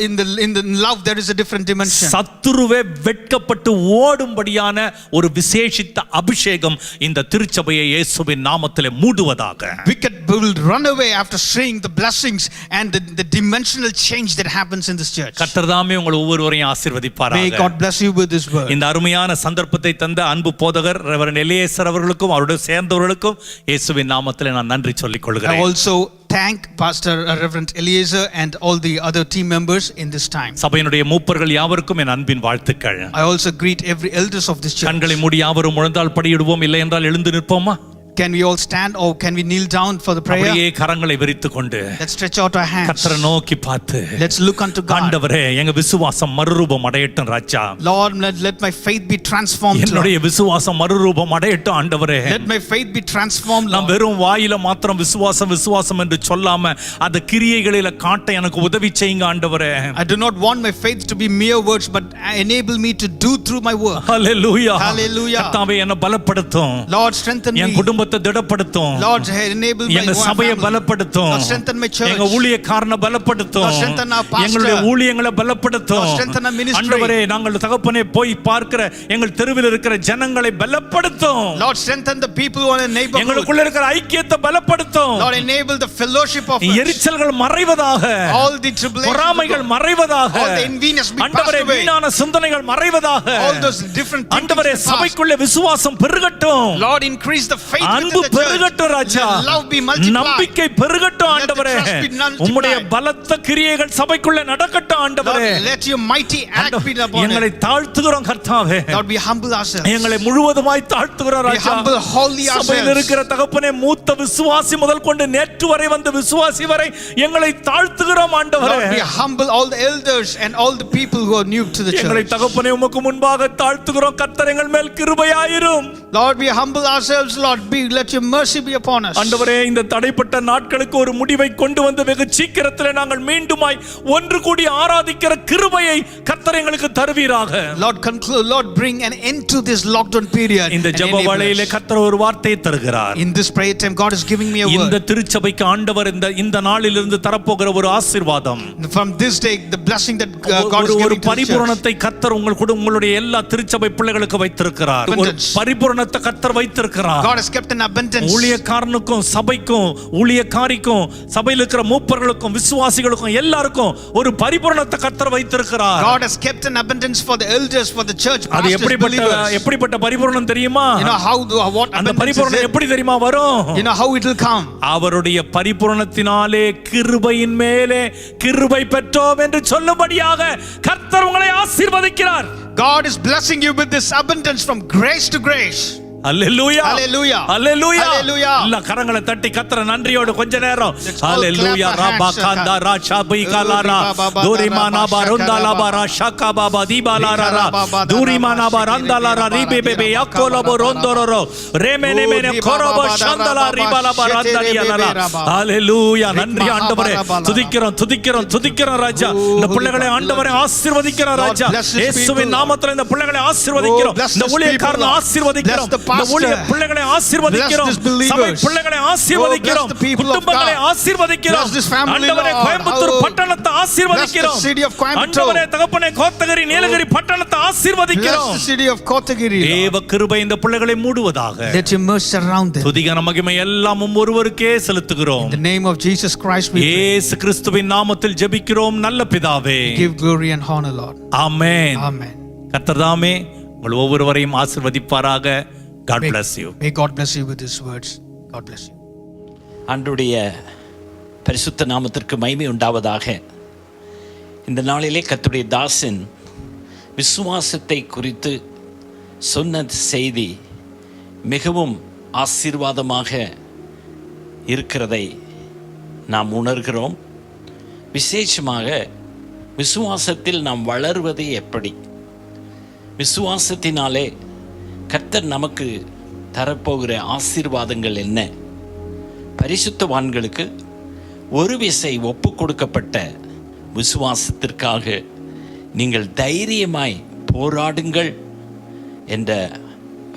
In the love there is a different dimension. சத்துருவே வெட்கப்பட்டு ஓடும்படியான ஒரு விசேஷித்த அபிஷேகம் இந்த திருச்சபையை இயேசுவின் நாமத்திலே மூடுவதாக. Wicked will run away after seeing the blessings and the dimensional change that happens in this church. கர்த்தர் தாமே உங்கள் ஒவ்வொருவரையும் ஆசீர்வதிப்பாராக. May God bless you with this word. இந்த அருமையான சந்தர்ப்பத்தை தந்த அன்பு போதகர் ரெவரண்ட் எலியேசர் அவர்களுக்கும் அவருடைய சேர்ந்தவர்களுக்கும் இயேசுவின் நாமத்திலே நான் நன்றி சொல்லிக் I கொள்கிறேன். also thank Pastor Reverend Eliezer and all the other team members in this time. சபையினுடைய மூப்பர்கள் யாவருக்கும் என் அன்பின் வாழ்த்துக்கள். I also greet every elders of this church. கண்களை மூடி யாவரும் முழந்தால் படியிடுவோம், இல்லை என்றால் எழுந்து நிற்போமா? Can we all stand or can we kneel down for the prayer? அப்படியே கரங்களை விரித்துக் கொண்டு Let's stretch out our hands. கர்த்தரை நோக்கி பார்த்து, Let's look unto God. ஆண்டவரே எங்க விசுவாசம் மறுரூபம் அடையட்டும் ராஜா. Lord, let my faith be transformed. என்னுடைய விசுவாசம் மறுரூபம் அடையட்டும் ஆண்டவரே. Let my faith be transformed, நான் Lord. வெறும் வாயில மாத்திரம் விசுவாசம் விசுவாசம் என்று சொல்லாம அது கிரியைகளில காட்ட எனக்கு உதவி செய்யுங்க ஆண்டவரே. I do not want my faith to be mere words, but enable me to do through my work. Hallelujah. Hallelujah. கர்த்தாவே என்னை பலப்படுத்தும், Lord, strengthen என் me. குடும்பத்தை திடப்படுத்தும், Lord, enable my எங்க family. சபையை பலப்படுத்தும், Lord, strengthen my church. எங்க ஊழியக்காரனை பலப்படுத்தும், Lord, strengthen our pastor. எங்களுடைய ஊழியங்களை பலப்படுத்தும். Lord, strengthen our ministry. ஆண்டவரே நாங்கள் தகப்பனே போய் பார்க்கிற எங்கள் தெருவில் இருக்கிற ஜனங்களை பலப்படுத்தும். Lord, strengthen the people who are in the neighborhood. எங்களுக்குள்ள இருக்கிற ஐக்கியத்தை பலப்படுத்தும். Lord, enable the fellowship of us. எரிச்சல்கள் மறைவதாக, All the tribulations, பொறாமைகள் மறைவதாக, all the enviness be passed ஆண்டவரே away. வீணான சிந்தனைகள் மறைவதாக, All those different things ஆண்டவரே be passed. சபைக்குள்ள விசுவாசம் பெருகட்டும், Lord, increase the faith அன்பு within the church. பெருகட்டும் ராஜா, Let love be multiplied. நம்பிக்கை பெருகட்டும் Let the ஆண்டவரே, trust be multiplied. உம்முடைய பலத்த கிரியைகள் சபைக்குள்ள நடக்கட்டும் ஆண்டவரே. Lord, let your mighty act be upon எங்களை it. தாழ்த்துகிறோம் கர்த்தாவே, Lord, we humble ourselves. எங்களை முழுவதுமாய் தாழ்த்துகிறோம் We ராஜா. humble wholly சபையில் ourselves. இருக்கிற தகப்பனே மூத்த விசுவாசி முதல் கொண்டு நேற்று வரை வந்த விசுவாசி வரை எங்களை தாழ்த்துகிறோம் ஆண்டவரே. Lord, we humble all the elders and all the people who are new to the எங்களை church. தகப்பனே உமக்கு முன்பாக தாழ்த்துகிறோம், கர்த்தர் எங்கள் மேல் கிருபையாயிரும். Lord, we humble ourselves. Lord, let your mercy be upon us. ஆண்டவரே இந்த தடைப்பட்ட நாட்களுக்கு ஒரு முடிவை கொண்டு வந்து வெகு சீக்கிரத்திலே நாங்கள் மீண்டுமாய் ஒன்று கூடி ஆராதிக்கிற கிருபையை கர்த்தர் எங்களுக்கு தருவீராக. Lord, conclude. Lord, bring an end to this lockdown period. இந்த and ஜெப enable வேளையிலே us. கர்த்தர் ஒரு வார்த்தையை தருகிறார். In this prayer time, God is giving me a இந்த word. திருச்சபைக்கு ஆண்டவர் இந்த நாளிலிருந்து தரப்போகிற ஒரு ஆசீர்வாதம், From this day, the blessing that God is ஒரு giving to the church. பரிபூரணத்தை கர்த்தர் உங்களுடைய எல்லா திருச்சபை பிள்ளைகளுக்கு வைத்திருக்கிறார். ஒரு Abundance. பரிபூரணத்தை கர்த்தர் வைத்திருக்கிறார். God has kept an abundance. ஊழியக்காரனுக்கும் சபைக்கும் ஊழியக்காரிக்கும் சபையில் இருக்கிற மூப்பர்களுக்கும் விசுவாசிகளுக்கும் எல்லாருக்கும் ஒரு பரிபூரணத்தை கர்த்தர் வைத்திருக்கிறார். God has kept an abundance for the elders, for the church, அது pastors, believers. எப்படிப்பட்ட பரிபூரணம் தெரியுமா? You know what அந்த abundance is பரிபூரணம் it? எப்படி தெரியுமா வரும்? You know how it will come? அவருடைய பரிபூரணத்தினாலே கிருபையின் மேலே கிருபை பெற்றோம் என்று சொல்லும்படியாக கர்த்தர் உங்களை ஆசீர்வதிக்கிறார். God is blessing you with this abundance from grace to grace. Hallelujah, Hallelujah. Hallelujah, Hallelujah. எல்லா கரங்களை தட்டி கர்த்தரை நன்றியோடு கொஞ்ச நேரம் Let's all hallelujah. clap our Rafah hands, Kantha Rasha பைகாலாரா தூரிமானா பரந்தாலாபா ராஷாகா Baba தீபாலாரா தூரிமானா பரந்தாலாரா ரிபேபே யாக்கோலபோ ரோந்தோரோ ரேமெனேமெனே கோரோபோ ஷந்தலா ரிபாலாபா ரந்தலியாலா. அல்லேலூயா, நன்றி ஆண்டவரே. துதிக்கிறோம் துதிக்கிறோம் துதிக்கிறோம் ராஜா. இந்த பிள்ளைகளை ஆண்டவரே ஆசீர்வதிக்கிறோம் ராஜா. இயேசுவின் நாமத்தில் இந்த பிள்ளைகளை ஆசீர்வதிக்கிறோம். இந்த ஊழியக்காரனை ஆசீர்வதிக்கிறோம். இந்த ஊழிய பிள்ளைகளை ஆசீர்வதிக்கிறோம். சபை பிள்ளைகளை ஆசீர்வதிக்கிறோம். குடும்பங்களை ஆசீர்வதிக்கிறோம். ஆண்டவரே கோயம்புத்தூர் பட்டணத்தை ஆசீர்வதிக்கிறோம். ஆண்டவரே தகப்பனே கோத்தகிரி நீலகிரி பட்டணத்தை ஆசீர்வதிக்கிறோம். Bless the city of Kotagiri. தேவ கிருபை இந்த பிள்ளைகளை மூடுவதாக. Let your mercy surround them. துதிகன மகிமை எல்லாம் ஒருவருக்கே செலுத்துகிறோம். In the name of Jesus Christ we pray. இயேசு கிறிஸ்துவின் நாமத்தில் ஜெபிக்கிறோம் நல்ல பிதாவே. Give glory and honor, Lord. Amen. Amen. கர்த்தர் தாமே உங்கள் ஒவ்வொருவரையும் ஆசீர்வதிப்பாராக. God bless you. May God bless you with His words. God bless you. ஆண்டவருடைய பரிசுத்த நாமத்திற்கு மகிமை உண்டாவதாக. இந்த நாளிலே கர்த்தருடைய தாசன் விசுவாசத்தை குறித்து சொன்ன செய்தி மிகவும் ஆசீர்வாதமாக இருக்கிறதை நாம் உணர்கிறோம். விசேஷமாக விசுவாசத்தில் நாம் வளருவது எப்படி, விசுவாசத்தினாலே கர்த்தர் நமக்கு தரப்போகிற ஆசீர்வாதங்கள் என்ன, பரிசுத்தவான்களுக்கு ஒரு விசை ஒப்பு கொடுக்கப்பட்ட விசுவாசத்திற்காக நீங்கள் தைரியமாய் போராடுங்கள் என்ற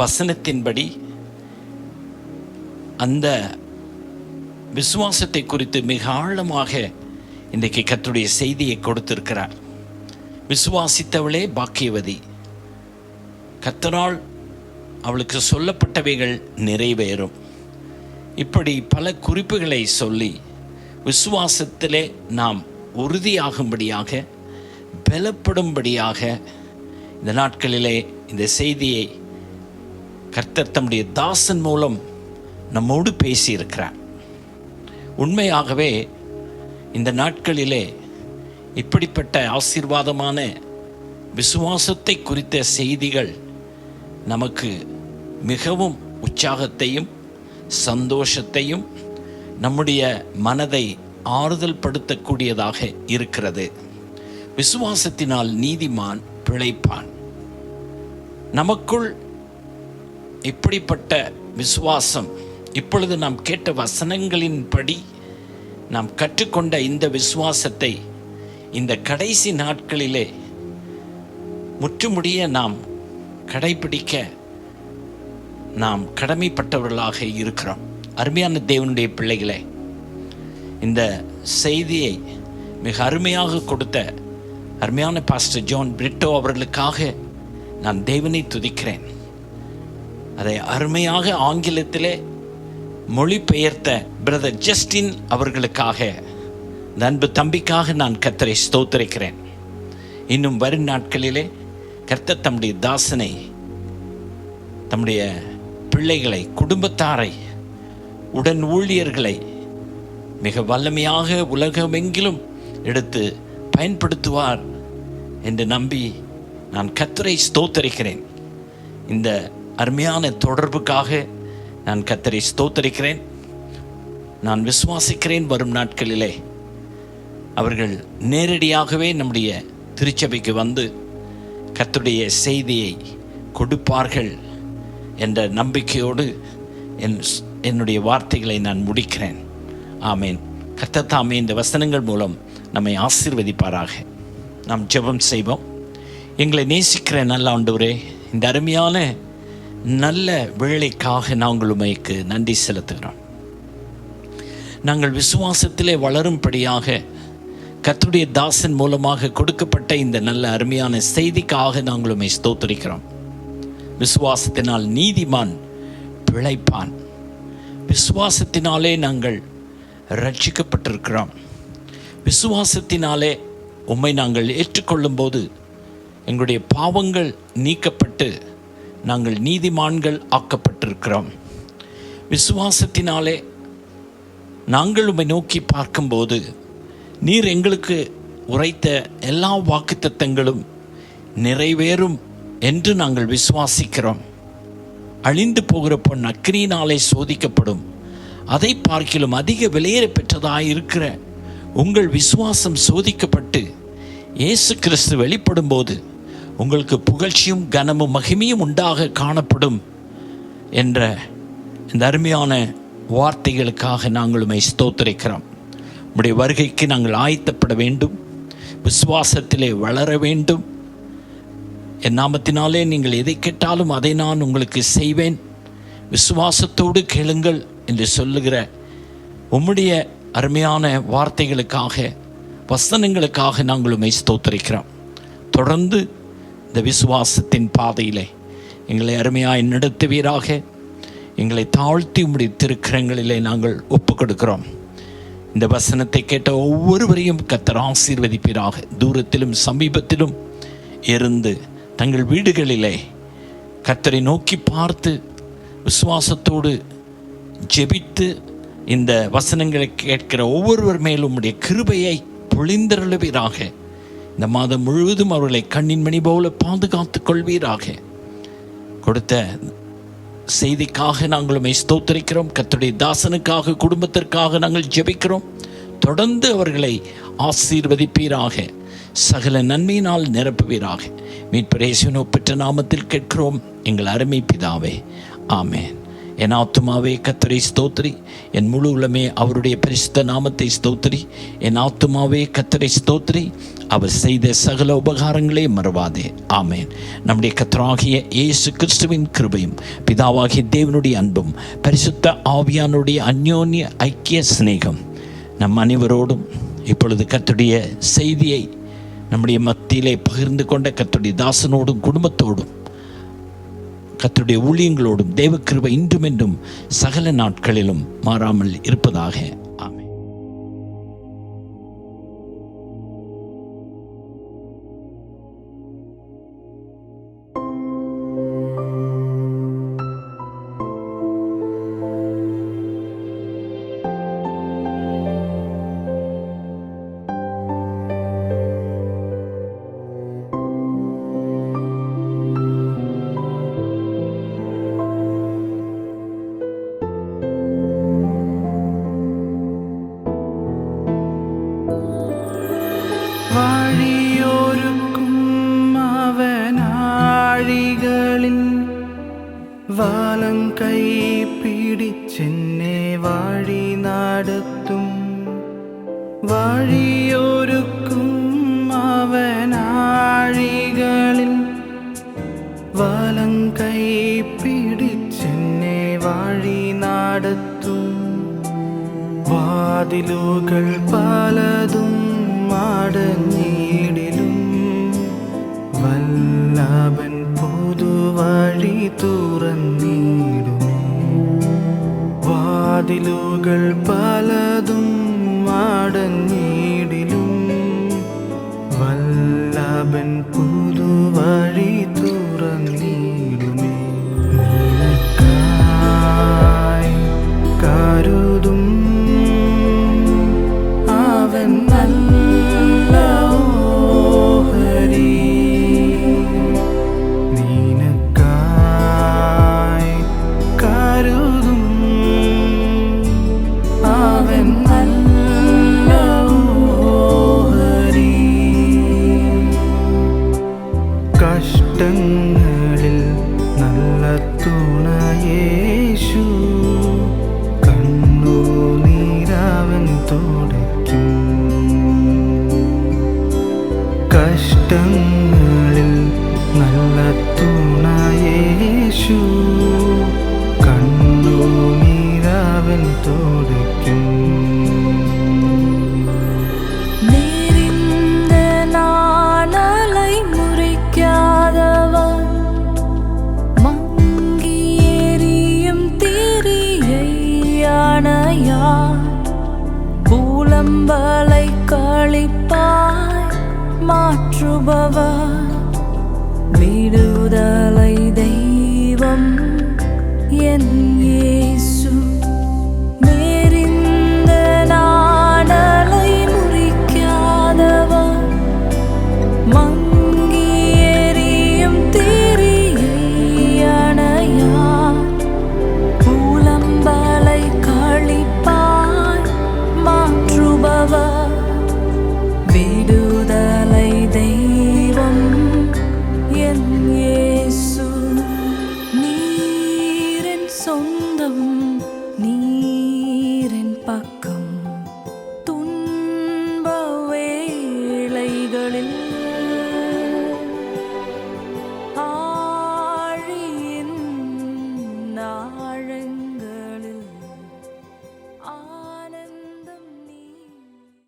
வசனத்தின்படி அந்த விசுவாசத்தை குறித்து மிக ஆழமாக இன்றைக்கு கர்த்தருடைய செய்தியை கொடுத்திருக்கிறார். விசுவாசித்தவளே பாக்கியவதி, கர்த்தரால் அவளுக்கு சொல்லப்பட்டவைகள் நிறைவேறும். இப்படி பல குறிப்புகளை சொல்லி விசுவாசத்திலே நாம் உறுதியாகும்படியாக, பலப்படும்படியாக இந்த நாட்களிலே இந்த செய்தியை கர்த்தர் தம்முடைய தாசன் மூலம் நம்மோடு பேசியிருக்கிறார். உண்மையாகவே இந்த நாட்களிலே இப்படிப்பட்ட ஆசீர்வாதமான விசுவாசத்தை குறித்த செய்திகள் நமக்கு மிகவும் உற்சாகத்தையும் சந்தோஷத்தையும் நம்முடைய மனதை ஆறுதல் படுத்தக்கூடியதாக இருக்கிறது. விசுவாசத்தினால் நீதிமான் பிழைப்பான். நமக்குள் இப்படிப்பட்ட விசுவாசம், இப்பொழுது நாம் கேட்ட வசனங்களின்படி நாம் கற்றுக்கொண்ட இந்த விசுவாசத்தை இந்த கடைசி நாட்களிலே முற்றுமுடிய நாம் கடைபிடிக்க நாம் கடமைப்பட்டவர்களாக இருக்கிறோம். அருமையான தேவனுடைய பிள்ளைகளே, இந்த செய்தியை மிக அருமையாக கொடுத்த அருமையான பாஸ்டர் ஜான் பிரிட்டோ அவர்களுக்காக நான் தேவனை துதிக்கிறேன். அதை அருமையாக ஆங்கிலத்திலே மொழிபெயர்த்த பிரதர் ஜஸ்டின் அவர்களுக்காக, இந்த அன்பு தம்பிக்காக நான் கர்த்தரை ஸ்தோத்திரிக்கிறேன். இன்னும் வரும் நாட்களிலே கர்த்தர் தம்முடைய தாசனை, தம்முடைய பிள்ளைகளை, குடும்பத்தாரை, உடன் ஊழியர்களை மிக வல்லமையாக உலகமெங்கிலும் எடுத்து பயன்படுத்துவார் என்று நம்பி நான் கர்த்தரை ஸ்தோத்திரிக்கிறேன். இந்த அருமையான தொடர்புக்காக நான் கர்த்தரை ஸ்தோத்திரிக்கிறேன். நான் விசுவாசிக்கிறேன், வரும் நாட்களிலே அவர்கள் நேரடியாகவே நம்முடைய திருச்சபைக்கு வந்து கர்த்தருடைய செய்தியை கொடுப்பார்கள் என்ற நம்பிக்கையோடு என்னுடைய வார்த்தைகளை நான் முடிக்கிறேன். ஆமேன். கர்த்தர் தாமே இந்த வசனங்கள் மூலம் நம்மை ஆசீர்வதிப்பாராக. நாம் ஜெபம் செய்வோம். எங்களை நேசிக்கிற நல்ல ஆண்டவரே, இந்த அருமையான நல்ல வேளைக்காக நாங்கள் உமைக்கு நன்றி செலுத்துகிறோம். நாங்கள் விசுவாசத்திலே வளரும்படியாக கர்த்தருடைய தாசன் மூலமாக கொடுக்கப்பட்ட இந்த நல்ல அருமையான செய்திக்காக நாங்கள் உம்மை ஸ்தோத்திரிக்கிறோம். விசுவாசத்தினால் நீதிமான் பிழைப்பான். விசுவாசத்தினாலே நாங்கள் ரட்சிக்கப்பட்டிருக்கிறோம். விசுவாசத்தினாலே உம்மை நாங்கள் ஏற்றுக்கொள்ளும் போது எங்களுடைய பாவங்கள் நீக்கப்பட்டு நாங்கள் நீதிமான்கள் ஆக்கப்பட்டிருக்கிறோம். விசுவாசத்தினாலே நாங்கள் உம்மை நோக்கி பார்க்கும்போது நீர் எங்களுக்கு உரைத்த எல்லா வாக்குத்தத்தங்களும் நிறைவேறும் என்று நாங்கள் விசுவாசிக்கிறோம். அழிந்து போகிற பொன் அக்கினியினாலே சோதிக்கப்படும், அதை பார்க்கிலும் அதிக விலையேற பெற்றதாயிருக்கிற உங்கள் விசுவாசம் சோதிக்கப்பட்டு இயேசு கிறிஸ்து வெளிப்படும் போது உங்களுக்கு புகழ்ச்சியும் கனமும் மகிமையும் உண்டாக காணப்படும் என்ற இந்த அருமையான வார்த்தைகளுக்காக நாங்கள் உம்மை ஸ்தோத்திரிக்கிறோம். உம்முடைய வருகைக்கு நாங்கள் ஆயத்தப்பட வேண்டும், விசுவாசத்திலே வளர வேண்டும். என் நாமத்தினாலே நீங்கள் எதை கேட்டாலும் அதை நான் உங்களுக்கு செய்வேன், விசுவாசத்தோடு கேளுங்கள் என்று சொல்லுகிற உம்முடைய அருமையான வார்த்தைகளுக்காக, வசனங்களுக்காக நாங்கள் உம்மை ஸ்தோத்திரிக்கிறோம். தொடர்ந்து இந்த விசுவாசத்தின் பாதையிலே எங்களை அருமையாய் நடத்துவீராக. எங்களை தாழ்த்தி உம்முடைய திருக்கரங்களிலே நாங்கள் ஒப்பு கொடுக்கிறோம். இந்த வசனத்தை கேட்ட ஒவ்வொருவரையும் கர்த்தர் ஆசீர்வதிப்பீராக. தூரத்திலும் சமீபத்திலும் இருந்து தங்கள் வீடுகளிலே கர்த்தரை நோக்கி பார்த்து விசுவாசத்தோடு ஜெபித்து இந்த வசனங்களை கேட்கிற ஒவ்வொருவர் மேலும் உம்முடைய கிருபையை பொழிந்தருளுவீராக. இந்த மாதம் முழுவதும் அவர்களை கண்ணின் மணி போல பாதுகாத்துக் கொள்வீராக. கொடுத்த செய்திக்காக நாங்கள் உம்மை ஸ்தோத்திரிக்கிறோம். கர்த்தருடைய தாசனுக்காக, குடும்பத்திற்காக நாங்கள் ஜெபிக்கிறோம். தொடர்ந்து அவர்களை ஆசீர்வதிப்பீராக, சகல நன்மையினால் நிரப்புவீராக. மீட்பர் இயேசுவின் ஒப்பற்ற நாமத்தில் கேட்கிறோம் எங்கள் அருமை பிதாவே, ஆமென். என் ஆத்துமாவே கர்த்தரை ஸ்தோத்திரி, என் முழு உள்ளமே அவருடைய பரிசுத்த நாமத்தை ஸ்தோத்திரி. என் ஆத்துமாவே கர்த்தரை ஸ்தோத்திரி, அவர் செய்த சகல உபகாரங்களே மறவாதே. ஆமென். நம்முடைய கர்த்தராகிய இயேசு கிறிஸ்துவின் கிருபையும் பிதாவாகிய தேவனுடைய அன்பும் பரிசுத்த ஆவியானுடைய அந்யோன்ய ஐக்கிய சிநேகம் நம் அனைவரோடும் இப்பொழுது கர்த்தருடைய செய்தியை நம்முடைய மத்தியிலே பகிர்ந்து கொண்ட கர்த்தருடைய தாசனோடும் குடும்பத்தோடும் கர்த்தருடைய ஊழியங்களோடும் தேவ கிருபை இன்றும் என்றும் சகல நாட்களிலும் மாறாமல் இருப்பதாக. ஆமென். വഴിയൊരുക്കും അവനാഴികളിൽ വാലം കൈ പിടിച്ചെന്നെ വഴി നടത്തും. വഴിയൊരുക്കും അവനാഴികളിൽ വാലം കൈ പിടിച്ചെന്നെ വഴി നടത്തും. വാതിലുകൾ പലതും അടഞ്ഞിടിലും വല്ലഭൻ പുതുവഴി തുറന്നിടുമേ. വാതിലുകൾ പലതും അടഞ്ഞിടിലും വല്ലഭൻ പുതുവഴി തുറന്നിടുമേ. നിനക്കായി കരുതും അവൻ നല്ല ഓഹരി. നിനക്കായി കരുതും അവൻ നല്ല ഓഹരി. കഷ്ടങ്ങളിൽ നല്ല തുണയേശു, കണ്ണുനീരവൻ തുടയ്ക്കും. കഷ്ടങ്ങളിൽ നല്ല തുണയേശു, കണ്ണുനീരവൻ തുടയ്ക്കും. நேரிந்த நாணலை முறிக்காதவன், மங்கி எரியும் திரியை அணையான். பூலம்பலை களிப்பாய் மாற்றுபவர், விடுதலை தெய்வம் என் இயேசு. நேரிந்த நாணலை முறிக்காதவர், மங்கி எரியும் திரியை அணையான். பூலம்பலை களிப்பாய் மாற்றுபவர், விடுதலை தெய்வம் என் இயேசு. நீரின் சொந்தம், நீரின் பக்கம், துன்ப வேளைகளில்